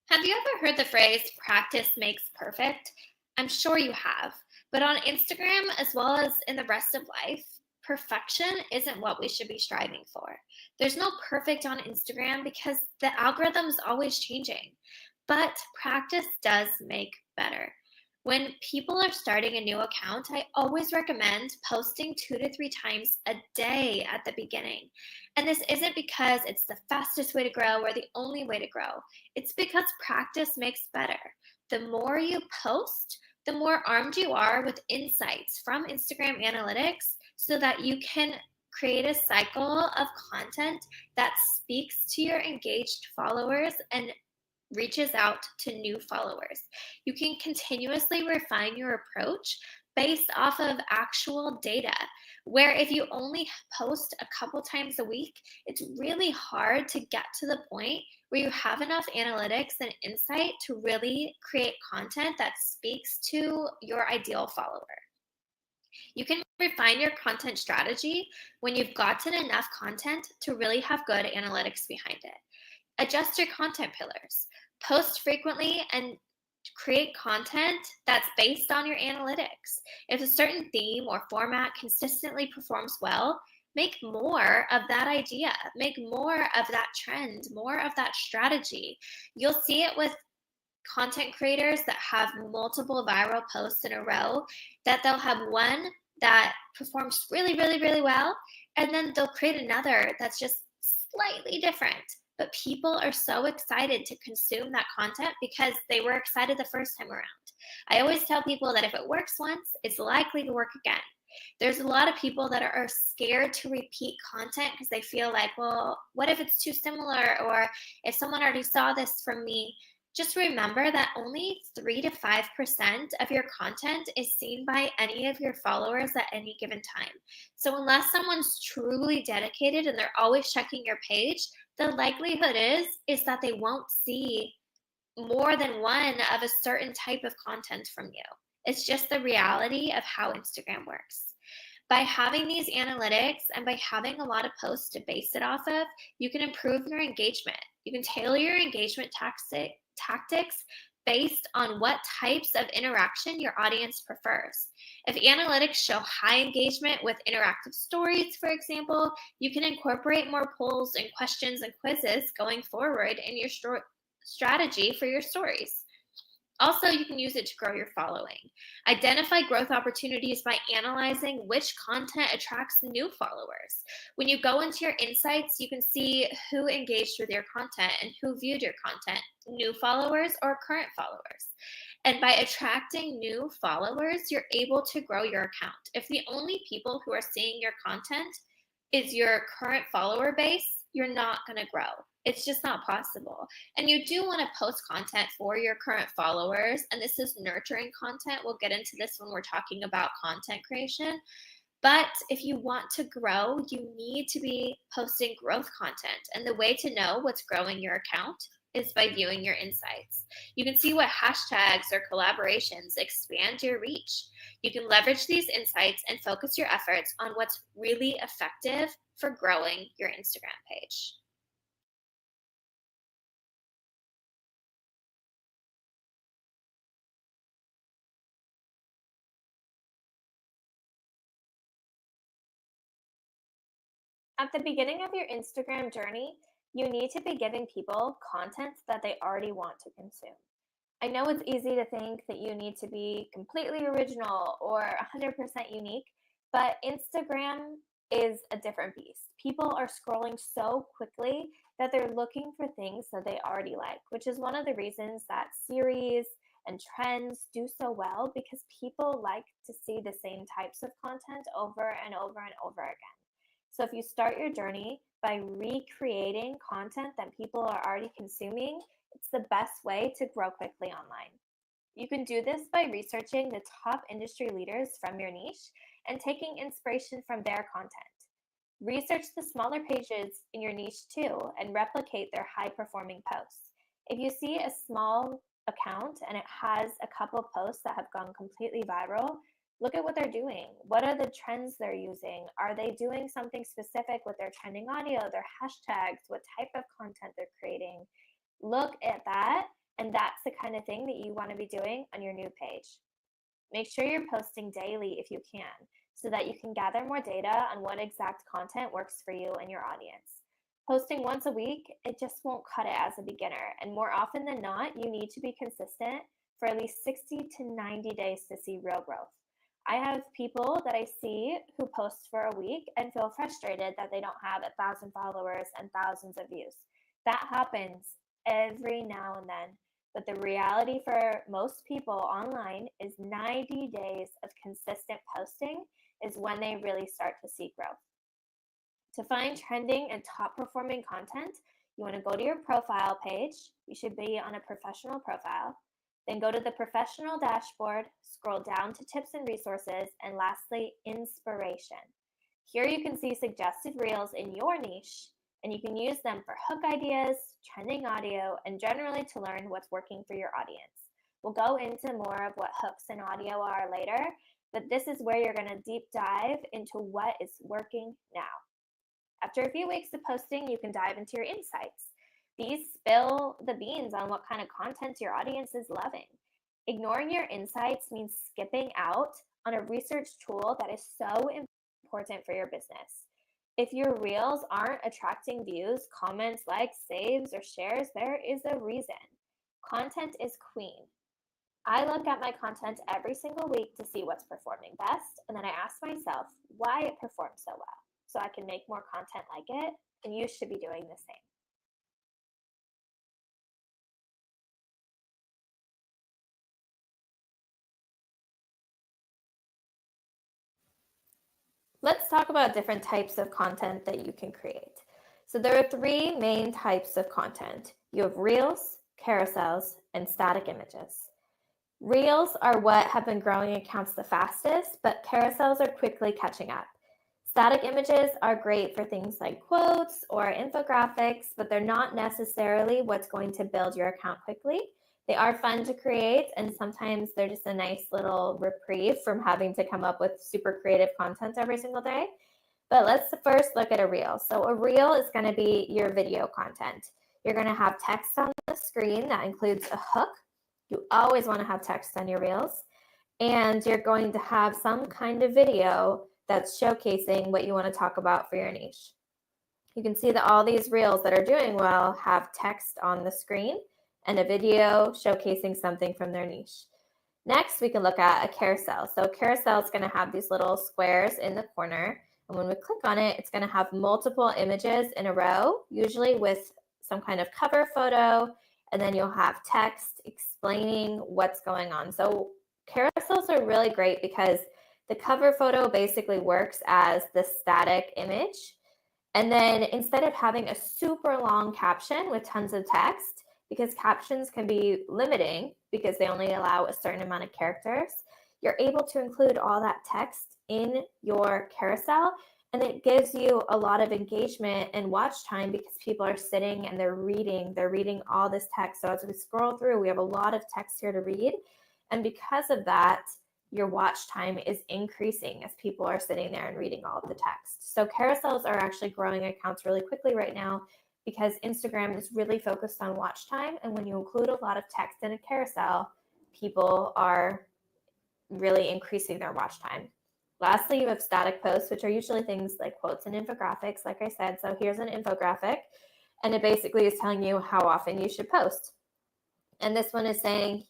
Have you ever heard the phrase practice makes perfect? I'm sure you have. But on Instagram, as well as in the rest of life, perfection isn't what we should be striving for. There's no perfect on Instagram because the algorithm's always changing. But practice does make better. When people are starting a new account, I always recommend posting 2 to 3 times a day at the beginning. And this isn't because it's the fastest way to grow or the only way to grow. It's because practice makes better. The more you post, the more armed you are with insights from Instagram analytics so that you can create a cycle of content that speaks to your engaged followers and reaches out to new followers. You can continuously refine your approach based off of actual data, where if you only post a couple times a week, it's really hard to get to the point where you have enough analytics and insight to really create content that speaks to your ideal follower. You can refine your content strategy when you've gotten enough content to really have good analytics behind it. Adjust your content pillars. Post frequently and create content that's based on your analytics. If a certain theme or format consistently performs well, make more of that idea, make more of that trend, more of that strategy. You'll see it with content creators that have multiple viral posts in a row, that they'll have one that performs really, really, really well, and then they'll create another that's just slightly different. But people are so excited to consume that content because they were excited the first time around. I always tell people that if it works once, it's likely to work again. There's a lot of people that are scared to repeat content because they feel like, well, what if it's too similar? Or if someone already saw this from me? Just remember that only 3 to 5% of your content is seen by any of your followers at any given time. So unless someone's truly dedicated and they're always checking your page, the likelihood is that they won't see more than one of a certain type of content from you. It's just the reality of how Instagram works. By having these analytics and by having a lot of posts to base it off of, you can improve your engagement. You can tailor your engagement tactics based on what types of interaction your audience prefers. If analytics show high engagement with interactive stories, for example, you can incorporate more polls and questions and quizzes going forward in your strategy for your stories. Also, you can use it to grow your following. Identify growth opportunities by analyzing which content attracts new followers. When you go into your insights, you can see who engaged with your content and who viewed your content, new followers or current followers. And by attracting new followers, you're able to grow your account. If the only people who are seeing your content is your current follower base, you're not going to grow. It's just not possible. And you do want to post content for your current followers. And this is nurturing content. We'll get into this when we're talking about content creation. But if you want to grow, you need to be posting growth content. And the way to know what's growing your account is by viewing your insights. You can see what hashtags or collaborations expand your reach. You can leverage these insights and focus your efforts on what's really effective for growing your Instagram page. At the beginning of your Instagram journey, you need to be giving people content that they already want to consume. I know it's easy to think that you need to be completely original or 100% unique, but Instagram is a different beast. People are scrolling so quickly that they're looking for things that they already like, which is one of the reasons that series and trends do so well, because people like to see the same types of content over and over and over again. So if you start your journey by recreating content that people are already consuming, it's the best way to grow quickly online. You can do this by researching the top industry leaders from your niche and taking inspiration from their content. Research the smaller pages in your niche too and replicate their high-performing posts. If you see a small account and it has a couple posts that have gone completely viral, look at what they're doing. What are the trends they're using? Are they doing something specific with their trending audio, their hashtags, what type of content they're creating? Look at that, and that's the kind of thing that you want to be doing on your new page. Make sure you're posting daily if you can, so that you can gather more data on what exact content works for you and your audience. Posting once a week, it just won't cut it as a beginner, and more often than not, you need to be consistent for at least 60 to 90 days to see real growth. I have people that I see who post for a week and feel frustrated that they don't have 1,000 followers and thousands of views. That happens every now and then. But the reality for most people online is 90 days of consistent posting is when they really start to see growth. To find trending and top performing content, you want to go to your profile page. You should be on a professional profile. Then go to the professional dashboard, scroll down to tips and resources, and lastly, inspiration. Here you can see suggested reels in your niche, and you can use them for hook ideas, trending audio, and generally to learn what's working for your audience. We'll go into more of what hooks and audio are later, but this is where you're going to deep dive into what is working now. After a few weeks of posting, you can dive into your insights. These spill the beans on what kind of content your audience is loving. Ignoring your insights means skipping out on a research tool that is so important for your business. If your reels aren't attracting views, comments, likes, saves, or shares, there is a reason. Content is queen. I look at my content every single week to see what's performing best, and then I ask myself why it performs so well, so I can make more content like it, and you should be doing the same. Let's talk about different types of content that you can create. So there are three main types of content. You have reels, carousels, and static images. Reels are what have been growing accounts the fastest, but carousels are quickly catching up. Static images are great for things like quotes or infographics, but they're not necessarily what's going to build your account quickly. They are fun to create, and sometimes they're just a nice little reprieve from having to come up with super creative content every single day. But let's first look at a reel. So a reel is going to be your video content. You're going to have text on the screen that includes a hook. You always want to have text on your reels. And you're going to have some kind of video that's showcasing what you want to talk about for your niche. You can see that all these reels that are doing well have text on the screen and a video showcasing something from their niche. Next, we can look at a carousel. So a carousel is going to have these little squares in the corner. And when we click on it, it's going to have multiple images in a row, usually with some kind of cover photo. And then you'll have text explaining what's going on. So carousels are really great because the cover photo basically works as the static image. And then instead of having a super long caption with tons of text, because captions can be limiting because they only allow a certain amount of characters, you're able to include all that text in your carousel, And it gives you a lot of engagement and watch time because people are sitting and they're reading all this text. So as we scroll through, we have a lot of text here to read. And because of that, your watch time is increasing as people are sitting there and reading all of the text. So carousels are actually growing accounts really quickly right now because Instagram is really focused on watch time. And when you include a lot of text in a carousel, people are really increasing their watch time. Lastly, you have static posts, which are usually things like quotes and infographics, like I said. So here's an infographic, and it basically is telling you how often you should post. And this one is saying,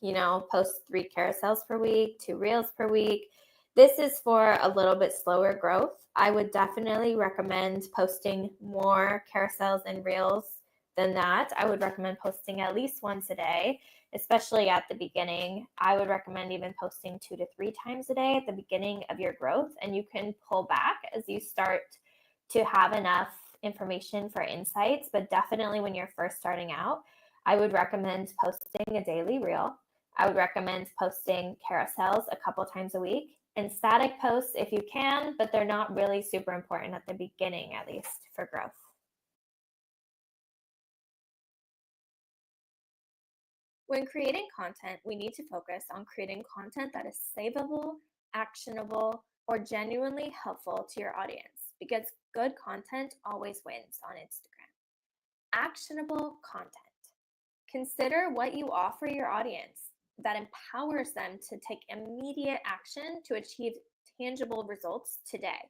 post 3 carousels per week, 2 reels per week. This is for a little bit slower growth. I would definitely recommend posting more carousels and reels than that. I would recommend posting at least once a day, especially at the beginning. I would recommend even posting 2 to 3 times a day at the beginning of your growth, and you can pull back as you start to have enough information for insights. But definitely when you're first starting out, I would recommend posting a daily reel. I would recommend posting carousels a couple times a week, and static posts if you can, but they're not really super important at the beginning, at least for growth. When creating content, we need to focus on creating content that is savable, actionable, or genuinely helpful to your audience, because good content always wins on Instagram. Actionable content. Consider what you offer your audience that empowers them to take immediate action to achieve tangible results today.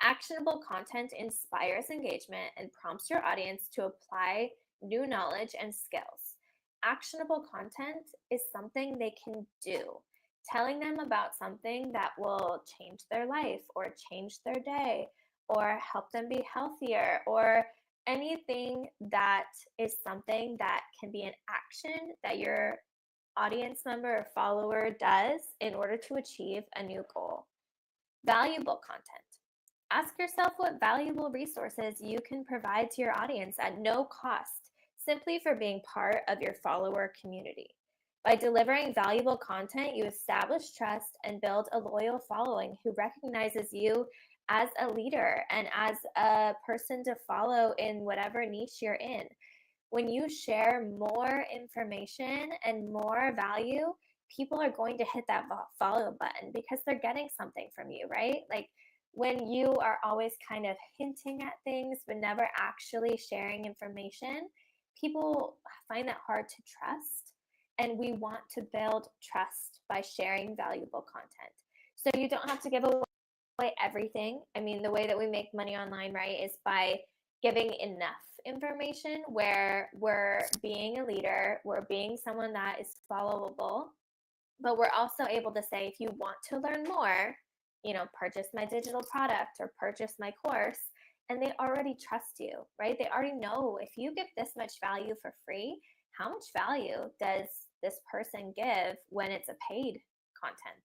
Actionable content inspires engagement and prompts your audience to apply new knowledge and skills. Actionable content is something they can do. Telling them about something that will change their life or change their day or help them be healthier, or anything that is something that can be an action that your audience member or follower does in order to achieve a new goal. Valuable content. Ask yourself what valuable resources you can provide to your audience at no cost, simply for being part of your follower community. By delivering valuable content, you establish trust and build a loyal following who recognizes you as a leader and as a person to follow in whatever niche you're in. When you share more information and more value, people are going to hit that follow button because they're getting something from you, right? Like when you are always kind of hinting at things but never actually sharing information, people find that hard to trust. And we want to build trust by sharing valuable content. So you don't have to give away everything. I mean, the way that we make money online, right, is by giving enough information where we're being a leader, we're being someone that is followable, but we're also able to say, if you want to learn more, purchase my digital product or purchase my course. And they already trust you, right? They already know if you give this much value for free, how much value does this person give when it's a paid content?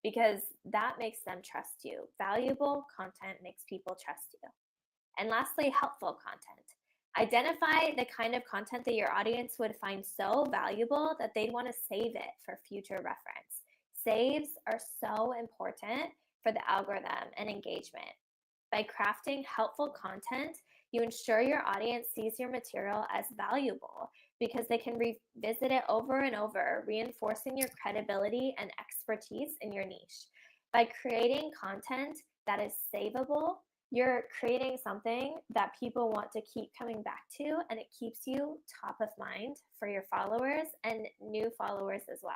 Because that makes them trust you. Valuable content makes people trust you. And lastly, helpful content. Identify the kind of content that your audience would find so valuable that they'd want to save it for future reference. Saves are so important for the algorithm and engagement. By crafting helpful content, you ensure your audience sees your material as valuable because they can revisit it over and over, reinforcing your credibility and expertise in your niche. By creating content that is savable, you're creating something that people want to keep coming back to, and it keeps you top of mind for your followers and new followers as well.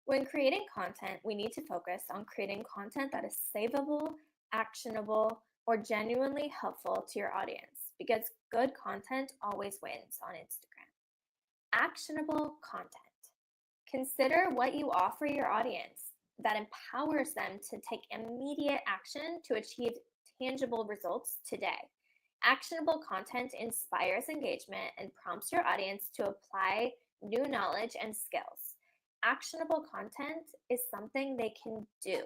When creating content, we need to focus on creating content that is savable, actionable, or genuinely helpful to your audience, because good content always wins on Instagram. Actionable content. Consider what you offer your audience that empowers them to take immediate action to achieve tangible results today. Actionable content inspires engagement and prompts your audience to apply new knowledge and skills. Actionable content is something they can do.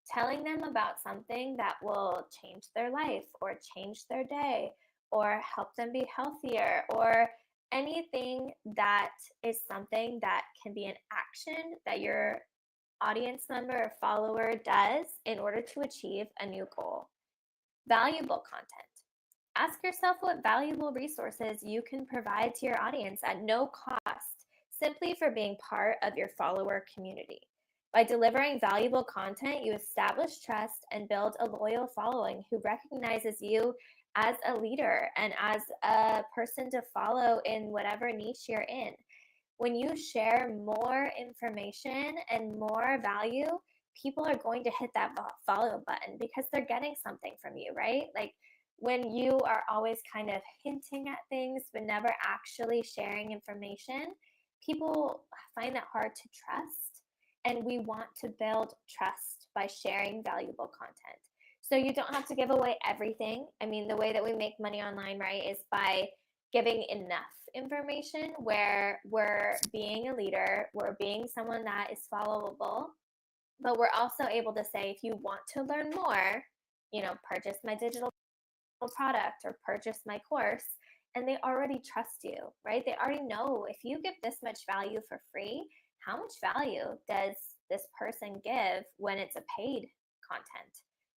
Telling them about something that will change their life or change their day or help them be healthier, or anything that is something that can be an action that your audience member or follower does in order to achieve a new goal. Valuable content. Ask yourself what valuable resources you can provide to your audience at no cost, simply for being part of your follower community. By delivering valuable content, you establish trust and build a loyal following who recognizes you as a leader and as a person to follow in whatever niche you're in. When you share more information and more value, people are going to hit that follow button because they're getting something from you, right? Like when you are always kind of hinting at things but never actually sharing information, people find that hard to trust. And we want to build trust by sharing valuable content. So you don't have to give away everything. I mean, the way that we make money online, right, is by giving enough information where we're being a leader, we're being someone that is followable, but we're also able to say, if you want to learn more, purchase my digital product or purchase my course, and they already trust you, right? They already know if you give this much value for free, how much value does this person give when it's a paid content?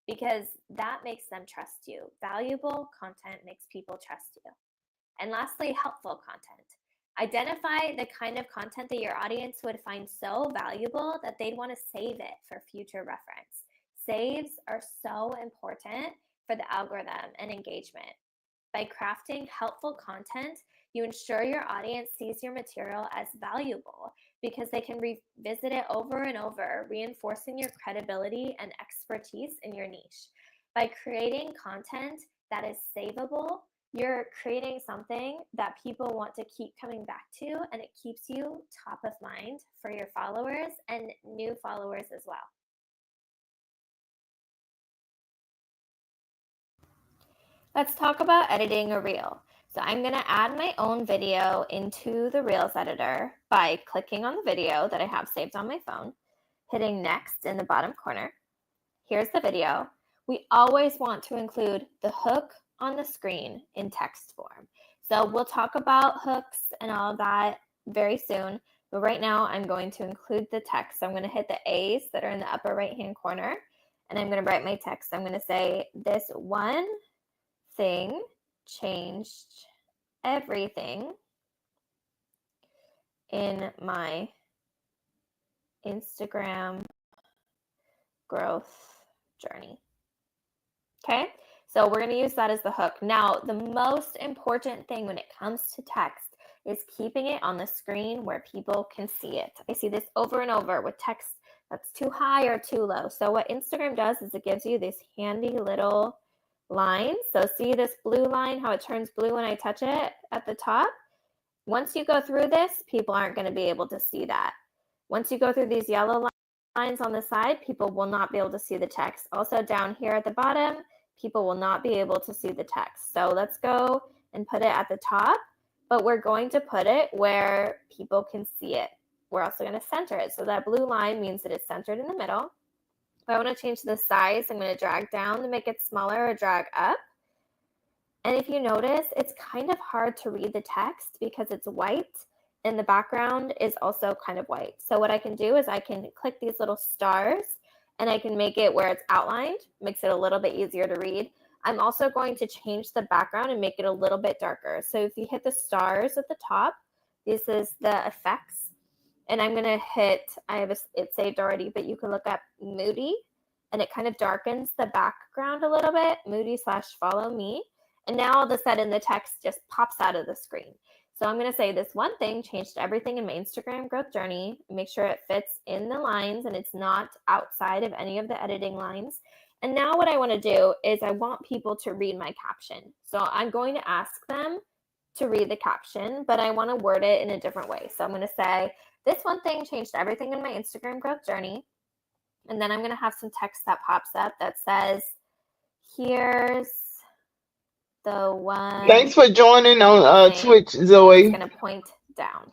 Because that makes them trust you. Valuable content makes people trust you. And lastly, helpful content. Identify the kind of content that your audience would find so valuable that they'd want to save it for future reference. Saves are so important for the algorithm and engagement. By crafting helpful content, you ensure your audience sees your material as valuable because they can revisit it over and over, reinforcing your credibility and expertise in your niche. By creating content that is savable, you're creating something that people want to keep coming back to, and it keeps you top of mind for your followers and new followers as well. Let's talk about editing a reel. So I'm going to add my own video into the Reels editor by clicking on the video that I have saved on my phone, hitting next in the bottom corner. Here's the video. We always want to include the hook on the screen in text form. So we'll talk about hooks and all of that very soon, but right now I'm going to include the text. So I'm going to hit the A's that are in the upper right hand corner, and I'm going to write my text. I'm going to say, this one thing changed everything in my Instagram growth journey. Okay, so we're going to use that as the hook. Now, the most important thing when it comes to text is keeping it on the screen where people can see it. I see this over and over with text that's too high or too low. So what Instagram does is it gives you these handy little lines. So see this blue line, how it turns blue when I touch it at the top? Once you go through this, people aren't going to be able to see that. Once you go through these yellow lines on the side, people will not be able to see the text. Also down here at the bottom, people will not be able to see the text. So let's go and put it at the top, but we're going to put it where people can see it. We're also going to center it. So that blue line means that it's centered in the middle. If I want to change the size, I'm going to drag down to make it smaller or drag up. And if you notice, it's kind of hard to read the text because it's white and the background is also kind of white. So what I can do is I can click these little stars and I can make it where it's outlined, makes it a little bit easier to read. I'm also going to change the background and make it a little bit darker. So if you hit the stars at the top, this is the effects. And I'm going to hit, I have it saved already, but you can look up Moody, and it kind of darkens the background a little bit, Moody/follow me. And now all of a sudden the text just pops out of the screen. So I'm going to say, this one thing changed everything in my Instagram growth journey. Make sure it fits in the lines and it's not outside of any of the editing lines. And now what I want to do is I want people to read my caption. So I'm going to ask them to read the caption, but I want to word it in a different way. So I'm going to say, this one thing changed everything in my Instagram growth journey. And then I'm going to have some text that pops up that says, here's the one. Thanks for joining on Twitch, Zoe. It's going to point down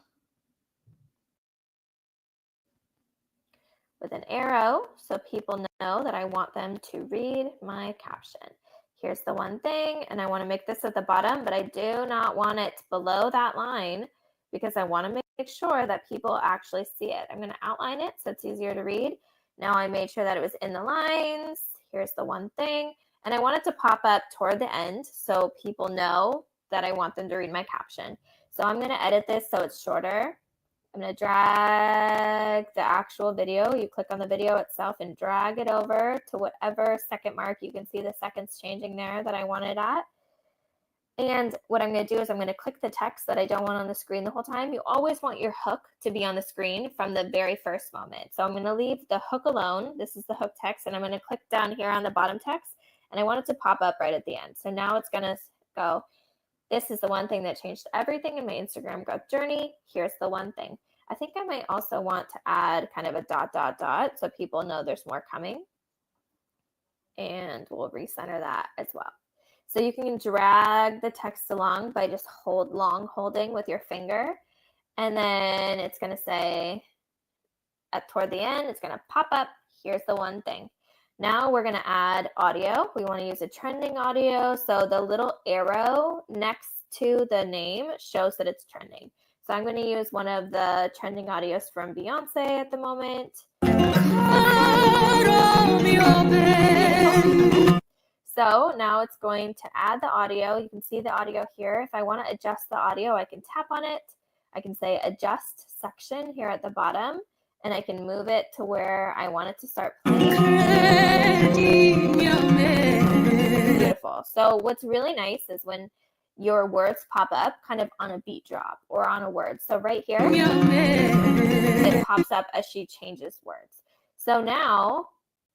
with an arrow so people know that I want them to read my caption. Here's the one thing, and I want to make this at the bottom, but I do not want it below that line because I want to make sure that people actually see it. I'm going to outline it so it's easier to read. Now I made sure that it was in the lines. Here's the one thing. And I want it to pop up toward the end so people know that I want them to read my caption. So I'm going to edit this so it's shorter. I'm going to drag the actual video. You click on the video itself and drag it over to whatever second mark. You can see the seconds changing there that I want it at. And what I'm going to do is I'm going to click the text that I don't want on the screen the whole time. You always want your hook to be on the screen from the very first moment. So I'm going to leave the hook alone. This is the hook text, and I'm going to click down here on the bottom text, and I want it to pop up right at the end. So now it's going to go, this is the one thing that changed everything in my Instagram growth journey. Here's the one thing. I think I might also want to add kind of a ... so people know there's more coming. And we'll recenter that as well. So you can drag the text along by just holding with your finger. And then it's going to say toward the end, it's going to pop up. Here's the one thing. Now we're going to add audio. We want to use a trending audio. So the little arrow next to the name shows that it's trending. So I'm going to use one of the trending audios from Beyonce at the moment. So now it's going to add the audio. You can see the audio here. If I want to adjust the audio, I can tap on it. I can say adjust section here at the bottom, and I can move it to where I want it to start playing. Beautiful. So what's really nice is when your words pop up kind of on a beat drop or on a word. So right here, it pops up as she changes words. So now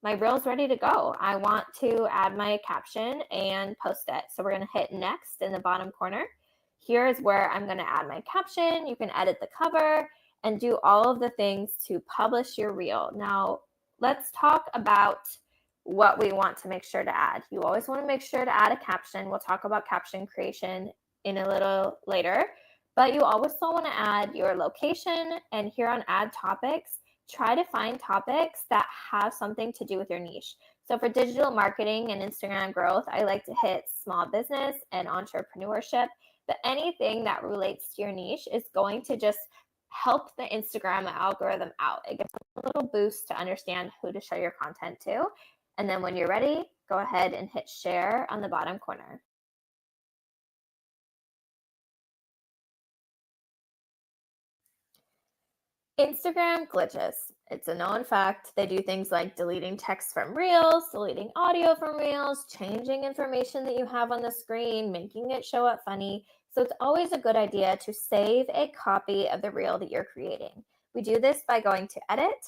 my reel's ready to go. I want to add my caption and post it. So we're going to hit next in the bottom corner. Here's where I'm going to add my caption. You can edit the cover and do all of the things to publish your reel. Now, let's talk about what we want to make sure to add. You always want to make sure to add a caption. We'll talk about caption creation in a little later, but you always want to add your location, and here on add topics, try to find topics that have something to do with your niche. So for digital marketing and Instagram growth, I like to hit small business and entrepreneurship, but anything that relates to your niche is going to just help the Instagram algorithm out. It gives a little boost to understand who to show your content to. And then when you're ready, go ahead and hit share on the bottom corner. Instagram glitches. It's a known fact. They do things like deleting text from Reels, deleting audio from Reels, changing information that you have on the screen, making it show up funny. So it's always a good idea to save a copy of the Reel that you're creating. We do this by going to edit,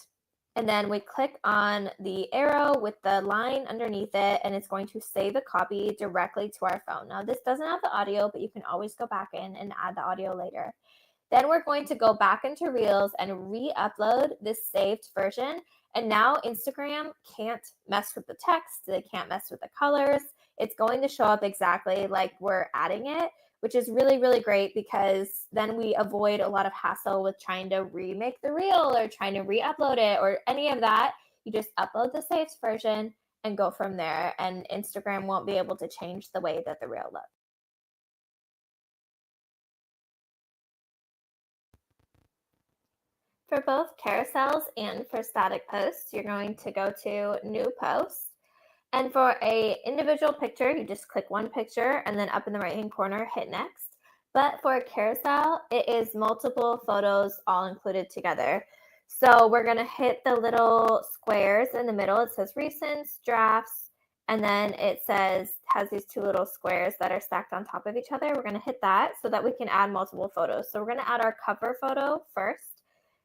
and then we click on the arrow with the line underneath it, and it's going to save a copy directly to our phone. Now, this doesn't have the audio, but you can always go back in and add the audio later. Then we're going to go back into Reels and re-upload this saved version. And now Instagram can't mess with the text. They can't mess with the colors. It's going to show up exactly like we're adding it, which is really, really great because then we avoid a lot of hassle with trying to remake the reel or trying to re-upload it or any of that. You just upload the saved version and go from there, and Instagram won't be able to change the way that the reel looks. For both carousels and for static posts, you're going to go to New Post. And for an individual picture, you just click one picture and then up in the right-hand corner, hit Next. But for a carousel, it is multiple photos all included together. So we're going to hit the little squares in the middle. It says Recents, Drafts, and then it has these two little squares that are stacked on top of each other. We're going to hit that so that we can add multiple photos. So we're going to add our cover photo first.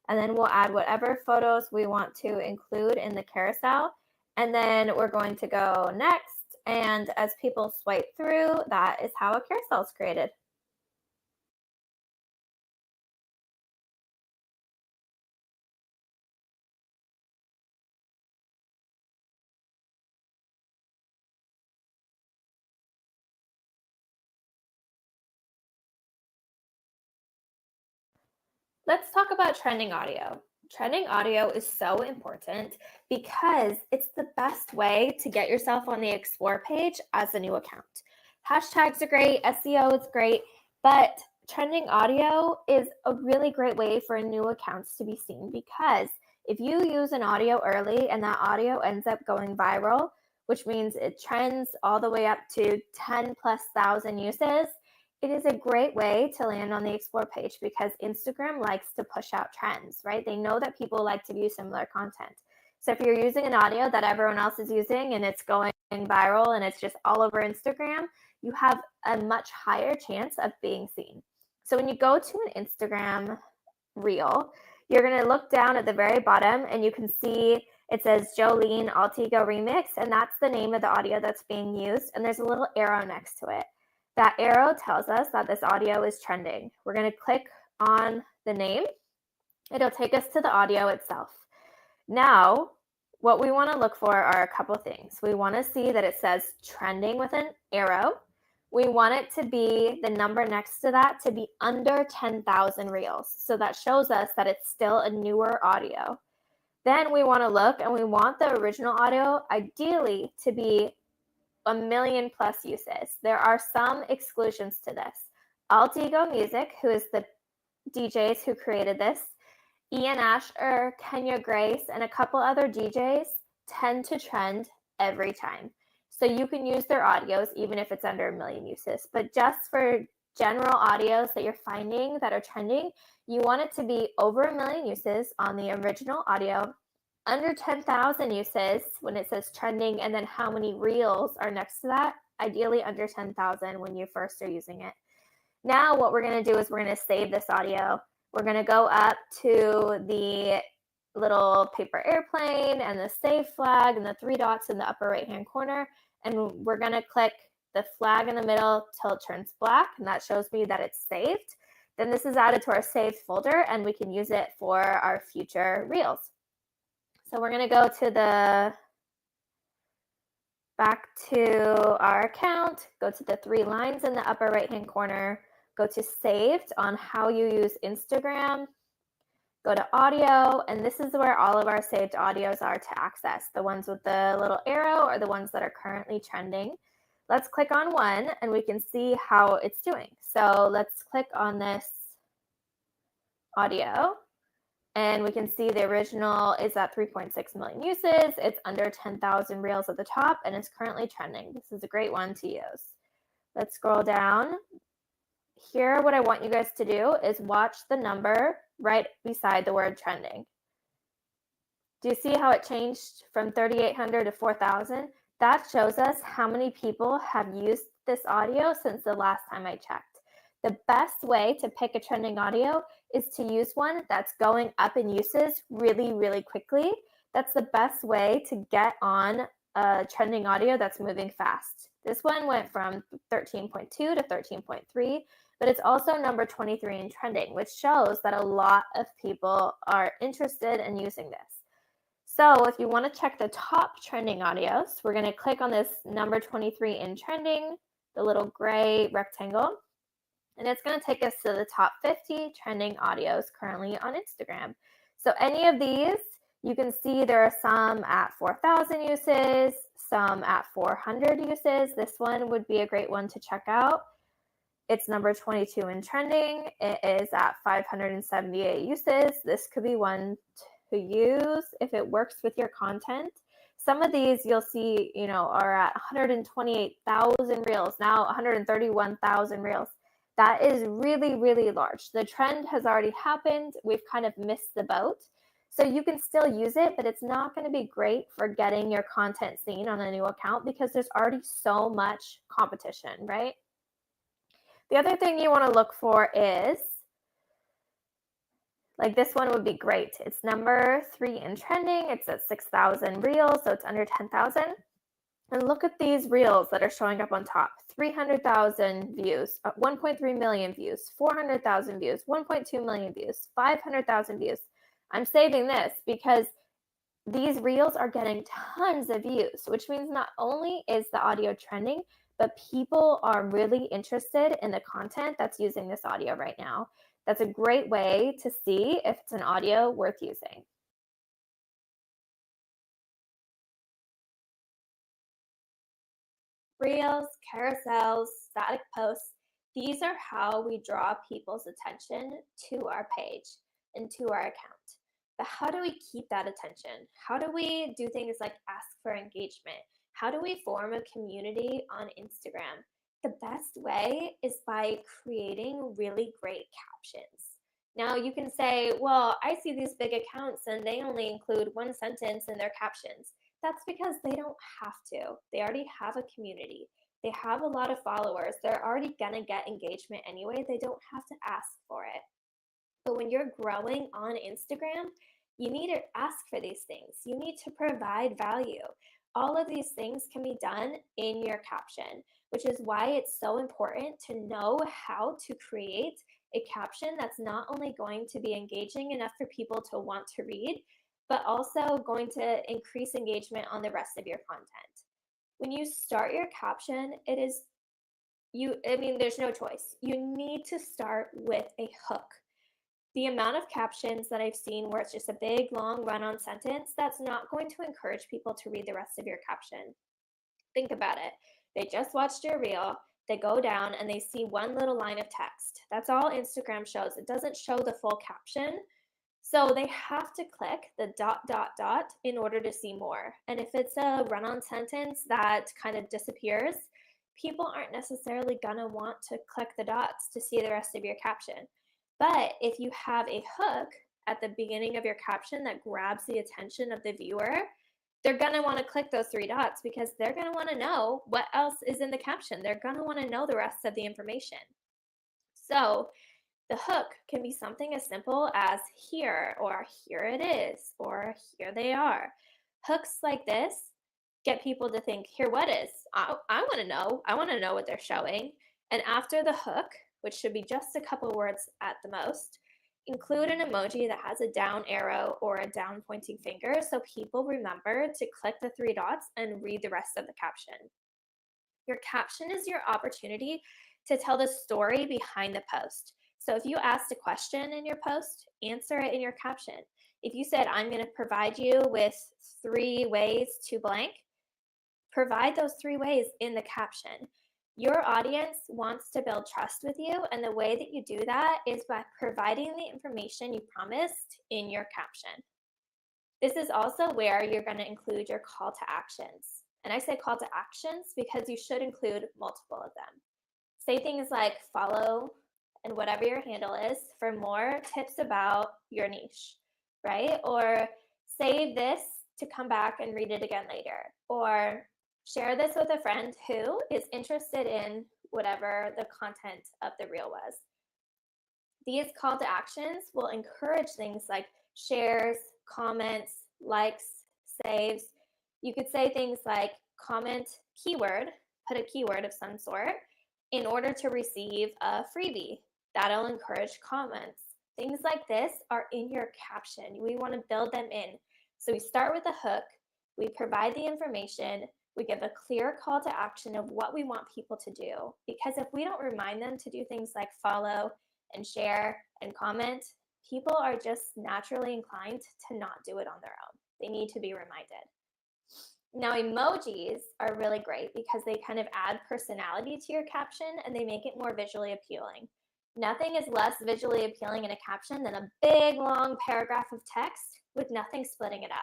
And then we'll add whatever photos we want to include in the carousel. And then we're going to go next. And as people swipe through, that is how a carousel is created. Let's talk about trending audio. Trending audio is so important because it's the best way to get yourself on the Explore page as a new account. Hashtags are great, SEO is great, but trending audio is a really great way for new accounts to be seen, because if you use an audio early and that audio ends up going viral, which means it trends all the way up to 10,000+ uses, it is a great way to land on the Explore page, because Instagram likes to push out trends, right? They know that people like to view similar content. So if you're using an audio that everyone else is using and it's going viral and it's just all over Instagram, you have a much higher chance of being seen. So when you go to an Instagram reel, you're going to look down at the very bottom and you can see it says Jolene Altigo Remix, and that's the name of the audio that's being used. And there's a little arrow next to it. That arrow tells us that this audio is trending. We're going to click on the name. It'll take us to the audio itself. Now, what we want to look for are a couple things. We want to see that it says trending with an arrow. We want it to be, the number next to that, to be under 10,000 reels. So that shows us that it's still a newer audio. Then we want to look, and we want the original audio ideally to be 1 million+ uses. There are some exclusions to this. Altigo Music, who is the DJs who created this, Ian Asher, Kenya Grace, and a couple other DJs tend to trend every time. So you can use their audios even if it's under 1 million uses. But just for general audios that you're finding that are trending, you want it to be over 1 million uses on the original audio, under 10,000 uses when it says trending, and then how many reels are next to that, ideally under 10,000 when you first are using it. Now what we're going to do is we're going to save this audio. We're going to go up to the little paper airplane and the save flag and the 3 dots in the upper right hand corner, and we're going to click the flag in the middle till it turns black, and that shows me that it's saved. Then this is added to our saved folder, and we can use it for our future reels. So we're going to go to back to our account, go to the 3 lines in the upper right hand corner, go to saved on how you use Instagram, go to audio, and this is where all of our saved audios are to access. The ones with the little arrow are the ones that are currently trending. Let's click on one and we can see how it's doing. So let's click on this audio, and we can see the original is at 3.6 million uses. It's under 10,000 reels at the top, and it's currently trending. This is a great one to use. Let's scroll down. Here, what I want you guys to do is watch the number right beside the word trending. Do you see how it changed from 3,800 to 4,000? That shows us how many people have used this audio since the last time I checked. The best way to pick a trending audio is to use one that's going up in uses really, really quickly. That's the best way to get on a trending audio that's moving fast. This one went from 13.2 to 13.3, but it's also number 23 in trending, which shows that a lot of people are interested in using this. So if you want to check the top trending audios, we're going to click on this number 23 in trending, the little gray rectangle, and it's going to take us to the top 50 trending audios currently on Instagram. So any of these, you can see there are some at 4,000 uses, some at 400 uses. This one would be a great one to check out. It's number 22 in trending. It is at 578 uses. This could be one to use if it works with your content. Some of these you'll see, are at 128,000 reels, now 131,000 reels. That is really, really large. The trend has already happened. We've kind of missed the boat. So you can still use it, but it's not going to be great for getting your content seen on a new account because there's already so much competition, right? The other thing you want to look for is, like this one would be great. It's number 3 in trending. It's at 6,000 reels, so it's under 10,000. And look at these reels that are showing up on top. 300,000 views, 1.3 million views, 400,000 views, 1.2 million views, 500,000 views. I'm saving this because these reels are getting tons of views, which means not only is the audio trending, but people are really interested in the content that's using this audio right now. That's a great way to see if it's an audio worth using. Reels, carousels, static posts, These are how we draw people's attention to our page and to our account. But how do we keep that attention? How do we do things like ask for engagement? How do we form a community on Instagram? The best way is by creating really great captions. Now you can say, well, I see these big accounts and they only include one sentence in their captions. That's because they don't have to. They already have a community. They have a lot of followers. They're already gonna get engagement anyway. They don't have to ask for it. But when you're growing on Instagram, you need to ask for these things. You need to provide value. All of these things can be done in your caption, which is why it's so important to know how to create a caption that's not only going to be engaging enough for people to want to read, but also going to increase engagement on the rest of your content. When you start your caption, there's no choice. You need to start with a hook. The amount of captions that I've seen where it's just a big, long run-on sentence, that's not going to encourage people to read the rest of your caption. Think about it. They just watched your reel, they go down and they see one little line of text. That's all Instagram shows. It doesn't show the full caption. So they have to click the ... in order to see more. And if it's a run-on sentence that kind of disappears, people aren't necessarily gonna want to click the dots to see the rest of your caption. But if you have a hook at the beginning of your caption that grabs the attention of the viewer, they're gonna wanna click those 3 dots because they're gonna wanna know what else is in the caption. They're gonna wanna know the rest of the information. So the hook can be something as simple as here, or here it is, or here they are. Hooks like this get people to think, here what is? I want to know. I want to know what they're showing. And after the hook, which should be just a couple words at the most, include an emoji that has a down arrow or a down pointing finger so people remember to click the 3 dots and read the rest of the caption. Your caption is your opportunity to tell the story behind the post. So if you asked a question in your post, answer it in your caption. If you said, I'm going to provide you with 3 ways to blank, provide those 3 ways in the caption. Your audience wants to build trust with you, and the way that you do that is by providing the information you promised in your caption. This is also where you're going to include your call to actions. And I say call to actions because you should include multiple of them. Say things like follow and whatever your handle is for more tips about your niche, right? Or save this to come back and read it again later. Or share this with a friend who is interested in whatever the content of the reel was. These call to actions will encourage things like shares, comments, likes, saves. You could say things like comment keyword, put a keyword of some sort in order to receive a freebie. That'll encourage comments. Things like this are in your caption. We want to build them in. So we start with a hook, we provide the information, we give a clear call to action of what we want people to do. Because if we don't remind them to do things like follow and share and comment, people are just naturally inclined to not do it on their own. They need to be reminded. Now, emojis are really great because they kind of add personality to your caption and they make it more visually appealing. Nothing is less visually appealing in a caption than a big, long paragraph of text with nothing splitting it up.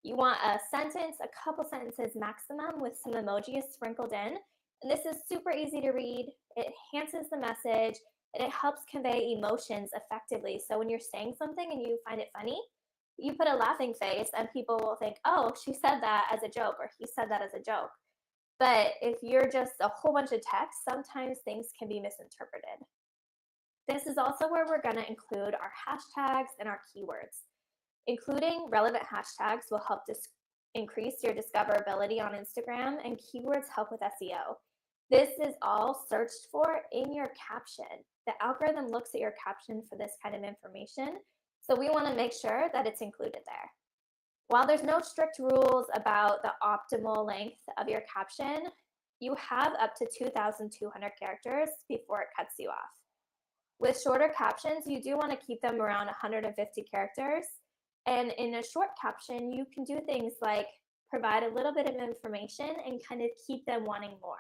You want a sentence, a couple sentences maximum with some emojis sprinkled in. And this is super easy to read. It enhances the message and it helps convey emotions effectively. So when you're saying something and you find it funny, you put a laughing face and people will think, oh, she said that as a joke or he said that as a joke. But if you're just a whole bunch of text, sometimes things can be misinterpreted. This is also where we're going to include our hashtags and our keywords. Including relevant hashtags will help increase your discoverability on Instagram, and keywords help with SEO. This is all searched for in your caption. The algorithm looks at your caption for this kind of information, so we want to make sure that it's included there. While there's no strict rules about the optimal length of your caption, you have up to 2,200 characters before it cuts you off. With shorter captions, you do want to keep them around 150 characters. And in a short caption, you can do things like provide a little bit of information and kind of keep them wanting more.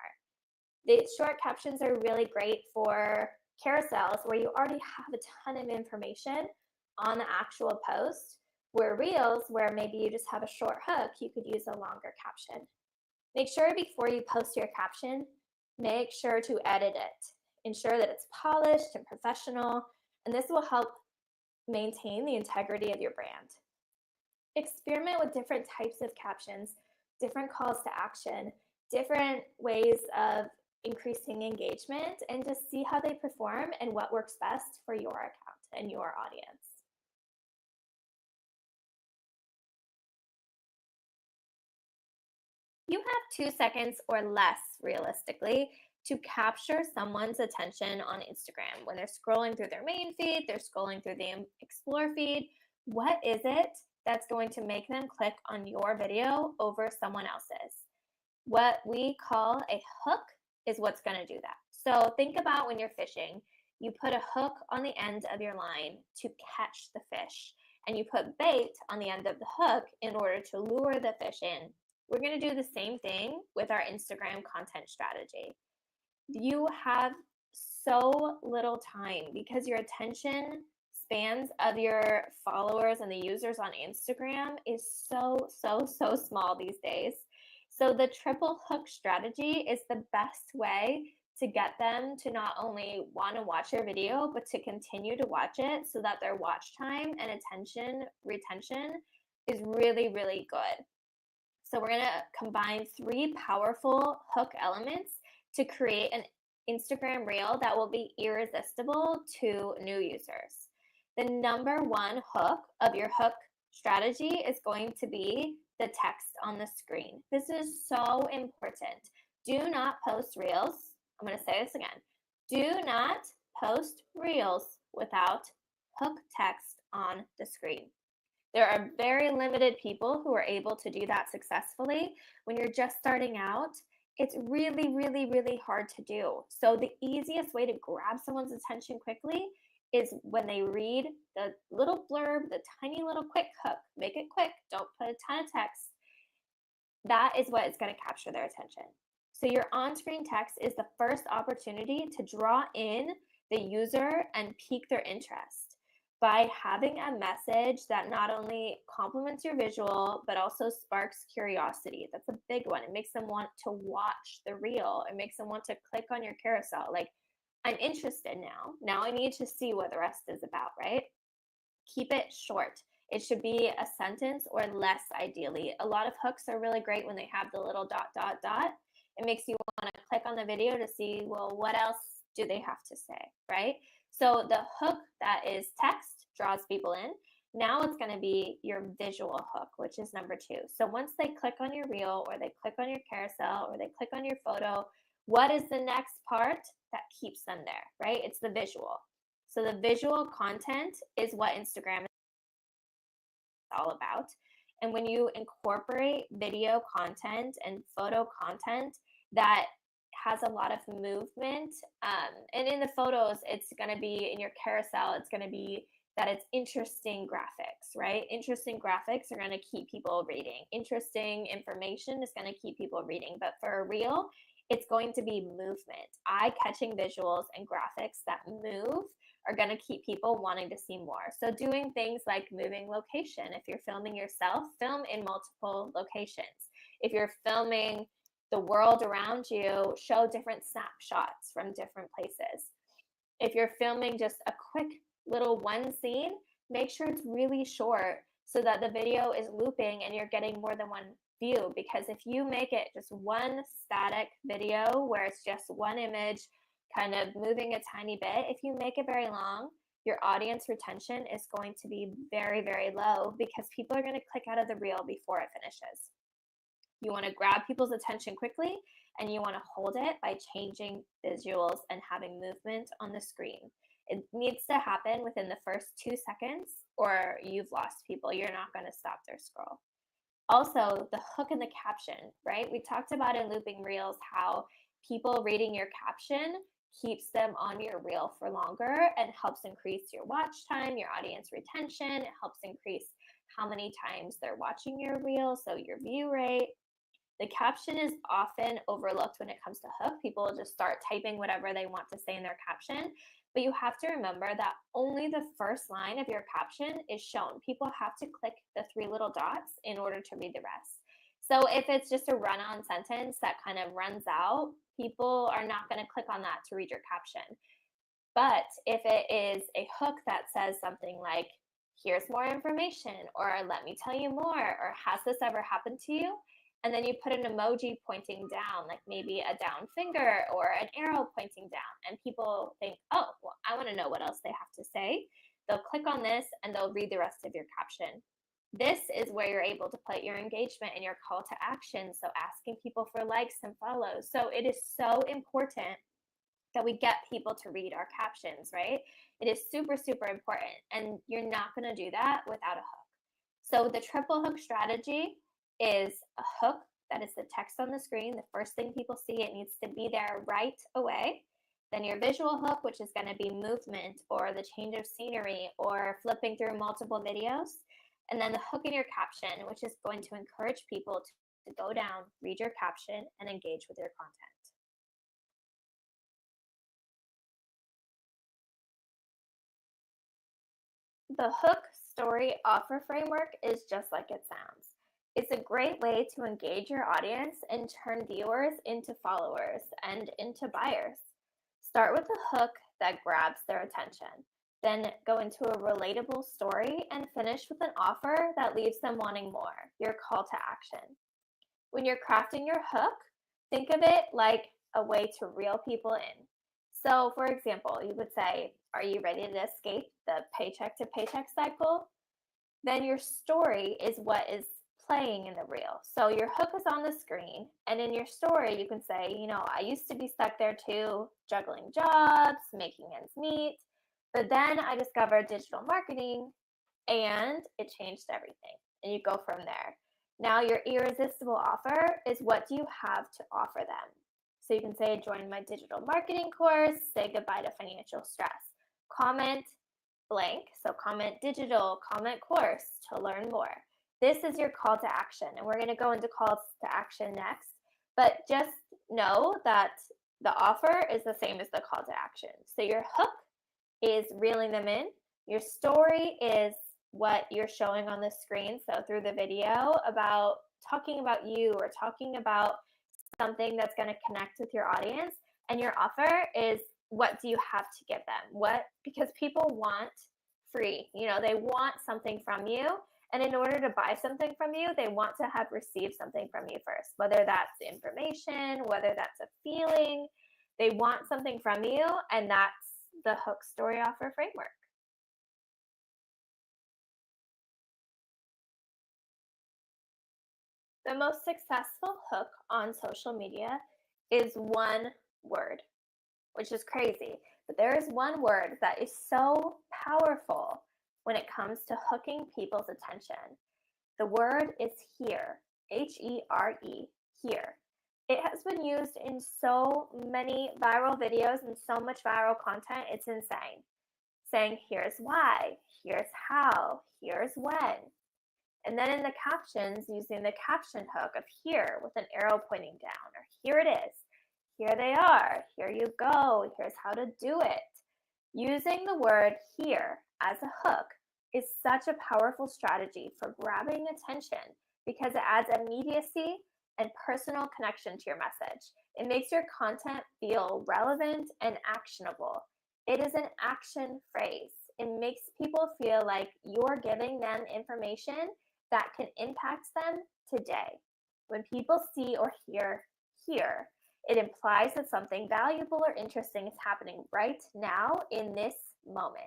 The short captions are really great for carousels where you already have a ton of information on the actual post, where reels, where maybe you just have a short hook, you could use a longer caption. Make sure before you post your caption, make sure to edit it. Ensure that it's polished and professional, and this will help maintain the integrity of your brand. Experiment with different types of captions, different calls to action, different ways of increasing engagement, and just see how they perform and what works best for your account and your audience. You have 2 seconds or less, realistically, to capture someone's attention on Instagram. When they're scrolling through their main feed, they're scrolling through the Explore feed. What is it that's going to make them click on your video over someone else's? What we call a hook is what's going to do that. So think about when you're fishing, you put a hook on the end of your line to catch the fish, and you put bait on the end of the hook in order to lure the fish in. We're going to do the same thing with our Instagram content strategy. You have so little time because your attention spans of your followers and the users on Instagram is so small these days. So the triple hook strategy is the best way to get them to not only want to watch your video, but to continue to watch it so that their watch time and attention retention is really, really good. So we're going to combine 3 powerful hook elements to create an Instagram reel that will be irresistible to new users. The number 1 hook of your hook strategy is going to be the text on the screen. This is so important. Do not post reels. I'm going to say this again. Do not post reels without hook text on the screen. There are very limited people who are able to do that successfully. When you're just starting out, it's really, really, really hard to do. So the easiest way to grab someone's attention quickly is when they read the little blurb, the tiny little quick hook. Make it quick. Don't put a ton of text. That is what is going to capture their attention. So your on-screen text is the first opportunity to draw in the user and pique their interest by having a message that not only complements your visual, but also sparks curiosity. That's a big one. It makes them want to watch the reel. It makes them want to click on your carousel. Like, I'm interested now. Now I need to see what the rest is about, right? Keep it short. It should be a sentence or less, ideally. A lot of hooks are really great when they have the little ... It makes you want to click on the video to see, well, what else do they have to say, right? So the hook that is text draws people in. Now it's going to be your visual hook, which is number 2. So once they click on your reel or they click on your carousel or they click on your photo, what is the next part that keeps them there, right? It's the visual. So the visual content is what Instagram is all about. And when you incorporate video content and photo content that has a lot of movement, and in the photos, it's going to be in your carousel, it's going to be that it's interesting graphics, right? Interesting graphics are going to keep people reading. Interesting information is going to keep people reading. But for a reel, it's going to be movement. Eye-catching visuals and graphics that move are going to keep people wanting to see more. So doing things like moving location. If you're filming yourself, film in multiple locations. If you're filming the world around you, show different snapshots from different places. If you're filming just a quick little one scene, make sure it's really short so that the video is looping and you're getting more than one view. Because if you make it just one static video where it's just one image kind of moving a tiny bit, if you make it very long, your audience retention is going to be very, very low because people are going to click out of the reel before it finishes. You want to grab people's attention quickly, and you want to hold it by changing visuals and having movement on the screen. It needs to happen within the first 2 seconds or you've lost people. You're not going to stop their scroll. Also, the hook and the caption, right? We talked about in looping reels how people reading your caption keeps them on your reel for longer and helps increase your watch time, your audience retention. It helps increase how many times they're watching your reel, so your view rate. The caption is often overlooked when it comes to hook. People just start typing whatever they want to say in their caption, but you have to remember that only the first line of your caption is shown. People have to click the 3 little dots in order to read the rest. So if it's just a run-on sentence that kind of runs out, people are not going to click on that to read your caption. But if it is a hook that says something like, here's more information, or let me tell you more, or has this ever happened to you? And then you put an emoji pointing down, like maybe a down finger or an arrow pointing down, and people think, oh, well, I want to know what else they have to say. They'll click on this and they'll read the rest of your caption. This is where you're able to put your engagement and your call to action, so asking people for likes and follows. So it is so important that we get people to read our captions, right? It is super, super important, and you're not going to do that without a hook. So the triple hook strategy is a hook that is the text on the screen. The first thing people see, it needs to be there right away. Then your visual hook, which is going to be movement or the change of scenery or flipping through multiple videos. And then the hook in your caption, which is going to encourage people to go down, read your caption, and engage with your content. The hook story offer framework is just like it sounds. It's a great way to engage your audience and turn viewers into followers and into buyers. Start with a hook that grabs their attention. Then go into a relatable story and finish with an offer that leaves them wanting more, your call to action. When you're crafting your hook, think of it like a way to reel people in. So, for example, you would say, are you ready to escape the paycheck to paycheck cycle? Then your story is what is playing in the reel. So your hook is on the screen, and in your story, you can say, I used to be stuck there too, juggling jobs, making ends meet, but then I discovered digital marketing and it changed everything. And you go from there. Now your irresistible offer is, what do you have to offer them? So you can say, join my digital marketing course, say goodbye to financial stress. Comment blank, so comment digital, comment course to learn more. This is your call to action, and we're going to go into calls to action next. But just know that the offer is the same as the call to action. So your hook is reeling them in. Your story is what you're showing on the screen, so through the video, about talking about you or talking about something that's going to connect with your audience. And your offer is, what do you have to give them? Because people want free, they want something from you. And in order to buy something from you, they want to have received something from you first, whether that's information, whether that's a feeling. They want something from you, and that's the hook story offer framework. The most successful hook on social media is one word, which is crazy. But there is one word that is so powerful when it comes to hooking people's attention. The word is here, H-E-R-E, here. It has been used in so many viral videos and so much viral content, it's insane. Saying, here's why, here's how, here's when. And then in the captions, using the caption hook of here with an arrow pointing down, or here it is, here they are, here you go, here's how to do it. Using the word here as a hook is such a powerful strategy for grabbing attention because it adds immediacy and personal connection to your message. It makes your content feel relevant and actionable. It is an action phrase. It makes people feel like you're giving them information that can impact them today. When people see or hear here, it implies that something valuable or interesting is happening right now in this moment.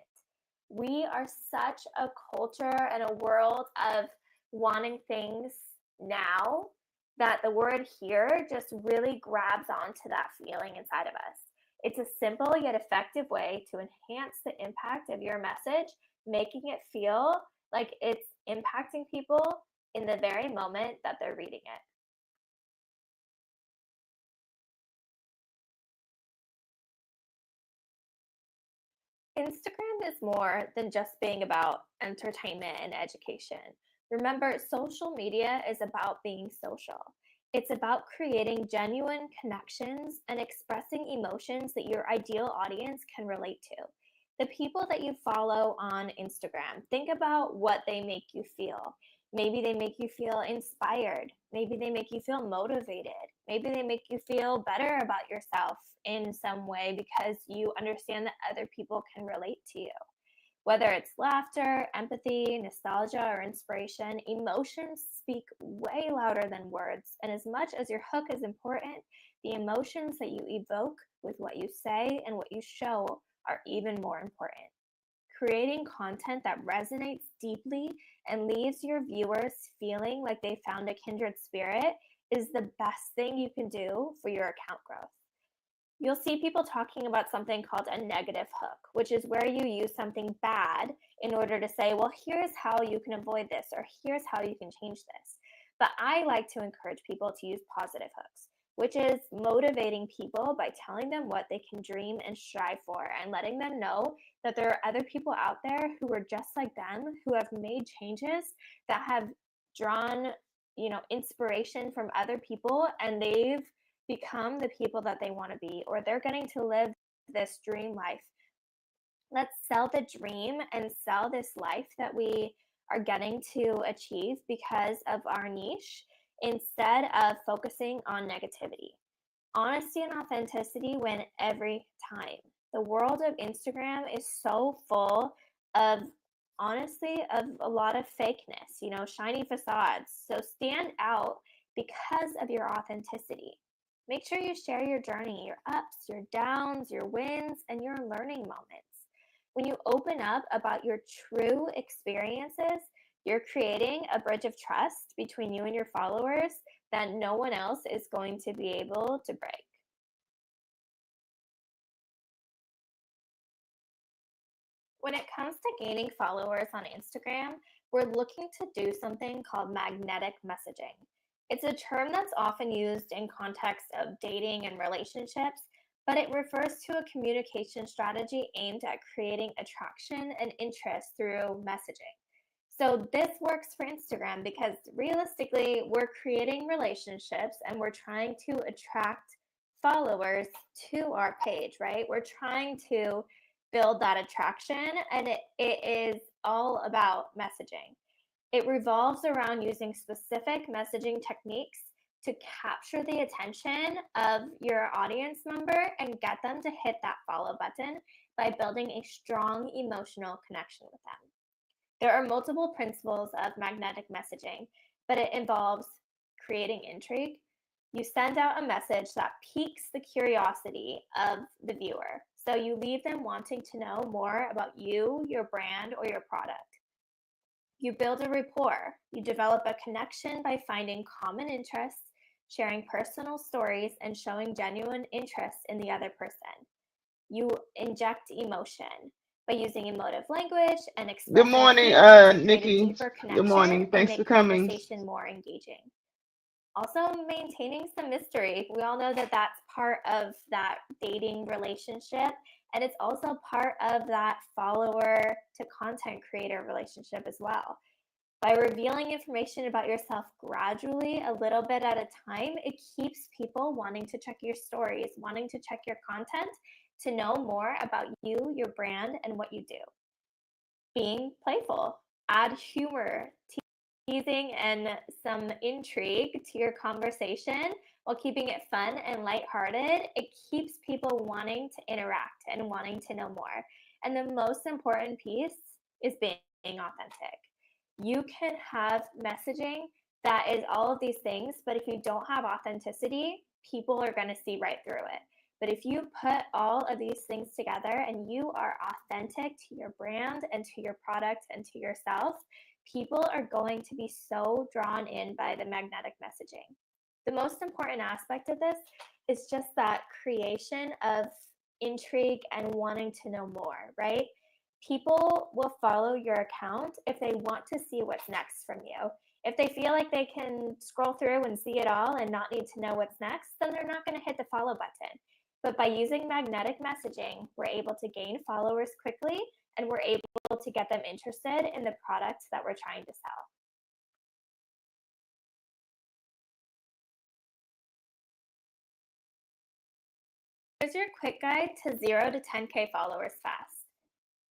We are such a culture and a world of wanting things now that the word here just really grabs onto that feeling inside of us. It's a simple yet effective way to enhance the impact of your message, making it feel like it's impacting people in the very moment that they're reading it. Instagram is more than just being about entertainment and education. Remember, social media is about being social. It's about creating genuine connections and expressing emotions that your ideal audience can relate to. The people that you follow on Instagram, think about what they make you feel. Maybe they make you feel inspired. Maybe they make you feel motivated. Maybe they make you feel better about yourself in some way because you understand that other people can relate to you. Whether it's laughter, empathy, nostalgia, or inspiration, emotions speak way louder than words. And as much as your hook is important, the emotions that you evoke with what you say and what you show are even more important. Creating content that resonates deeply and leaves your viewers feeling like they found a kindred spirit is the best thing you can do for your account growth. You'll see people talking about something called a negative hook, which is where you use something bad in order to say, well, here's how you can avoid this, or here's how you can change this. But I like to encourage people to use positive hooks, which is motivating people by telling them what they can dream and strive for and letting them know that there are other people out there who are just like them, who have made changes, that have drawn, inspiration from other people, and they've become the people that they want to be, or they're getting to live this dream life. Let's sell the dream and sell this life that we are getting to achieve because of our niche instead of focusing on negativity. Honesty and authenticity win every time. The world of Instagram is so full of, honestly, of a lot of fakeness, shiny facades. So stand out because of your authenticity. Make sure you share your journey, your ups, your downs, your wins, and your learning moments. When you open up about your true experiences, you're creating a bridge of trust between you and your followers that no one else is going to be able to break. When it comes to gaining followers on Instagram, we're looking to do something called magnetic messaging. It's a term that's often used in context of dating and relationships, but it refers to a communication strategy aimed at creating attraction and interest through messaging. So this works for Instagram because realistically, we're creating relationships and we're trying to attract followers to our page, right? We're trying to build that attraction, and it is all about messaging. It revolves around using specific messaging techniques to capture the attention of your audience member and get them to hit that follow button by building a strong emotional connection with them. There are multiple principles of magnetic messaging, but it involves creating intrigue. You send out a message that piques the curiosity of the viewer. So you leave them wanting to know more about you, your brand, or your product. You build a rapport. You develop a connection by finding common interests, sharing personal stories, and showing genuine interest in the other person. You inject emotion by using emotive language and Good expressing morning, feelings to create a Nikki. deeper Good connection morning. and Thanks for make coming. conversation more engaging. Also, maintaining some mystery. We all know that that's part of that dating relationship, and it's also part of that follower to content creator relationship as well. By revealing information about yourself gradually, a little bit at a time, it keeps people wanting to check your stories, wanting to check your content, to know more about you, your brand, and what you do. Being playful. Add humor, teasing, and some intrigue to your conversation while keeping it fun and lighthearted. It keeps people wanting to interact and wanting to know more. And the most important piece is being authentic. You can have messaging that is all of these things, but if you don't have authenticity, people are going to see right through it. But if you put all of these things together and you are authentic to your brand and to your product and to yourself, people are going to be so drawn in by the magnetic messaging. The most important aspect of this is just that creation of intrigue and wanting to know more, right? People will follow your account if they want to see what's next from you. If they feel like they can scroll through and see it all and not need to know what's next, then they're not going to hit the follow button. But by using magnetic messaging, we're able to gain followers quickly, and we're able to get them interested in the products that we're trying to sell. Here's your quick guide to 0 to 10K followers fast.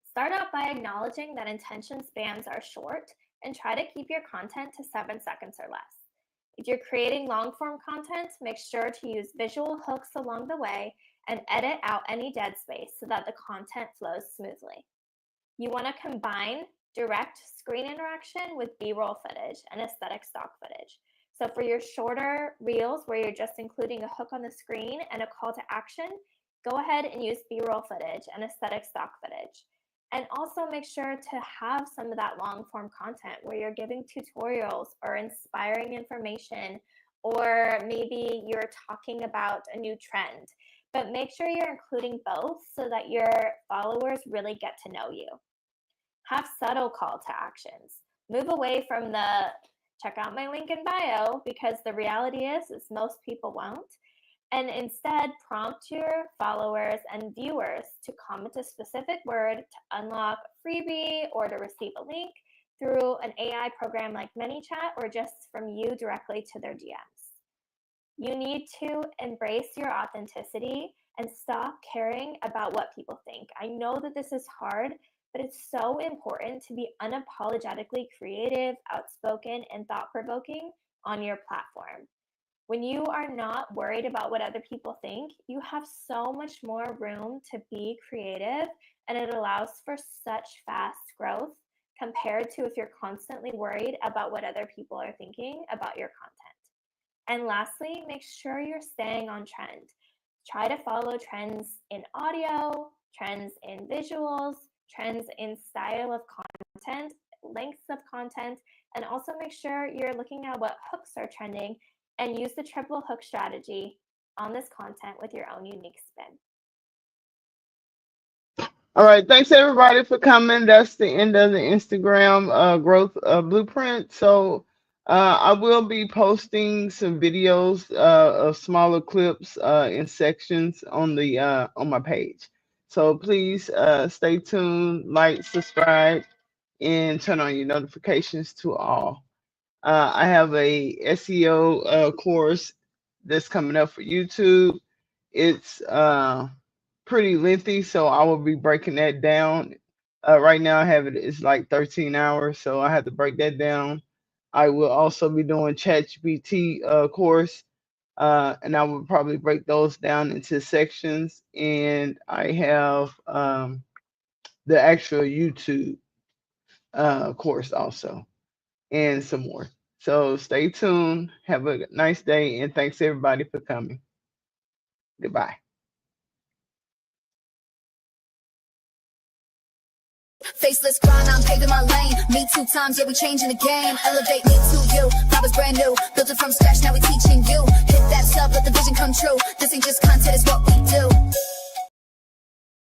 Start out by acknowledging that attention spans are short and try to keep your content to 7 seconds or less. If you're creating long-form content, make sure to use visual hooks along the way and edit out any dead space so that the content flows smoothly. You want to combine direct screen interaction with B-roll footage and aesthetic stock footage. So for your shorter reels where you're just including a hook on the screen and a call to action, go ahead and use B-roll footage and aesthetic stock footage. And also make sure to have some of that long form content where you're giving tutorials or inspiring information, or maybe you're talking about a new trend. But make sure you're including both so that your followers really get to know you. Have subtle call to actions. Move away from the check out my link in bio, because the reality is most people won't. And instead, prompt your followers and viewers to comment a specific word to unlock a freebie or to receive a link through an AI program like ManyChat, or just from you directly to their DMs. You need to embrace your authenticity and stop caring about what people think. I know that this is hard, but it's so important to be unapologetically creative, outspoken, and thought-provoking on your platform. When you are not worried about what other people think, you have so much more room to be creative, and it allows for such fast growth compared to if you're constantly worried about what other people are thinking about your content. And lastly, make sure you're staying on trend. Try to follow trends in audio, trends in visuals, trends in style of content, lengths of content, and also make sure you're looking at what hooks are trending and use the triple hook strategy on this content with your own unique spin. All right, thanks everybody for coming. That's the end of the Instagram growth blueprint. So I will be posting some videos of smaller clips in sections on the on my page. So please stay tuned, like, subscribe, and turn on your notifications to all. I have a SEO course that's coming up for YouTube. It's pretty lengthy, so I will be breaking that down. Right now I have it's like 13 hours, so I have to break that down. I will also be doing ChatGPT course, and I will probably break those down into sections. And I have the actual YouTube course also, and some more. So stay tuned. Have a nice day, and thanks everybody for coming. Goodbye. Faceless grind, I'm paving my lane. Me 2 times, yeah, we changing the game. Elevate me to you, vibe is brand new. Built it from scratch, now we teaching you. Hit that sub, let the vision come true.